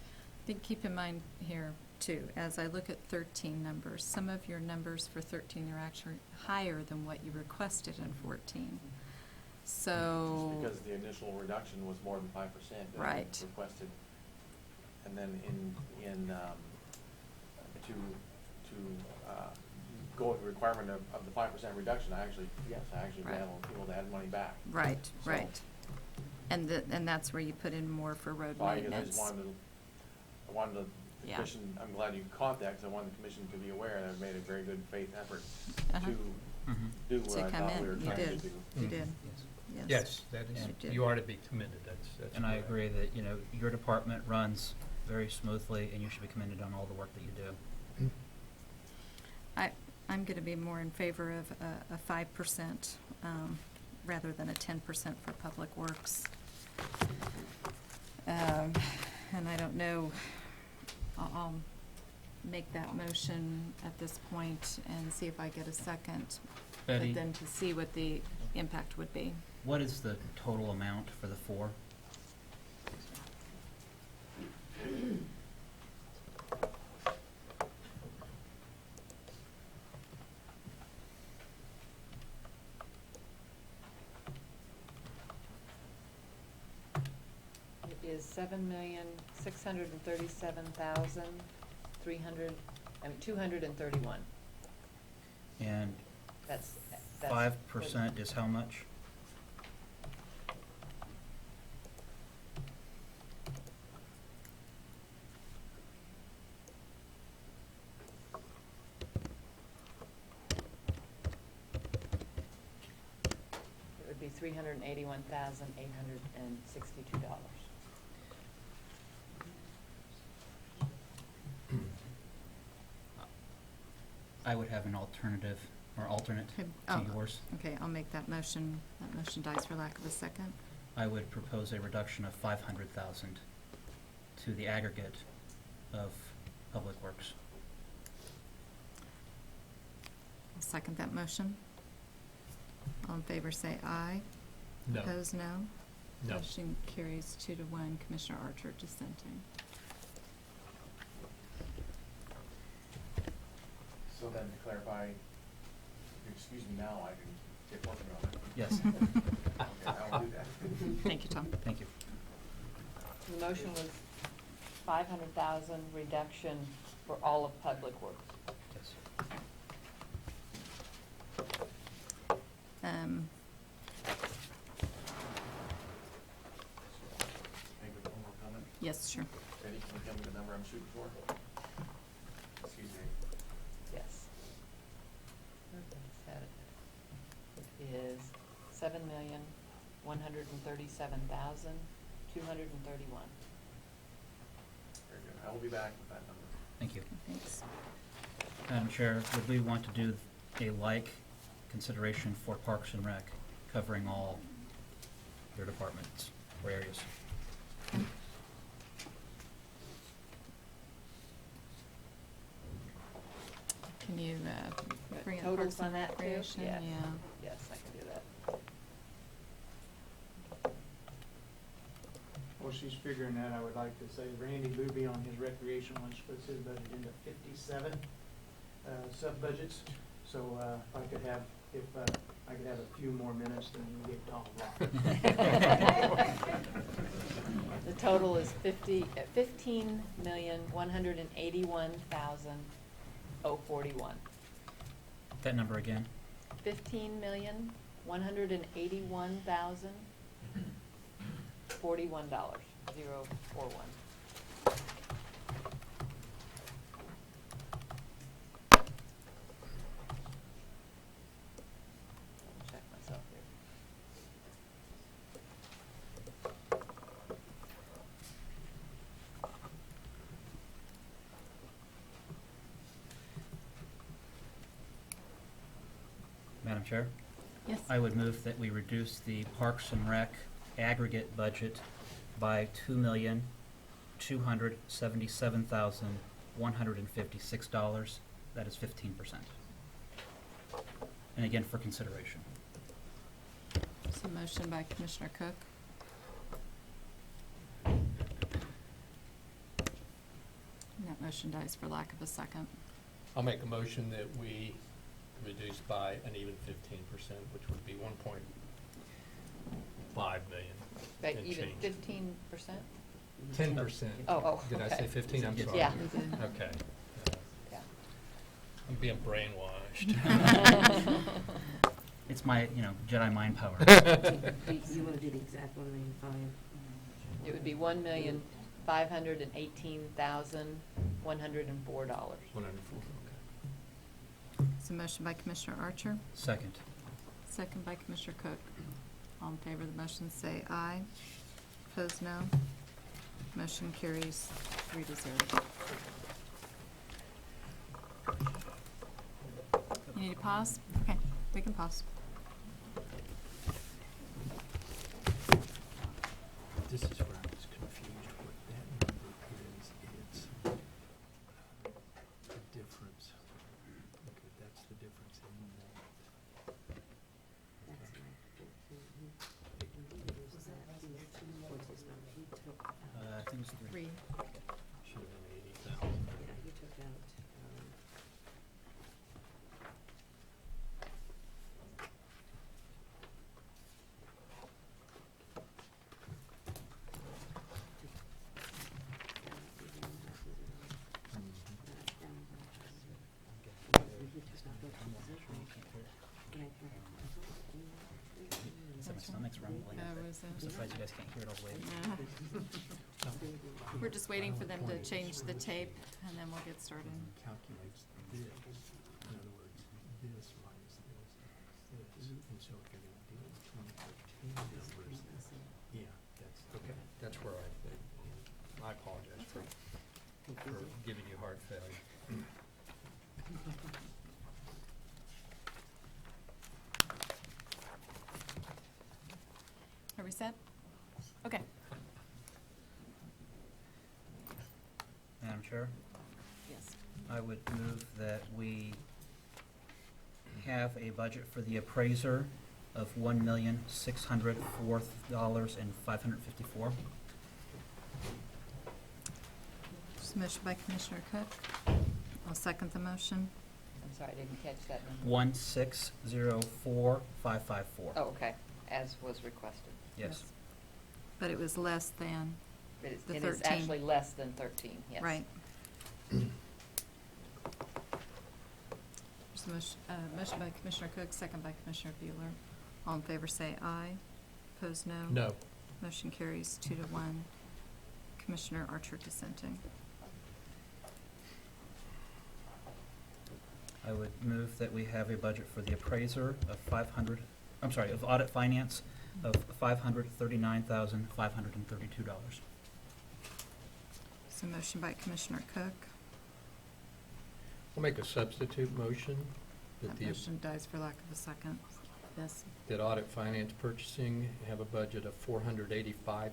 think keep in mind here, too, as I look at 13 numbers, some of your numbers for 13 are actually higher than what you requested in 14. So. Just because the initial reduction was more than 5% that Right. we requested. And then to go with the requirement of the 5% reduction, I actually been able to add money back. Right, So- right. And that's where you put in more for road So I maintenance. just wanted the Yeah. commission, I'm glad you caught that, because I wanted the commission to be aware that I've made a very good faith effort Uh-huh. to do what To I come thought we were in, you trying to did, do. you did. Yes. Yes, that is, You did. you are to be commended, that's. And I correct. agree that, you know, your department runs very smoothly, and you should be commended on all the work that you do. I'm going to be more in favor of a 5% rather than a 10% for Public Works. And I don't know, I'll make that motion at this point and see if I get a second. Betty? But then to see what the impact would be. What is the total amount for the 4? It is 7,637,231. And That's 5% is how much? It would be $381,862. I would have an alternative, or alternate Okay, to yours. Okay, I'll make that motion. That motion dies for lack of a second. I would propose a reduction of 500,000 to the aggregate of Public Works. I'll second that motion. All in favor say aye. No. Opposed, no. No. Motion carries 2-1. Commissioner Archer dissenting. So then to clarify, if you excuse me now, I can get working on it. Yes. Okay, I will do that. Thank you, Tom. Thank you. The motion was 500,000 reduction for all of Public Works. Yes. Make one more comment. Yes, sure. Eddie, can you tell me the number I'm shooting for? Excuse me. Yes. It is 7,137,231. Very good. I will be back with that number. Thank you. Thanks. Madam Chair, would we want to do a like consideration for Parks and Rec, covering all your departments or areas? Can you bring up Totals Parks and on that too? Recreation? Yes. Yeah. Yes, I can do that. While she's figuring that, I would like to say Randy Luby on his recreation one splits his budget into 57 sub-budgets. So if I could have a few more minutes, then you can get Tom Rock. The total is 15,181,041. That number again? 15,181,041, 041. Check myself here. Madam Chair? Yes. I would move that we reduce the Parks and Rec aggregate budget by $2,277,156. That is 15%. And again, for consideration. So motion by Commissioner Cook. And that motion dies for lack of a second. I'll make a motion that we reduce by an even 15%, which would be 1.5 million. But and even change. 15%? 10%. Oh, Did I okay. say 15? I'm sorry. Yeah. Okay. Yeah. I'm being brainwashed. accomplished. It's my, Jedi mind power. You want to do the exact 1,000,005? It would be $1,518,104. It's a motion by Commissioner Archer, Second. second by Commissioner Cook. All in favor of the motion, say aye. Opposed, no. Motion carries 3-0. You need to pause? Okay, we can pause. This is where I was confused. What that number is, it's the difference. Okay, that's the difference in that. I think it's 3. Should have been 80,000. Yeah, you took out, So my stomach's rumbling. Was it? I'm surprised you guys can't hear it all the way. We're just waiting for them to change the tape, and then we'll get started. Calculates this. In other words, this minus this, and so if you're gonna deal with 2013 numbers, yeah, that's, okay, that's where I apologize for giving you heart failure. Are we set? Okay. Madam Chair, Yes. I would move that we have a budget for the appraiser of $1,604,554. Just a motion by Commissioner Cook. I'll second the motion. I'm sorry, I didn't catch that number. 1,604,554. Oh, okay, as was requested. Yes. But it was less than But it's, the it 13. is actually less than 13, yes. Right. There's a motion by Commissioner Cook, second by Commissioner Bueller. All in favor say aye. Opposed, no. No. Motion carries 2-1. Commissioner Archer dissenting. I would move that we have a budget for the appraiser of of audit finance of $539,532. So motion by Commissioner Cook. I'll make a substitute motion That motion dies for lack of a second. Yes. that audit finance purchasing have a budget of $485,579.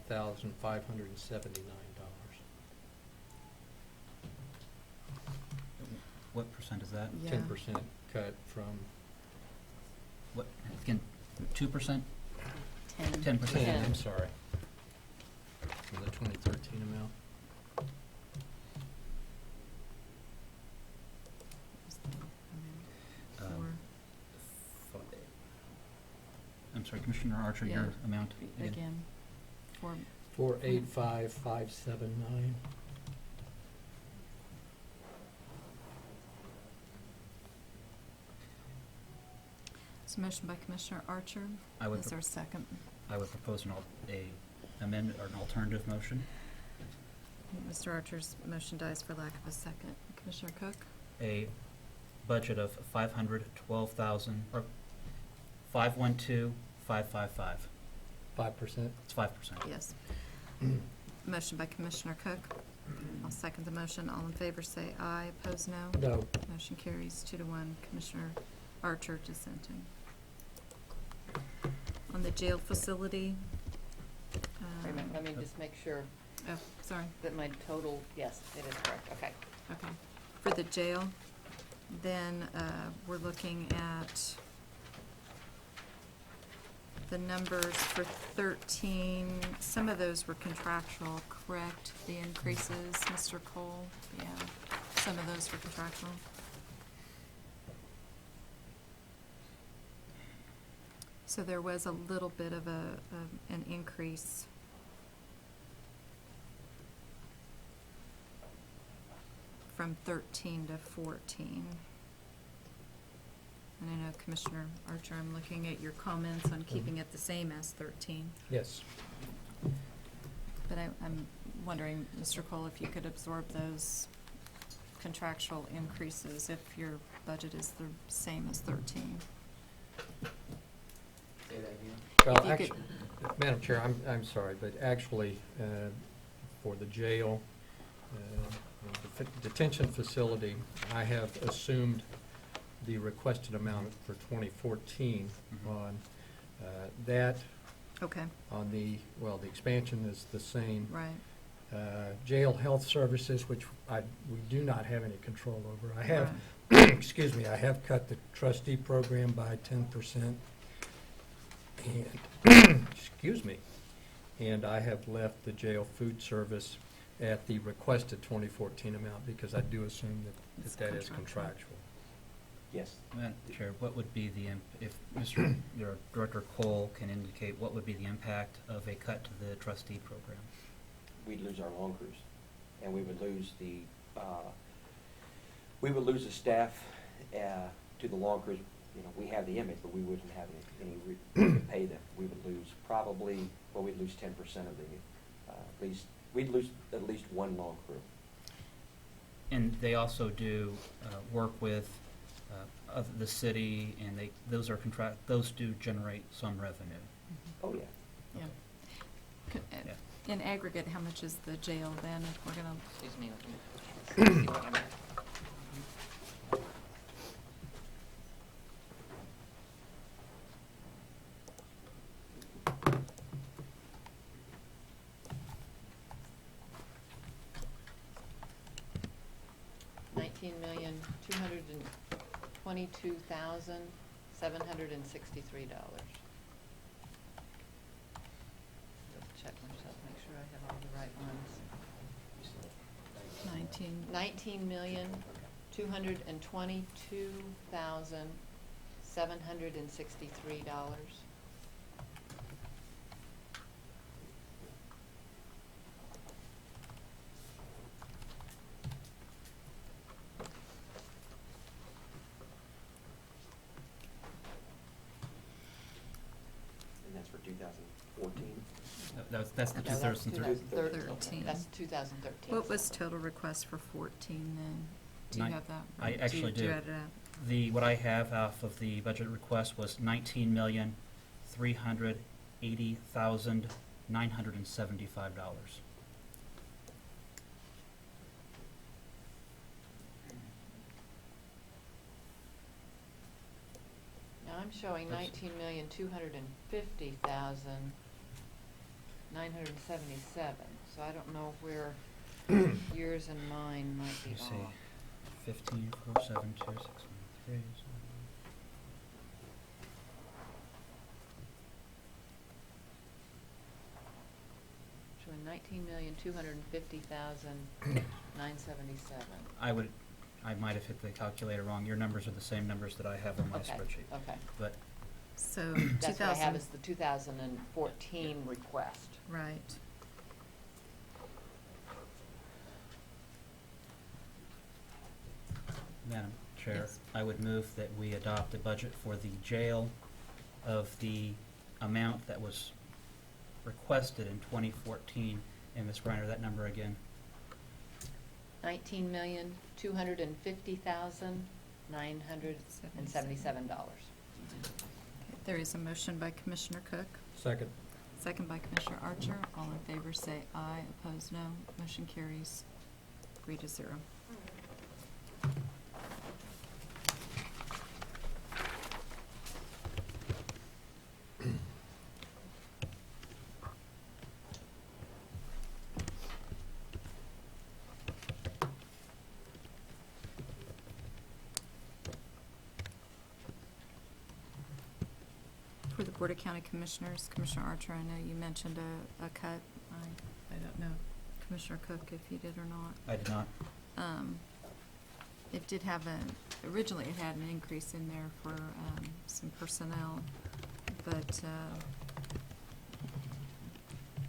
What percent is that? Yeah. 10% cut from What, again, 2%? 10. 10%. 10, I'm sorry, from the 2013 amount. Fi- I'm sorry, Commissioner Archer, your Yeah. amount Again, for 485,579. So motion by Commissioner Archer. I would Is there a second? I would propose an amendment or an alternative motion. Mr. Archer's motion dies for lack of a second. Commissioner Cook? A budget of 512,000, or 512,555. 5%? It's 5%. Yes. Motion by Commissioner Cook. I'll second the motion. All in favor say aye. Opposed, no. No. Motion carries 2-1. Commissioner Archer dissenting. On the jail facility. Wait a minute, let me just make sure Oh, sorry. that my total, yes, it is correct, okay. Okay. For the jail, then we're looking at the numbers for 13. Some of those were contractual, correct? The increases, Mr. Cole? Yeah, some of those were contractual. So there was a little bit of an increase. From 13 to 14. And I know Commissioner Archer, I'm looking at your comments on keeping it the same as 13. Yes. But I'm wondering, Mr. Cole, if you could absorb those contractual increases if your budget is the same as 13. Well, If you actually, could- Madam Chair, I'm sorry, but actually, for the jail, the detention facility, I have assumed the requested amount for 2014 on that. Okay. On the, well, the expansion is the same. Right. Jail health services, which we do not have any control over. I have, excuse me, I have cut the trustee program by 10%. And, excuse me, and I have left the jail food service at the requested 2014 amount because I do assume It's that is contractual. contractual. Yes. Madam Chair, what would be the, if Mr. or Director Cole can indicate, what would be the impact of a cut to the trustee program? We'd lose our lawn crews, and we would lose the staff to the lawn crews. You know, we have the image, but we wouldn't have any to pay them. We would lose probably, well, we'd lose 10% of the, we'd lose at least one lawn crew. And they also do work with the city, and those do generate some revenue. Oh, yeah. Yeah. Okay. C- Yeah. In aggregate, how much is the jail then, if we're gonna? Excuse me, let me see what I'm at. $19,222,763. Just check myself, make sure I have all the right ones. 19,222,763. And that's for 2014. That's the No, that's 2013. That's 2013. What was total request for 14 then? Do you Nine- have that? I Or actually do. You do. add it up? What I have off of the budget request was $19,380,975. Now I'm showing That's- 19,250,977, so I don't know where yours and mine might Let be me see, off. 15,472,693. Showing 19,250,977. I might have hit the calculator wrong. Your numbers are the same numbers that I have on my Okay, spreadsheet. okay. But So That's what I have 2000, is the 2014 request. right. Madam Chair, Yes. I would move that we adopt a budget for the jail of the amount that was requested in 2014. And Ms. Reiner, that number again? $19,250,977. There is a motion by Commissioner Cook, Second. second by Commissioner Archer. All in favor say aye, opposed no. Motion carries 3-0. For the Board of County Commissioners, Commissioner Archer, I know you mentioned a cut. I don't know, Commissioner Cook, if you did or not. I did not. It did have originally it had an increase in there for some personnel, but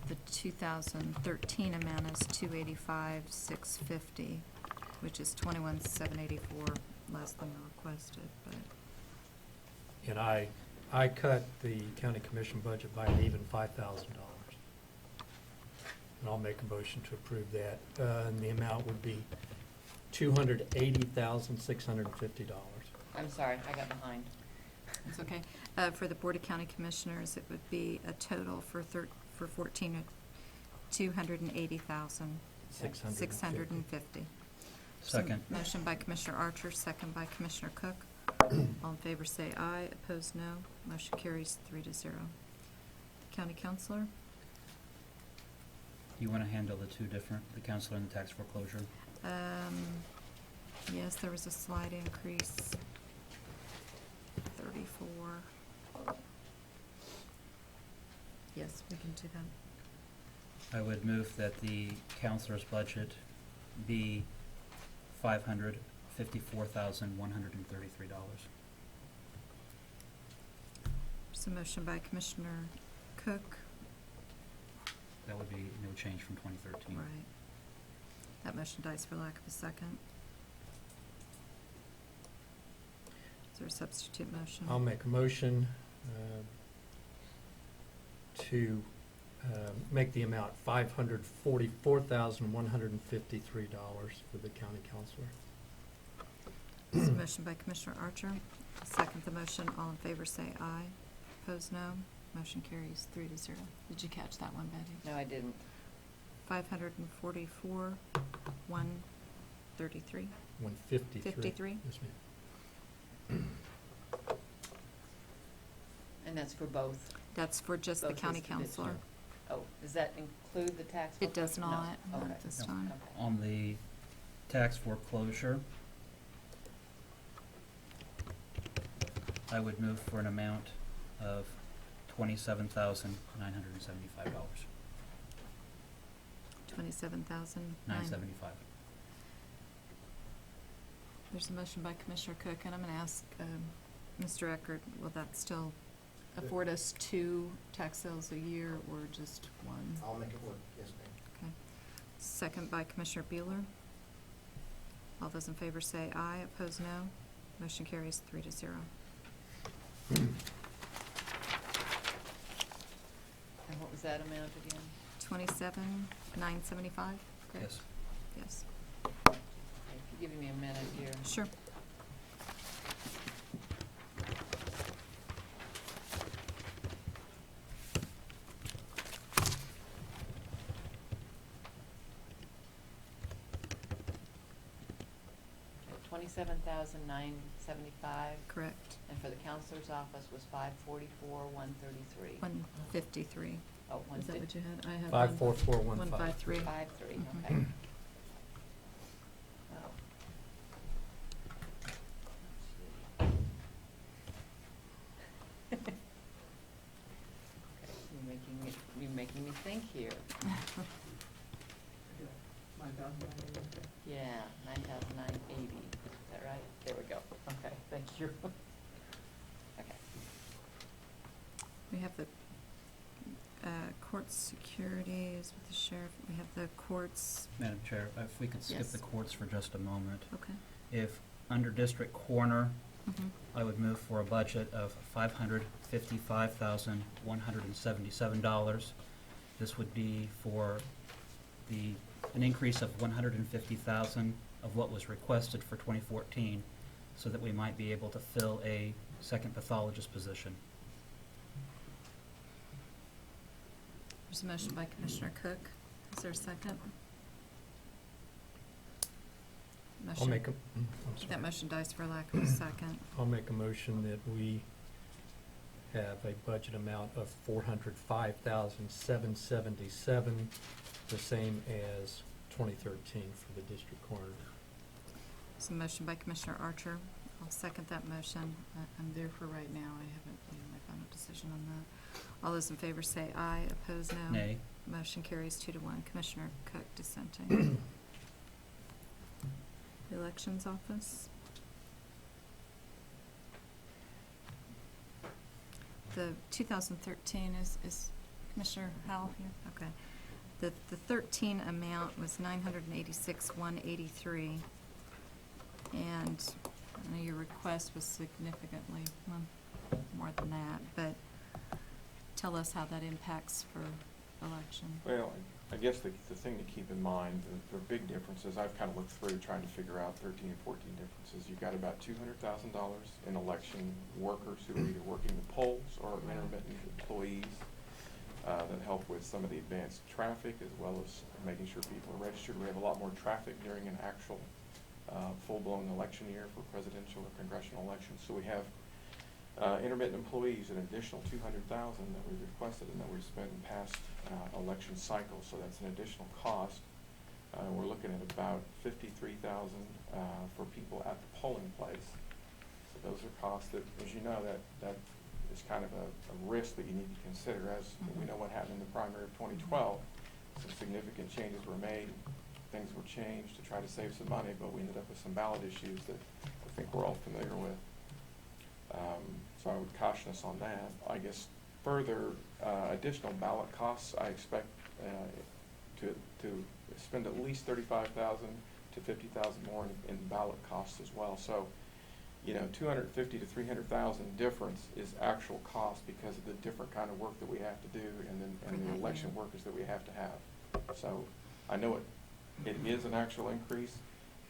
the 2013 amount is $285,650, which is $21,784 less than the requested, but And I cut the county commission budget by an even $5,000. And I'll make a motion to approve that. And the amount would be $280,650. I'm sorry, I got behind. It's okay. For the Board of County Commissioners, it would be a total for 14, $280,650. Second. Motion by Commissioner Archer, second by Commissioner Cook. All in favor say aye, opposed no. Motion carries 3-0. County Counselor? You want to handle the two different, the counselor and the tax foreclosure? Yes, there was a slight increase. 34. Yes, we can do that. I would move that the counselor's budget be $554,133. There's a motion by Commissioner Cook. That would be no change from 2013. Right. That motion dies for lack of a second. Is there a substitute motion? I'll make a motion to make the amount $544,153 for the county counselor. There's a motion by Commissioner Archer. I'll second the motion. All in favor say aye. Opposed no. Motion carries 3-0. Did you catch that one, Betty? No, I didn't. 544, 133. 153. 53? Yes, ma'am. And that's for both? That's for just the Both county listed this counselor. year. Oh, does that include the tax? It does foreclosure? not, No. not Okay. at this No. time. Okay. On the tax foreclosure, I would move for an amount of $27,975. 27,000. $975. There's a motion by Commissioner Cook, and I'm going to ask Mr. Eckert, will that still afford us 2 tax sales a year or just 1? I'll make it work, yes, ma'am. Okay. Second by Commissioner Bueller. All those in favor say aye, opposed no. Motion carries 3-0. And what was that amount again? 27,975? Yes. Yes. Okay, if you're giving me a minute here. Sure. $27,975. Correct. And for the counselor's office was $544,133. 153. Oh, Is that what you had? I have 54415. 153. 153, Mhm. okay. Wow. Okay, you're making me think here. Yeah, 9,980, is that right? There we go, okay, thank you. Okay. We have the court security is with the sheriff. We have the courts. Madam Chair, if we could skip Yes. the courts for just a moment. Okay. If, under District Coroner, Mhm. I would move for a budget of $555,177. This would be for an increase of $150,000 of what was requested for 2014, so that we might be able to fill a second pathologist position. There's a motion by Commissioner Cook. Is there a second? I'll make a, That motion dies for lack of a second. I'll make a motion that we have a budget amount of $405,777, the same as 2013 for the district coroner. There's a motion by Commissioner Archer. I'll second that motion. I'm there for right now. I haven't made my final decision on that. All those in favor say aye, opposed no. Nay. Motion carries 2-1. Commissioner Cook dissenting. The Elections Office. The 2013 is Commissioner Howell here? Okay. The 13 amount was $986,183. And I know your request was significantly, well, more than that, but tell us how that impacts for election. Well, I guess the thing to keep in mind, the big differences, I've kind of looked through trying to figure out 13 and 14 differences. You've got about $200,000 in election workers who are either working the polls or intermittent employees that help with some of the advanced traffic as well as making sure people are registered. We have a lot more traffic during an actual full-blown election year for presidential or congressional elections. So we have intermittent employees, an additional $200,000 that we requested and that we've spent in past election cycles. So that's an additional cost. We're looking at about $53,000 for people at the polling place. So those are costs that, as you know, that is kind of a risk that you need to consider. As we know what happened in the primary of 2012, some significant changes were made. Things were changed to try to save some money, but we ended up with some ballot issues that I think we're all familiar with. So I would caution us on that. I guess further additional ballot costs, I expect to spend at least $35,000 to $50,000 more in ballot costs as well. So, you know, $250,000 to $300,000 difference is actual cost because of the different kind of work that we have to do and the election workers that we have to have. So I know it is an actual increase,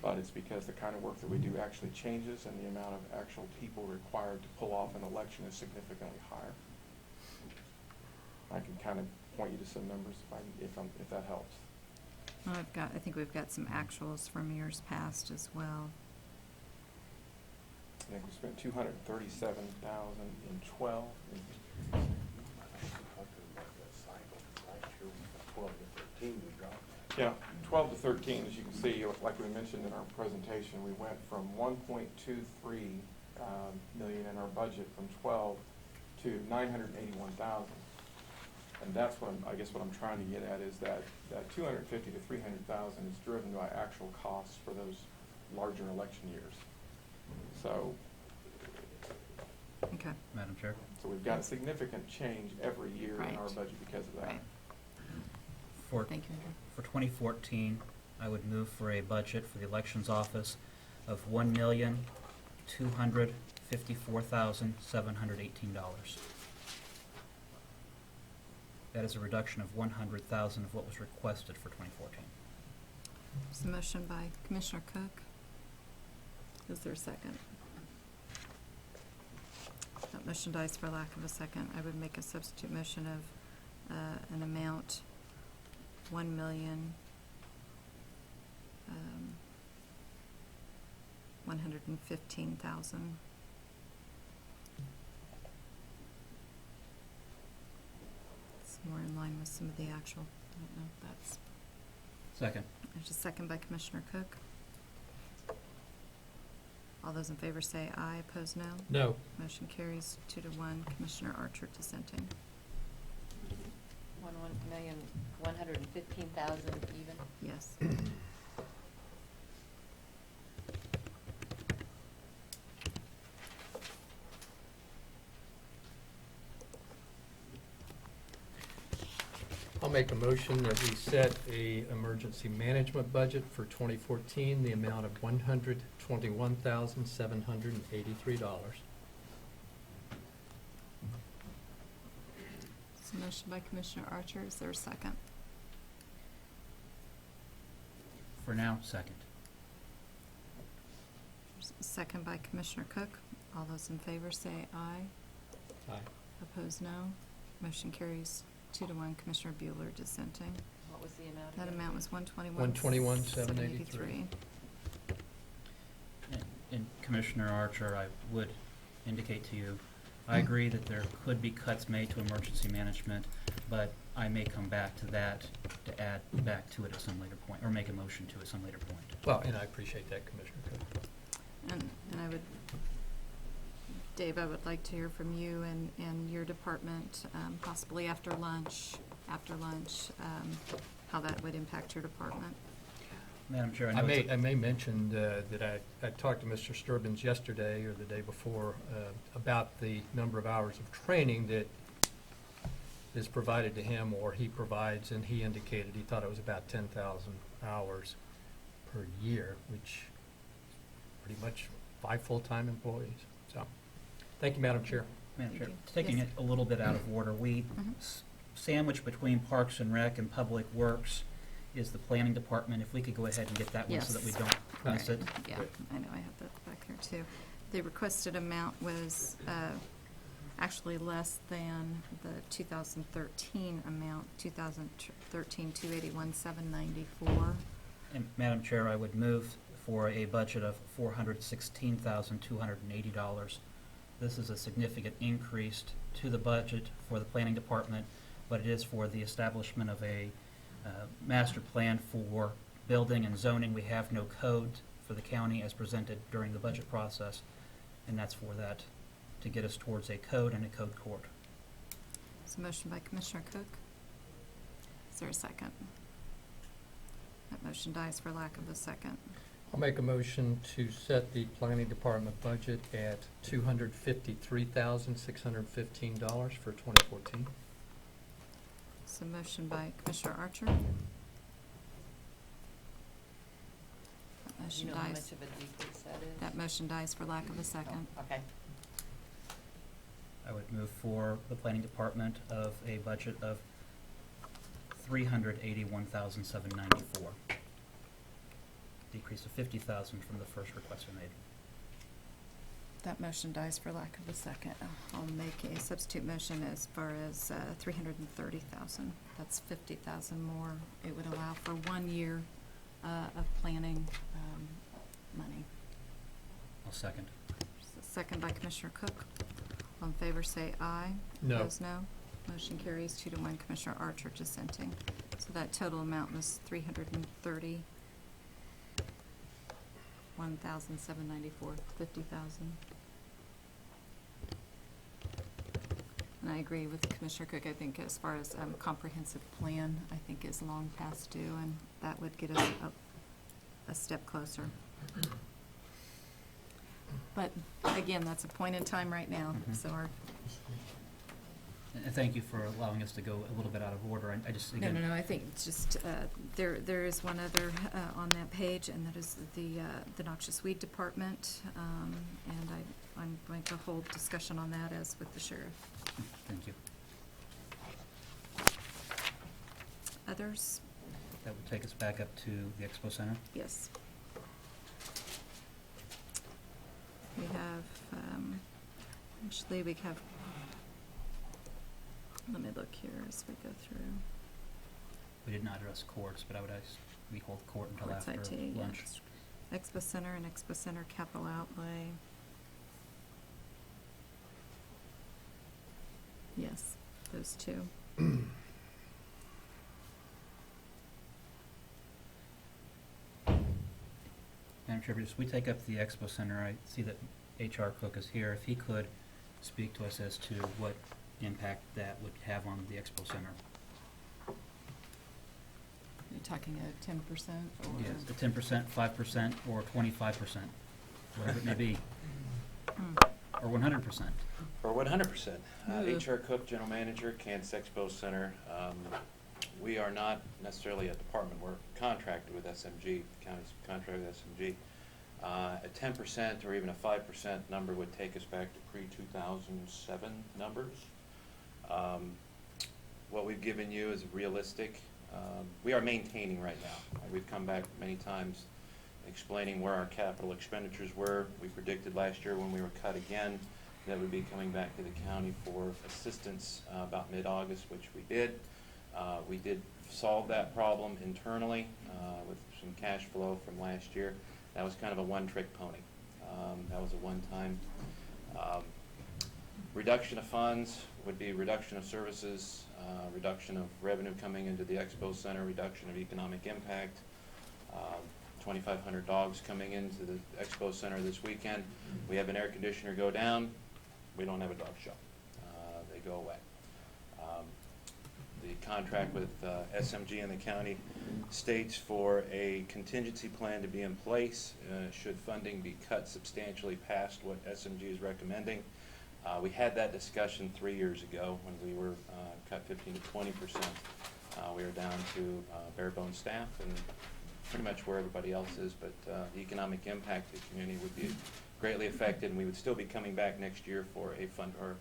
but it's because the kind of work that we do actually changes and the amount of actual people required to pull off an election is significantly higher. I can kind of point you to some numbers if that helps. Well, I think we've got some actuals from years past as well. I think we spent $237,000 in 12. Yeah, 12 to 13, as you can see, like we mentioned in our presentation, we went from 1.23 million in our budget from 12 to 981,000. And that's what I guess what I'm trying to get at is that 250 to 300,000 is driven by actual costs for those larger election years. So, okay, Madam Chair. So we've got a significant change every year in our budget because of that. Right. For, Thank you, Andrew. For 2014, I would move for a budget for the Elections Office of $1,254,718. That is a reduction of $100,000 of what was requested for 2014. There's a motion by Commissioner Cook. Is there a second? That motion dies for lack of a second. I would make a substitute motion of an amount $1,115,000. It's more in line with some of the actual. I don't know if that's. Second. There's a second by Commissioner Cook. All those in favor say aye. Opposed, no. No. Motion carries 2-1. Commissioner Archer dissenting. 1,115,000 even? Yes. I'll make a motion that we set a emergency management budget for 2014, the amount of $121,783. So motion by Commissioner Archer. Is there a second? For now, second. There's a second by Commissioner Cook. All those in favor say aye. Aye. Opposed, no. Motion carries 2-1. Commissioner Bueller dissenting. What was the amount That again? amount was $121,783. And Commissioner Archer, I would indicate to you, I agree that there could be cuts made to emergency management, but I may come back to that to add back to it at some later point, or make a motion to at some later point. Well, and I appreciate that, Commissioner Cook. And I would, Dave, I would like to hear from you and your department, possibly after lunch, how that would impact your department. Madam Chair, I may mention that I talked to Mr. Sturbins yesterday or the day before about the number of hours of training that is provided to him or he provides, and he indicated he thought it was about 10,000 hours per year, which is pretty much 5 full-time employees. So, thank you, Madam Chair. Madam Chair, Thank you. taking Yes. it a little bit out of order, we sandwiched between Parks and Rec and Public Works is the Planning Department. If we could go ahead and get that one so that we Yes. don't miss it. Yeah, I know, I have that back here too. The requested amount was actually less than the 2013 amount, 2013, 281,794. And Madam Chair, I would move for a budget of $416,280. This is a significant increase to the budget for the Planning Department, but it is for the establishment of a master plan for building and zoning. We have no code for the county as presented during the budget process, and that's for that, to get us towards a code and a code court. It's a motion by Commissioner Cook. Is there a second? That motion dies for lack of a second. I'll make a motion to set the planning department budget at $253,615 for 2014. It's a motion by Commissioner Archer. That You motion know how dies. much of a decrease that is? That motion dies for lack of a second. Okay. I would move for the Planning Department of a budget of $381,794. Decrease of $50,000 from the first request we made. That motion dies for lack of a second. I'll make a substitute motion as far as 330,000. That's 50,000 more. It would allow for 1 year of planning money. I'll second. Second by Commissioner Cook. All in favor say aye. No. Opposed, no. Motion carries 2-1. Commissioner Archer dissenting. So that total amount was 331,794, 50,000. And I agree with Commissioner Cook. I think as far as comprehensive plan, I think is long past due, and that would get us a step closer. But again, that's a point in time right now, so our. And thank you for allowing us to go a little bit out of order. I just, again. No, I think it's just, there is one other on that page, and that is the noxious weed department. And I'm going to hold discussion on that as with the sheriff. Thank you. Others? That would take us back up to the Expo Center. Yes. We have, actually, we have, let me look here as we go through. We did not address courts, but I would ask we hold court until Courts after IT, lunch. yes. Expo Center and Expo Center capital outlay. Yes, those two. Madam Chair, as we take up the Expo Center, I see that HR Cook is here. If he could speak to us as to what impact that would have on the Expo Center. You're talking a 10% or? Yes, the 10%, 5%, or 25%, whatever it may be, or 100%. For 100%. Ooh. HR Cook, General Manager, Kansas Expo Center. We are not necessarily a department. We're contracted with SMG, the county's contracted with SMG. A 10% or even a 5% number would take us back to pre-2007 numbers. What we've given you is realistic. We are maintaining right now. We've come back many times explaining where our capital expenditures were. We predicted last year when we were cut again that we'd be coming back to the county for assistance about mid-August, which we did. We did solve that problem internally with some cash flow from last year. That was kind of a one-trick pony. That was a one-time reduction of funds, would be reduction of services, reduction of revenue coming into the Expo Center, reduction of economic impact, 2,500 dogs coming into the Expo Center this weekend. We have an air conditioner go down, we don't have a dog show. They go away. The contract with SMG and the county states for a contingency plan to be in place should funding be cut substantially past what SMG is recommending. We had that discussion 3 years ago when we were cut 15 to 20%. We are down to bare bones staff and pretty much where everybody else is, but the economic impact of the community would be greatly affected, and we would still be coming back next year for a fund or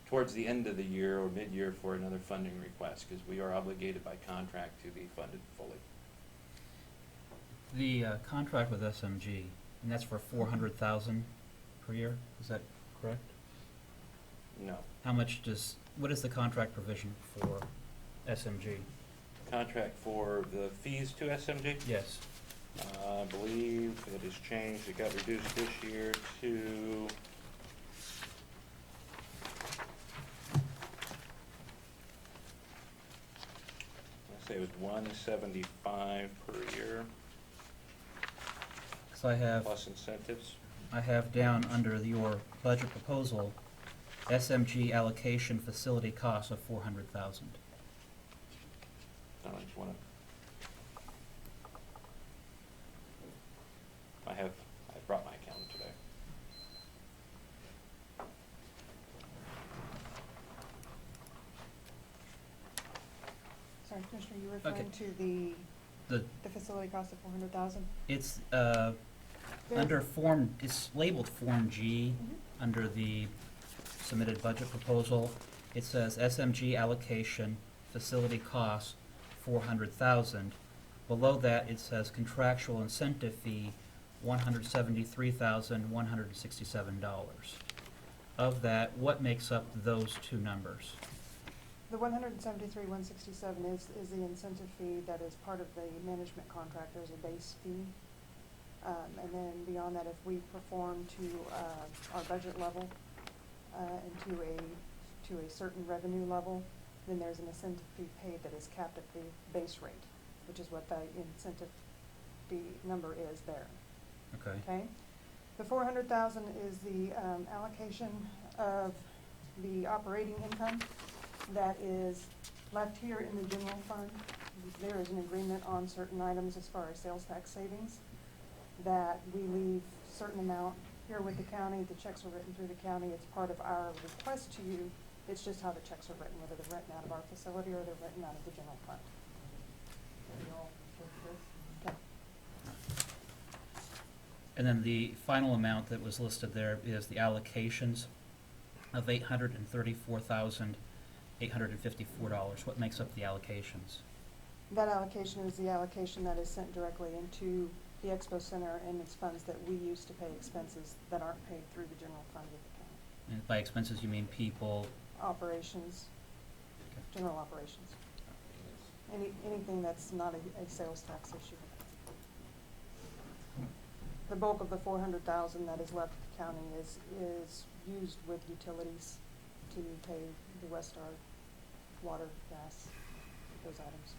towards the end of the year or mid-year for another funding request, because we are obligated by contract to be funded fully. The contract with SMG, and that's for 400,000 per year, is that correct? No. How much what is the contract provision for SMG? Contract for the fees to SMG? Yes. I believe it has changed. It got reduced this year to let's say it was $175 per year. So I have plus incentives. I have down under your budget proposal, SMG allocation facility cost of 400,000. I just want to. I brought my accountant today. Sorry, Commissioner, you referring to the facility cost of 400,000? It's under Form, it's labeled Form G under the submitted budget proposal. It says SMG allocation facility costs 400,000. Below that, it says contractual incentive fee $173,167. Of that, what makes up those two numbers? The 173,167 is the incentive fee that is part of the management contract. There's a base fee. And then beyond that, if we perform to our budget level and to a certain revenue level, then there's an incentive fee paid that is capped at the base rate, which is what the incentive fee number is there. Okay. Okay. The 400,000 is the allocation of the operating income that is left here in the general fund. There is an agreement on certain items as far as sales tax savings that we leave certain amount here with the county. The checks are written through the county. It's part of our request to you. It's just how the checks are written, whether they're written out of our facility or they're written out of the general fund. Okay. And then the final amount that was listed there is the allocations of $834,854. What makes up the allocations? That allocation is the allocation that is sent directly into the Expo Center, and it's funds that we use to pay expenses that aren't paid through the general fund of the county. And by expenses, you mean people? Operations, Okay. general operations. Anything that's not a sales tax issue. The bulk of the 400,000 that is left to the county is used with utilities to pay the Westar water, gas, those items.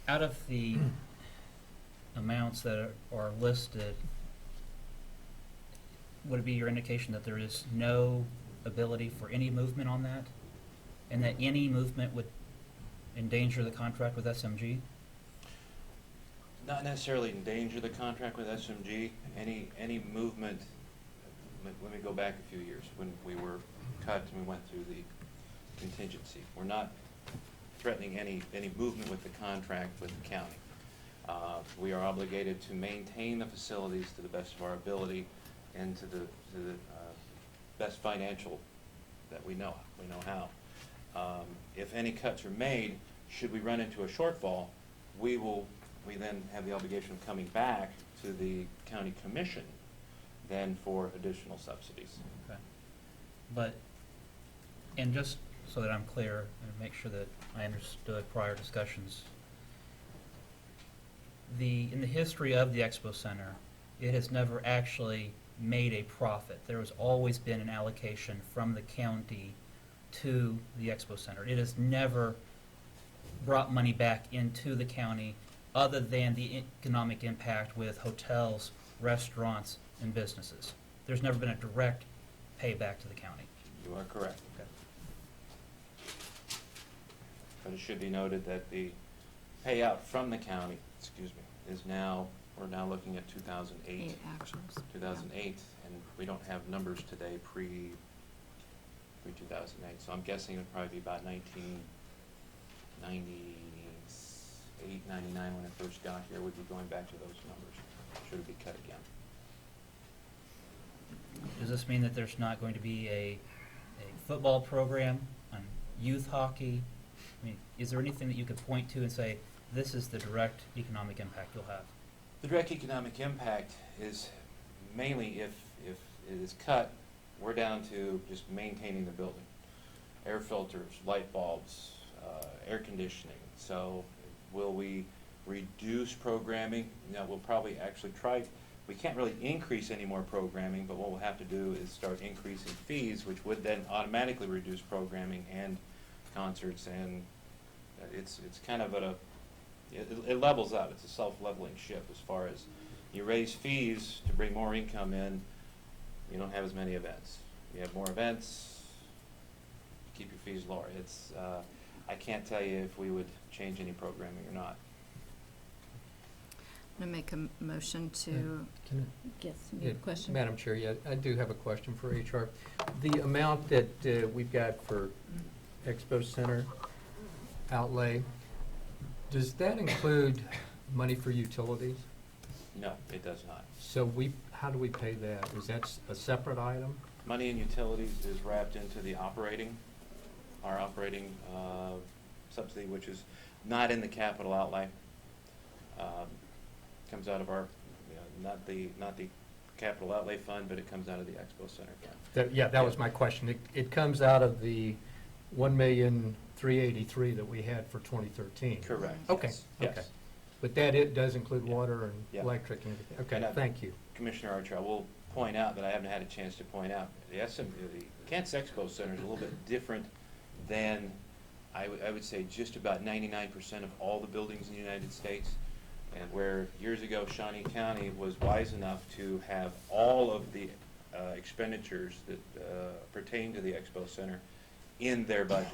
Out of the amounts that are listed, would it be your indication that there is no ability for any movement on that? And that any movement would endanger the contract with SMG? Not necessarily endanger the contract with SMG. Any movement, let me go back a few years when we were cut and we went through the contingency. We're not threatening any movement with the contract with the county. We are obligated to maintain the facilities to the best of our ability and to the best financial that we know how. If any cuts are made, should we run into a shortfall, we then have the obligation of coming back to the county commission then for additional subsidies. Okay. But, and just so that I'm clear and make sure that I understood prior discussions, in the history of the Expo Center, it has never actually made a profit. There has always been an allocation from the county to the Expo Center. It has never brought money back into the county other than the economic impact with hotels, restaurants, and businesses. There's never been a direct payback to the county. You are correct. Okay. But it should be noted that the payout from the county, is now We're now looking at 2008. 8 actuals. 2008, and we don't have numbers today pre-2008, so I'm guessing it'd probably be about 1998, 99 when I first got here. We'd be going back to those numbers. Should it be cut again? Does this mean that there's not going to be a football program on youth hockey? I mean, is there anything that you could point to and say, this is the direct economic impact you'll have? The direct economic impact is mainly if it is cut, we're down to just maintaining the building. Air filters, light bulbs, air conditioning. So will we reduce programming? No, we'll probably actually try. We can't really increase any more programming, but what we'll have to do is start increasing fees, which would then automatically reduce programming and concerts, and it's kind of it levels out. It's a self-leveling ship as far as you raise fees to bring more income in, you don't have as many events. You have more events, keep your fees lower. It's I can't tell you if we would change any programming or not. I'm going to make a motion to, Can yes, I- you have a question? Madam Chair, yeah, I do have a question for HR. The amount that we've got for Expo Center outlay, does that include money for utilities? No, it does not. So how do we pay that? Is that a separate item? Money and utilities is wrapped into the our operating subsidy, which is not in the capital outlay. Comes out of our, not the capital outlay fund, but it comes out of the Expo Center fund. That was my question. It comes out of the $1,383,000 that we had for 2013. Correct. Okay. Yes. Okay. But it does include water and Yeah. electric and everything. Okay, And thank you. Commissioner Archer, I will point out that I haven't had a chance to point out, the Kansas Expo Center is a little bit different than, I would say, just about 99% of all the buildings in the United States. And where years ago Shawnee County was wise enough to have all of the expenditures that pertain to the Expo Center in their budget.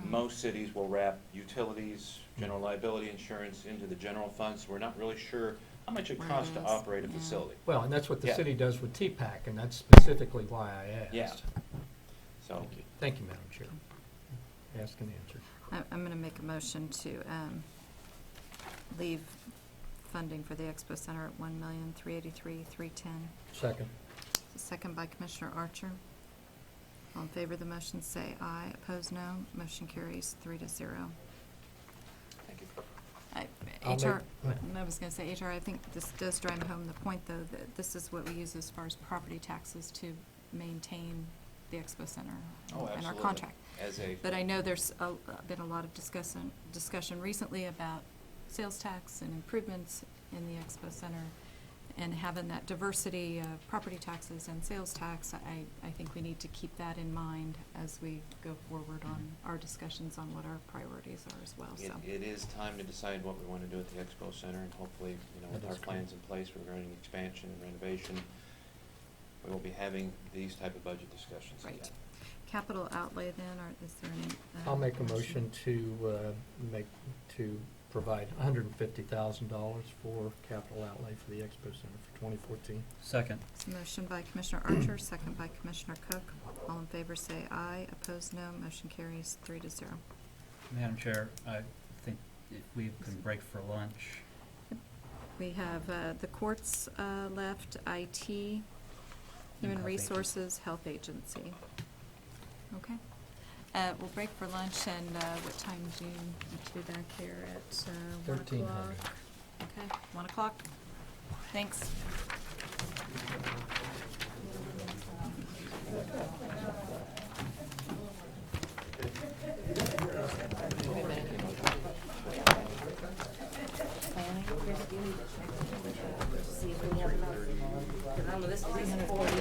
Most cities will wrap utilities, general liability insurance into the general funds. We're not really sure how much it costs to operate a facility. Well, and that's what the Yeah. city does with TPAC, and that's specifically why I asked. Yeah. So, Thank you, Madam Chair. Asked and answered. I'm going to make a motion to leave funding for the Expo Center at $1,383,310. Second. Second by Commissioner Archer. All in favor of the motion say aye. Opposed, no. Motion carries 3-0. thank you. I'll HR, make- I was going to say, HR, I think this does drive home the point, though, that this is what we use as far as property taxes to maintain the Expo Center Oh, and our absolutely. contract. But I know there's been a lot of discussion recently about sales tax and improvements in the Expo Center, and having that diversity of property taxes and sales tax. I think we need to keep that in mind as we go forward on our discussions on what our priorities are as well, so. It is time to decide what we want to do at the Expo Center, and hopefully, with our plans in place regarding expansion and renovation, we will be having these type of budget discussions again. Right. Capital outlay then, or is there any? I'll make a motion to provide $150,000 for capital outlay for the Expo Center for 2014. Second. It's a motion by Commissioner Archer, second by Commissioner Cook. All in favor say aye. Opposed, no. Motion carries 3-0. Madam Chair, I think if we can break for lunch. We have the courts left, IT, Human Health Resources, Health Agency. Okay. We'll break for lunch, and what time do you need to be back here at 1 1300. o'clock? Okay, 1 o'clock. Thanks. See if we have enough. 'Cause this is 340.